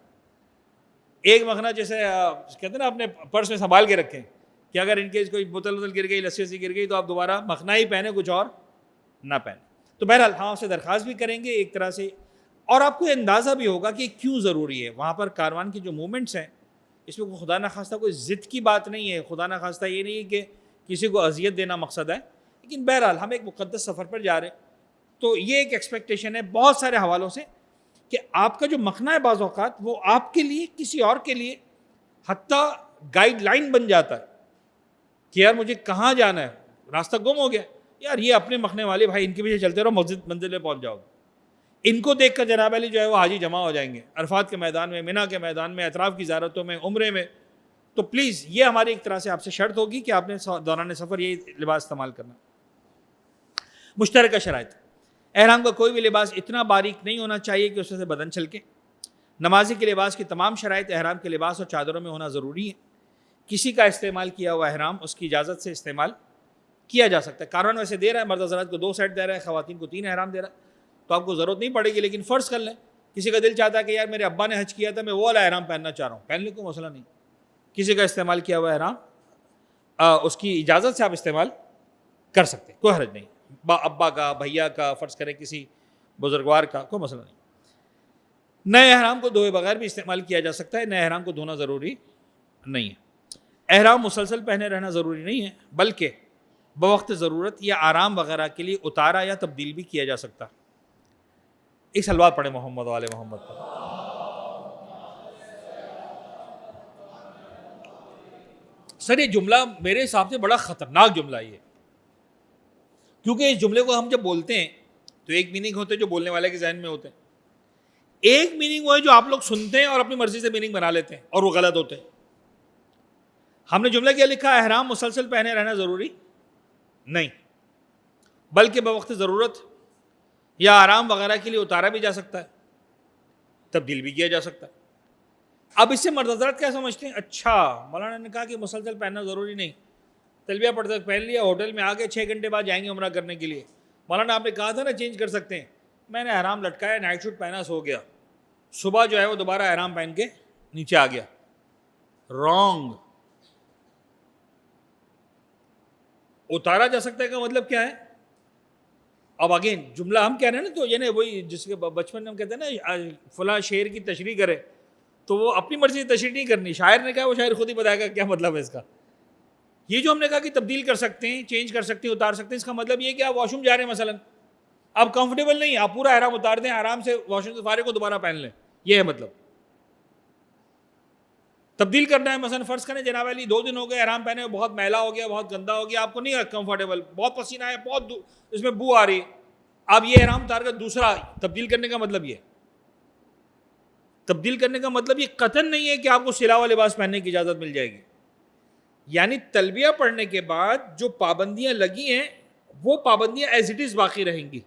ایک مکھنا جیسے کہتے ہیں نا اپنے پرس میں سنبھال کے رکھیں کہ اگر ان کیس کوئی بوتل گر گئی, لسی وسی گر گئی تو آپ دوبارہ مکھنا ہی پہنے, کچھ اور نہ پہنے. تو بہرحال ہم آپ سے درخواست بھی کریں گے ایک طرح سے, اور آپ کو اندازہ بھی ہوگا کہ کیوں ضروری ہے. وہاں پر کاروان کی جو موومنٹس ہیں اس میں خدا نخواستہ کوئی ضد کی بات نہیں ہے, خدا نخواستہ یہ نہیں ہے کہ کسی کو اذیت دینا مقصد ہے, لیکن بہرحال ہم ایک مقدس سفر پر جا رہے ہیں. تو یہ ایک ایکسپیکٹیشن ہے بہت سارے حوالوں سے کہ آپ کا جو مکھنا ہے بعض اوقات وہ آپ کے لیے کسی اور کے لیے حتیٰ گائیڈ لائن بن جاتا ہے کہ یار مجھے کہاں جانا ہے, راستہ گم ہو گیا, یار یہ اپنے مکھنے والے بھائی ان کے پیچھے چلتے رہو, مسجد منزل میں پہنچ جاؤ. ان کو دیکھ کر جناب علی جو ہے وہ حاجی جمع ہو جائیں گے عرفات کے میدان میں, منی کے میدان میں, اطراف کی زیارتوں میں, عمرے میں. تو پلیز یہ ہماری ایک طرح سے آپ سے شرط ہوگی کہ آپ نے دوران سفر یہ لباس استعمال کرنا. مشترکہ شرائط, احرام کا کوئی بھی لباس اتنا باریک نہیں ہونا چاہیے کہ اس سے بدن چھلکے. نمازی کے لباس کی تمام شرائط احرام کے لباس اور چادروں میں ہونا ضروری ہے. کسی کا استعمال کیا ہوا احرام اس کی اجازت سے استعمال کیا جا سکتا ہے. کارون ویسے دے رہا ہے, مرد حضرات کو 2 سیٹ دے رہا ہے, خواتین کو 3 احرام دے رہا ہے, تو آپ کو ضرورت نہیں پڑے گی. لیکن فرض کر لیں کسی کا دل چاہتا ہے کہ یار میرے ابا نے حج کیا تھا, میں وہ والا احرام پہننا چاہ رہا ہوں, پہن لیں, کوئی مسئلہ نہیں. کسی کا استعمال کیا ہوا احرام اس کی اجازت سے آپ استعمال کر سکتے ہیں, کوئی حرج نہیں. ابا کا, بھیا کا, فرض کریں کسی بزرگوار کا, کوئی مسئلہ نہیں. نئے احرام کو دھوئے بغیر بھی استعمال کیا جا سکتا ہے, نئے احرام کو دھونا ضروری نہیں ہے. احرام مسلسل پہنے رہنا ضروری نہیں ہے, بلکہ بوقت ضرورت یا آرام وغیرہ کے لیے اتارا یا تبدیل بھی کیا جا سکتا. ایک صلوات پڑھیں محمد وآل محمد پر. سر یہ جملہ میرے حساب سے بڑا خطرناک جملہ یہ, کیونکہ اس جملے کو ہم جب بولتے ہیں تو ایک میننگ ہوتے جو بولنے والے کے ذہن میں ہوتے ہیں, ایک میننگ وہ ہے جو آپ لوگ سنتے ہیں اور اپنی مرضی سے میننگ بنا لیتے ہیں اور وہ غلط ہوتے ہیں. ہم نے جملہ کیا لکھا, احرام مسلسل پہنے رہنا ضروری نہیں, بلکہ بوقت ضرورت یا آرام وغیرہ کے لیے اتارا بھی جا سکتا ہے, تبدیل بھی کیا جا سکتا ہے. اب اس سے مرد حضرات کیا سمجھتے ہیں, اچھا مولانا نے کہا کہ مسلسل پہننا ضروری نہیں, تلبیہ پڑھتے پہن لیا, ہوٹل میں آگے 6 گھنٹے بعد جائیں گے عمرہ کرنے کے لیے. مولانا آپ نے کہا تھا نا چینج کر سکتے ہیں, میں نے احرام لٹکایا, نائٹ سوٹ پہنا, سو گیا, صبح جو ہے وہ دوبارہ احرام پہن کے نیچے آ گیا. رانگ. اتارا جا سکتا ہے کا مطلب کیا ہے؟ اب اگین جملہ ہم کہہ رہے ہیں نا, تو یعنی وہی جس کے بچپن میں ہم کہتے ہیں نا فلاں شعر کی تشریح کرے, تو وہ اپنی مرضی سے تشریح نہیں کرنی, شاعر نے کہا وہ شاعر خود ہی بتائے گا کیا مطلب ہے اس کا. یہ جو ہم نے کہا کہ تبدیل کر سکتے ہیں, چینج کر سکتے ہیں, اتار سکتے ہیں, اس کا مطلب یہ کہ آپ واش روم جا رہے ہیں مثلا, آپ کمفرٹیبل نہیں, آپ پورا احرام اتار دیں, آرام سے واش روم سے فارغ کو دوبارہ پہن لیں, یہ ہے مطلب. تبدیل کرنا ہے, مثلا فرض کریں جناب علی 2 دن ہو گئے احرام پہنے, بہت میلا ہو گیا, بہت گندا ہو گیا, آپ کو نہیں کمفرٹیبل, بہت پسینہ ہے, بہت اس میں بو آ رہی ہے, آپ یہ احرام اتار کر دوسرا تبدیل کرنے کا مطلب یہ, تبدیل کرنے کا مطلب یہ قطعاً نہیں ہے کہ آپ کو سلاوا لباس پہننے کی اجازت مل جائے گی. یعنی تلبیہ پڑھنے کے بعد جو پابندیاں لگی ہیں وہ پابندیاں ایز اٹ از باقی رہیں گی.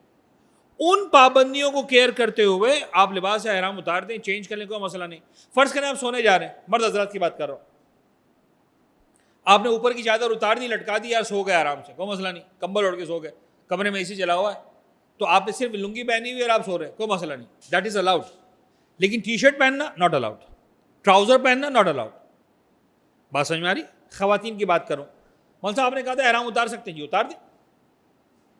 ان پابندیوں کو کیئر کرتے ہوئے آپ لباس احرام اتار دیں, چینج کرنے کا مسئلہ نہیں. فرض کریں آپ سونے جا رہے ہیں, مرد حضرات کی بات کر رہا ہوں, آپ نے اوپر کی چادر اتار دی, لٹکا دی, یار سو گئے آرام سے, کوئی مسئلہ نہیں, کمبل اوڑھ کے سو گئے, کمرے میں اے سی چلا ہوا ہے, تو آپ نے صرف لنگی پہنی ہوئی اور آپ سو رہے ہیں, کوئی مسئلہ نہیں, دیٹ از الاؤڈ. لیکن ٹی شرٹ پہننا ناٹ الاؤڈ, ٹراؤزر پہننا ناٹ الاؤڈ. بات سمجھ میں آ رہی؟ خواتین کی بات کروں, مول صاحب نے کہا تھا احرام اتار سکتے ہیں, جی اتار دیں,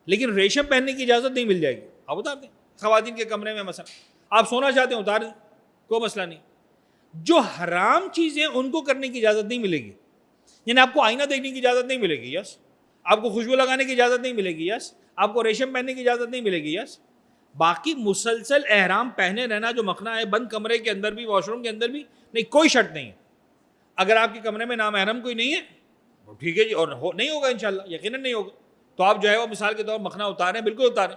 لیکن ریشم پہننے کی اجازت نہیں مل جائے گی, آپ اتار دیں. خواتین کے کمرے میں مثلا آپ سونا چاہتے ہیں, اتار دیں, کوئی مسئلہ نہیں. جو حرام چیزیں ان کو کرنے کی اجازت نہیں ملے گی, یعنی آپ کو آئینہ دیکھنے کی اجازت نہیں ملے گی, یس. آپ کو خوشبو لگانے کی اجازت نہیں ملے گی, یس. آپ کو ریشم پہننے کی اجازت نہیں ملے گی, یس. باقی مسلسل احرام پہنے رہنا جو مخنا ہے, بند کمرے کے اندر بھی, واش روم کے اندر بھی نہیں, کوئی شرط نہیں ہے. اگر آپ کے کمرے میں نامحرم کوئی نہیں ہے ٹھیک ہے جی, اور نہیں ہوگا انشاءاللہ, یقیناً نہیں ہوگا, تو آپ جو ہے وہ مثال کے طور پر مخنا اتاریں, بالکل اتاریں.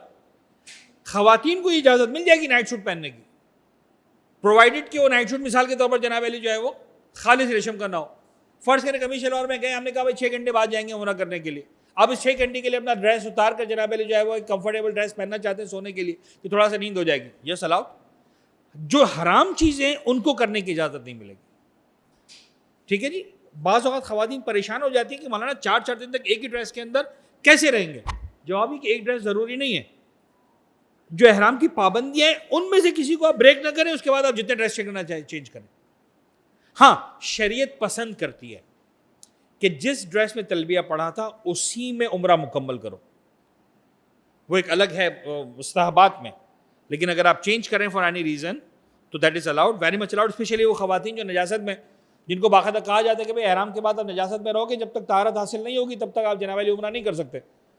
خواتین کو یہ اجازت مل جائے گی نائٹ سوٹ پہننے کی, پرووائڈڈ کہ وہ نائٹ سوٹ مثال کے طور پر جناب علی جو ہے وہ خالص ریشم کا نہ ہو. فرض کریں قمیص شلوار میں گئے, ہم نے کہا بھائی 6 گھنٹے بعد جائیں گے عمرہ کرنے کے لیے, اب اس 6 گھنٹے کے لیے اپنا ڈریس اتار کر جناب علی جو ہے وہ ایک کمفرٹیبل ڈریس پہننا چاہتے ہیں سونے کے لیے کہ تھوڑا سا نیند ہو جائے گی, یس الاؤڈ. جو حرام چیزیں ان کو کرنے کی اجازت نہیں ملے گی, ٹھیک ہے جی. بعض اوقات خواتین پریشان ہو جاتی ہیں کہ مولانا 4 دن تک ایک ہی ڈریس کے اندر کیسے رہیں گے. جواب ہی کہ ایک ڈریس ضروری نہیں ہے, جو احرام کی پابندیاں ہیں ان میں سے کسی کو آپ بریک نہ کریں, اس کے بعد آپ جتنے ڈریس کرنا چاہیں چینج کریں. ہاں شریعت پسند کرتی ہے کہ جس ڈریس میں تلبیہ پڑھا تھا اسی میں عمرہ مکمل کرو, وہ ایک الگ ہے مستحبات میں, لیکن اگر آپ چینج کریں فار اینی ریزن تو that is allowed, very much allowed. Especially وہ خواتین جو نجاست میں, جن کو باقاعدہ کہا جاتا ہے کہ بھائی احرام کے بعد آپ نجاست میں رہو گے, جب تک طہارت حاصل نہیں ہوگی تب تک آپ جناب علی عمرہ نہیں کر سکتے,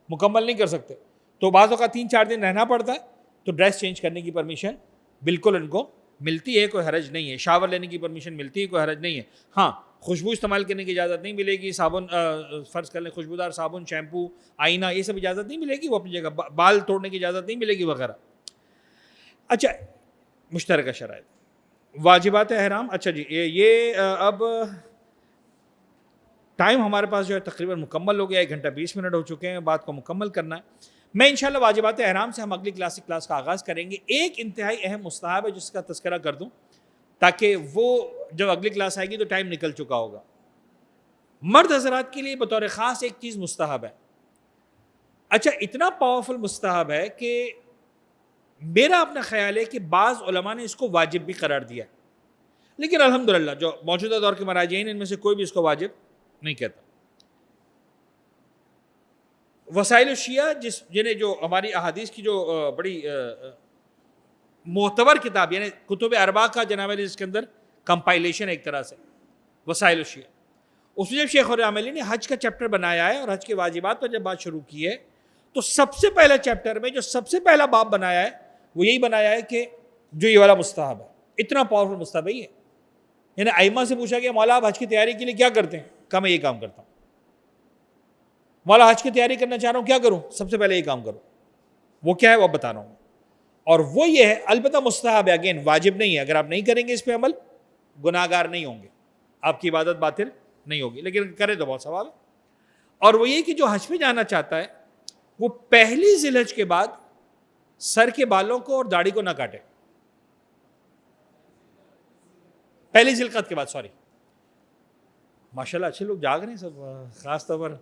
مکمل نہیں کر سکتے. تو بعض اوقات 3-4 دن رہنا پڑتا ہے, تو ڈریس چینج کرنے کی پرمیشن بالکل ان کو ملتی ہے, کوئی حرج نہیں ہے. شاور لینے کی پرمیشن ملتی ہے, کوئی حرج نہیں ہے. ہاں خوشبو استعمال کرنے کی اجازت نہیں ملے گی, صابن فرض کر لیں خوشبودار صابن, شیمپو, آئینہ, یہ سب اجازت نہیں ملے گی, وہ اپنی جگہ. بال توڑنے کی اجازت نہیں ملے گی وغیرہ. اچھا مشترکہ شرائط, واجبات احرام. اچھا جی, یہ اب ٹائم ہمارے پاس جو ہے تقریباً مکمل ہو گیا, 1 گھنٹہ 20 منٹ ہو چکے ہیں, بات کو مکمل کرنا ہے. میں انشاءاللہ واجبات احرام سے ہم اگلی کلاس کا آغاز کریں گے. ایک انتہائی اہم مستحب ہے جس کا تذکرہ کر دوں تاکہ وہ جب اگلی کلاس آئے گی تو ٹائم نکل چکا ہوگا. مرد حضرات کے لیے بطور خاص ایک چیز مستحب ہے. اچھا اتنا پاورفل مستحب ہے کہ میرا اپنا خیال ہے کہ بعض علماء نے اس کو واجب بھی قرار دیا ہے، لیکن الحمدللہ جو موجودہ دور کے مراجعین ان میں سے کوئی بھی اس کو واجب نہیں کہتا. وسائل الشیعہ جنہیں جو ہماری احادیث کی جو بڑی معتبر کتاب یعنی کتب اربعہ کا جناب علی اس کے اندر کمپائلیشن ایک طرح سے وسائل الشیعہ، اس میں جب شیخ العاملی نے حج کا چیپٹر بنایا ہے اور حج کے واجبات پر جب بات شروع کی ہے تو سب سے پہلا چیپٹر میں جو سب سے پہلا باب بنایا ہے وہ یہی بنایا ہے کہ جو یہ والا مستحب ہے. اتنا پاورفل مستحب ہے یہ. یعنی ائمہ سے پوچھا کہ مولا آپ حج کی تیاری کے لیے کیا کرتے ہیں؟ کہا میں یہ کام کرتا ہوں. مولا حج کی تیاری کرنا چاہ رہا ہوں کیا کروں؟ سب سے پہلے یہ کام کرو. وہ کیا ہے وہ بتا رہا ہوں. اور وہ یہ ہے البتہ مستحب ہے، اگین واجب نہیں ہے. اگر آپ نہیں کریں گے اس پہ عمل گناہ گار نہیں ہوں گے، آپ کی عبادت باطل نہیں ہوگی، لیکن کریں تو بہت ثواب ہے. اور وہ یہ کہ جو حج پہ جانا چاہتا ہے وہ پہلی ذی الحج کے بعد سر کے بالوں کو اور داڑھی کو نہ کاٹے. پہلی ذی القعدہ کے بعد، سوری، ماشاءاللہ اچھے لوگ جاگ رہے ہیں سب، خاص طور پر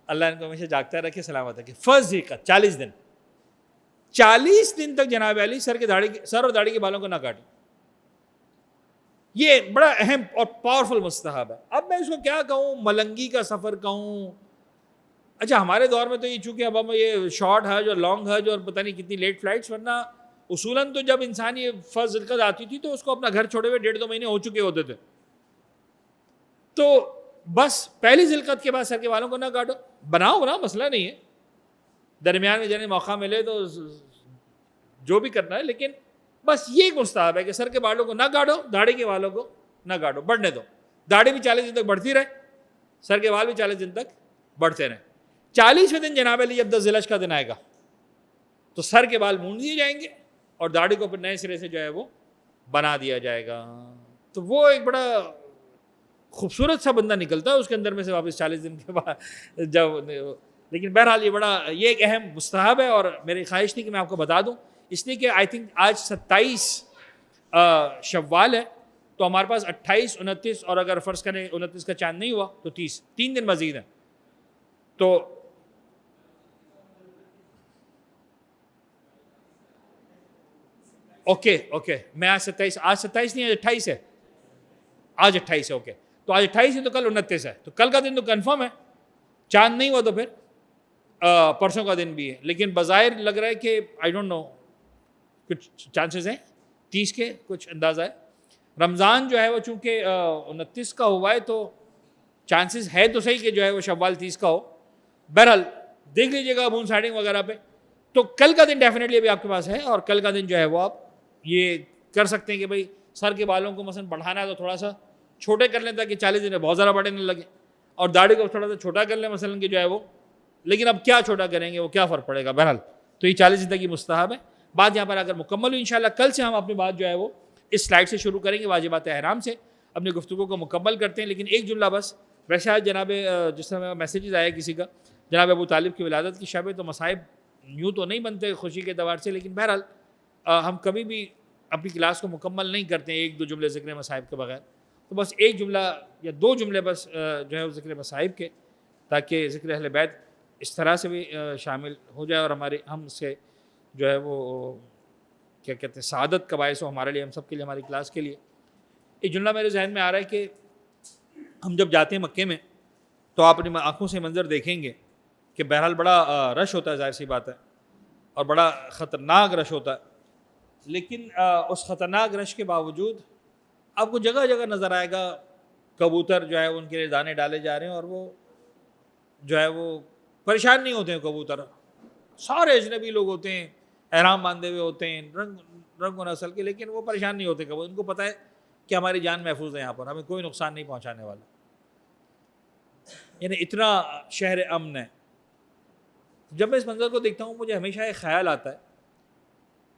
اللہ ان کو ہمیشہ جاگتا رکھے، سلامت رکھے. فرسٹ ذی القعدہ 40 دن تک جناب علی سر اور داڑھی کے بالوں کو نہ کاٹیں. یہ بڑا اہم اور پاورفل مستحب ہے. اب میں اس کو کیا کہوں، ملنگی کا سفر کہوں؟ اچھا ہمارے دور میں تو یہ چونکہ اب ہم یہ شارٹ حج اور لانگ حج اور پتہ نہیں کتنی لیٹ فلائٹس، ورنہ اصولاً تو جب انسان یہ فرض ذی القعدہ آتی تھی تو اس کو اپنا گھر چھوڑے ہوئے 1.5-2 مہینے ہو چکے ہوتے تھے. تو بس پہلی ذی القعدہ کے بعد سر کے بالوں کو نہ کاٹو. بناؤ مسئلہ نہیں ہے، درمیان میں جانے موقع ملے تو جو بھی کرنا ہے، لیکن بس یہ ایک مستحب ہے کہ سر کے بالوں کو نہ کاٹو، داڑھی کے بالوں کو نہ کاٹو، بڑھنے دو. داڑھی بھی 40 دن تک بڑھتی رہے، سر کے بال بھی 40 دن تک بڑھتے رہیں. 40ویں دن جناب علی جب 10 ذی الحج کا دن آئے گا تو سر کے بال مونڈ دیے جائیں گے اور داڑھی کو پھر نئے سرے سے جو ہے وہ بنا دیا جائے گا. تو وہ ایک بڑا خوبصورت سا بندہ نکلتا ہے اس کے اندر میں سے واپس 40 دن کے بعد جب. لیکن بہرحال یہ ایک اہم مستحب ہے اور میری خواہش تھی کہ میں آپ کو بتا دوں، اس لیے کہ آئی تھنک آج 27 شوال ہے تو ہمارے پاس 28 29 اور اگر فرض کریں 29 کا چاند نہیں ہوا تو 30، 3 دن مزید ہیں. تو اوکے میں آج 27 نہیں، آج 28 ہے. آج 28 ہے، اوکے. تو آج 28 ہے تو کل 29 ہے، تو کل کا دن تو کنفرم ہے. چاند نہیں ہوا تو پھر پرسوں کا دن بھی ہے. لیکن بظاہر لگ رہا ہے کہ آئی ڈونٹ نو کچھ چانسز ہیں 30 کے، کچھ اندازہ ہے. رمضان جو ہے وہ چونکہ 29 کا ہوا ہے تو چانسز ہے تو صحیح کہ جو ہے وہ شوال 30 کا ہو. بہرحال دیکھ لیجیے گا مون سائڈنگ وغیرہ پہ. تو کل کا دن ڈیفینیٹلی ابھی آپ کے پاس ہے، اور کل کا دن جو ہے وہ آپ یہ کر سکتے ہیں کہ بھائی سر کے بالوں کو مثلا بڑھانا ہے تو تھوڑا سا چھوٹے کر لیں تاکہ 40 دن میں بہت زیادہ بڑے نہ لگے، اور داڑھی کو تھوڑا سا چھوٹا کر لیں مثلا کہ جو ہے وہ. لیکن اب کیا چھوٹا کریں گے، وہ کیا فرق پڑے گا. بہرحال تو یہ 40 دن تک کی مستحب ہے. بات یہاں پر اگر مکمل ہوئی انشاءاللہ کل سے ہم اپنی بات جو ہے وہ اس سلائڈ سے شروع کریں گے، واجبات احرام سے اپنی گفتگو کو مکمل کرتے ہیں. لیکن ایک جملہ بس، ویسے آج جناب جس طرح میسیجز آیا کسی کا جناب ابو طالب کی ولادت کی شب ہے تو مصائب یوں تو نہیں بنتے خوشی کے اعتبار سے، لیکن بہرحال ہم کبھی بھی اپنی کلاس کو مکمل نہیں کرتے ہیں 1-2 جملے ذکر مصائب کے بغیر. تو بس ایک جملہ یا 2 جملے بس جو ہے وہ ذکر مصائب کے، تاکہ ذکر اہل بیت اس طرح سے بھی شامل ہو جائے اور ہم سے جو ہے وہ کیا کہتے ہیں سعادت کا باعث ہو ہمارے لیے، ہم سب کے لیے، ہماری کلاس کے لیے. ایک جملہ میرے ذہن میں آ رہا ہے کہ ہم جب جاتے ہیں مکے میں تو آپ اپنی آنکھوں سے منظر دیکھیں گے کہ بہرحال بڑا رش ہوتا ہے، ظاہر سی بات ہے، اور بڑا خطرناک رش ہوتا ہے. لیکن اس خطرناک رش کے باوجود آپ کو جگہ جگہ نظر آئے گا کبوتر جو ہے ان کے لیے دانے ڈالے جا رہے ہیں، اور وہ جو ہے وہ پریشان نہیں ہوتے ہیں. کبوتر سارے اجنبی لوگ ہوتے ہیں، احرام باندھے ہوئے ہوتے ہیں، رنگ و نسل کے، لیکن وہ پریشان نہیں ہوتے. کبوتر ان کو پتہ ہے کہ ہماری جان محفوظ ہے، یہاں پر ہمیں کوئی نقصان نہیں پہنچانے والا. یعنی اتنا شہر امن ہے. جب میں اس منظر کو دیکھتا ہوں مجھے ہمیشہ ایک خیال آتا ہے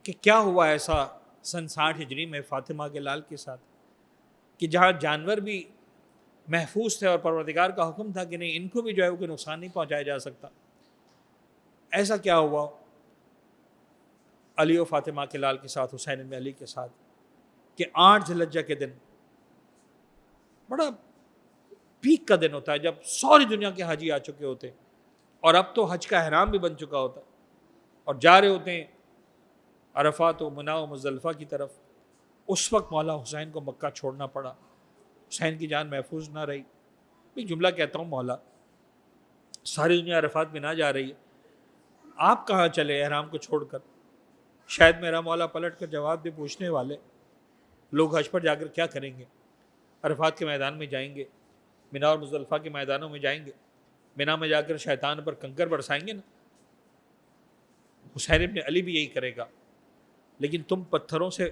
کہ کیا ہوا ایسا سن 60 ہجری میں فاطمہ کے لال کے ساتھ کہ جہاں جانور بھی محفوظ تھے اور پروردگار کا حکم تھا کہ نہیں ان کو بھی جو ہے وہ کوئی نقصان نہیں پہنچایا جا سکتا. ایسا کیا ہوا علی و فاطمہ کے لال کے ساتھ، حسین ابن علی کے ساتھ، کہ 8 ذی الحجہ کے دن بڑا پیک کا دن ہوتا ہے جب ساری دنیا کے حاجی آ چکے ہوتے ہیں اور اب تو حج کا احرام بھی بن چکا ہوتا ہے اور جا رہے ہوتے ہیں عرفات و منی و مزدلفہ کی طرف. اس وقت مولا حسین کو مکہ چھوڑنا پڑا، حسین کی جان محفوظ نہ رہی. ایک جملہ کہتا ہوں، مولا ساری دنیا عرفات میں نہ جا رہی ہے، آپ کہاں چلے احرام کو چھوڑ کر؟ شاید میرا مولا پلٹ کر جواب دے پوچھنے والے لوگ حج پر جا کر کیا کریں گے؟ عرفات کے میدان میں جائیں گے، منی اور مزدلفہ کے میدانوں میں جائیں گے، منی میں جا کر شیطان پر کنکر برسائیں گے نا. حسین ابن علی بھی یہی کرے گا، لیکن تم پتھروں سے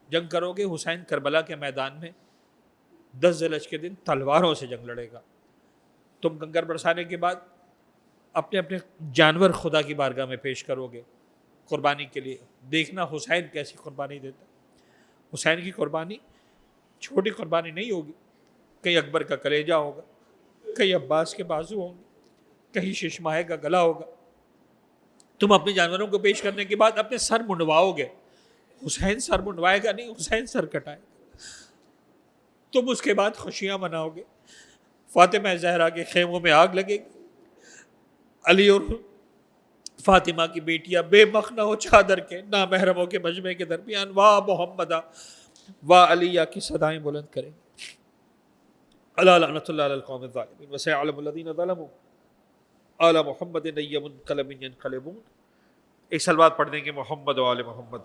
جنگ کرو گے، حسین کربلا کے میدان میں 10 ذی الحجہ کے دن تلواروں سے جنگ لڑے گا. تم کنکر برسانے کے بعد اپنے اپنے جانور خدا کی بارگاہ میں پیش کرو گے قربانی کے لیے. دیکھنا حسین کیسی قربانی دیتا. حسین کی قربانی چھوٹی قربانی نہیں ہوگی، کہیں اکبر کا کلیجہ ہوگا، کہیں عباس کے بازو ہوں گے، کہیں ششماہے کا گلا ہوگا. تم اپنے جانوروں کو پیش کرنے کے بعد اپنے سر منڈواؤ گے. حسین سر منڈوائے گا نہیں، حسین سر کٹائے گا. تم اس کے بعد خوشیاں مناؤ گے. فاطمہ زہرا کے خیموں میں آگ لگے گی، علی اور فاطمہ کی بیٹیاں بے مخنہ و چادر کے نامحرموں کے مجمع کے درمیان واہ محمدہ واہ علیہ کی صدائیں بلند کریں. الا لعنۃ اللہ علی القوم الظالمین وسيعلم الذین ظلموا آل محمد أي منقلب ينقلبون. ایک سلوات پڑھ دیں گے محمد و آل محمد.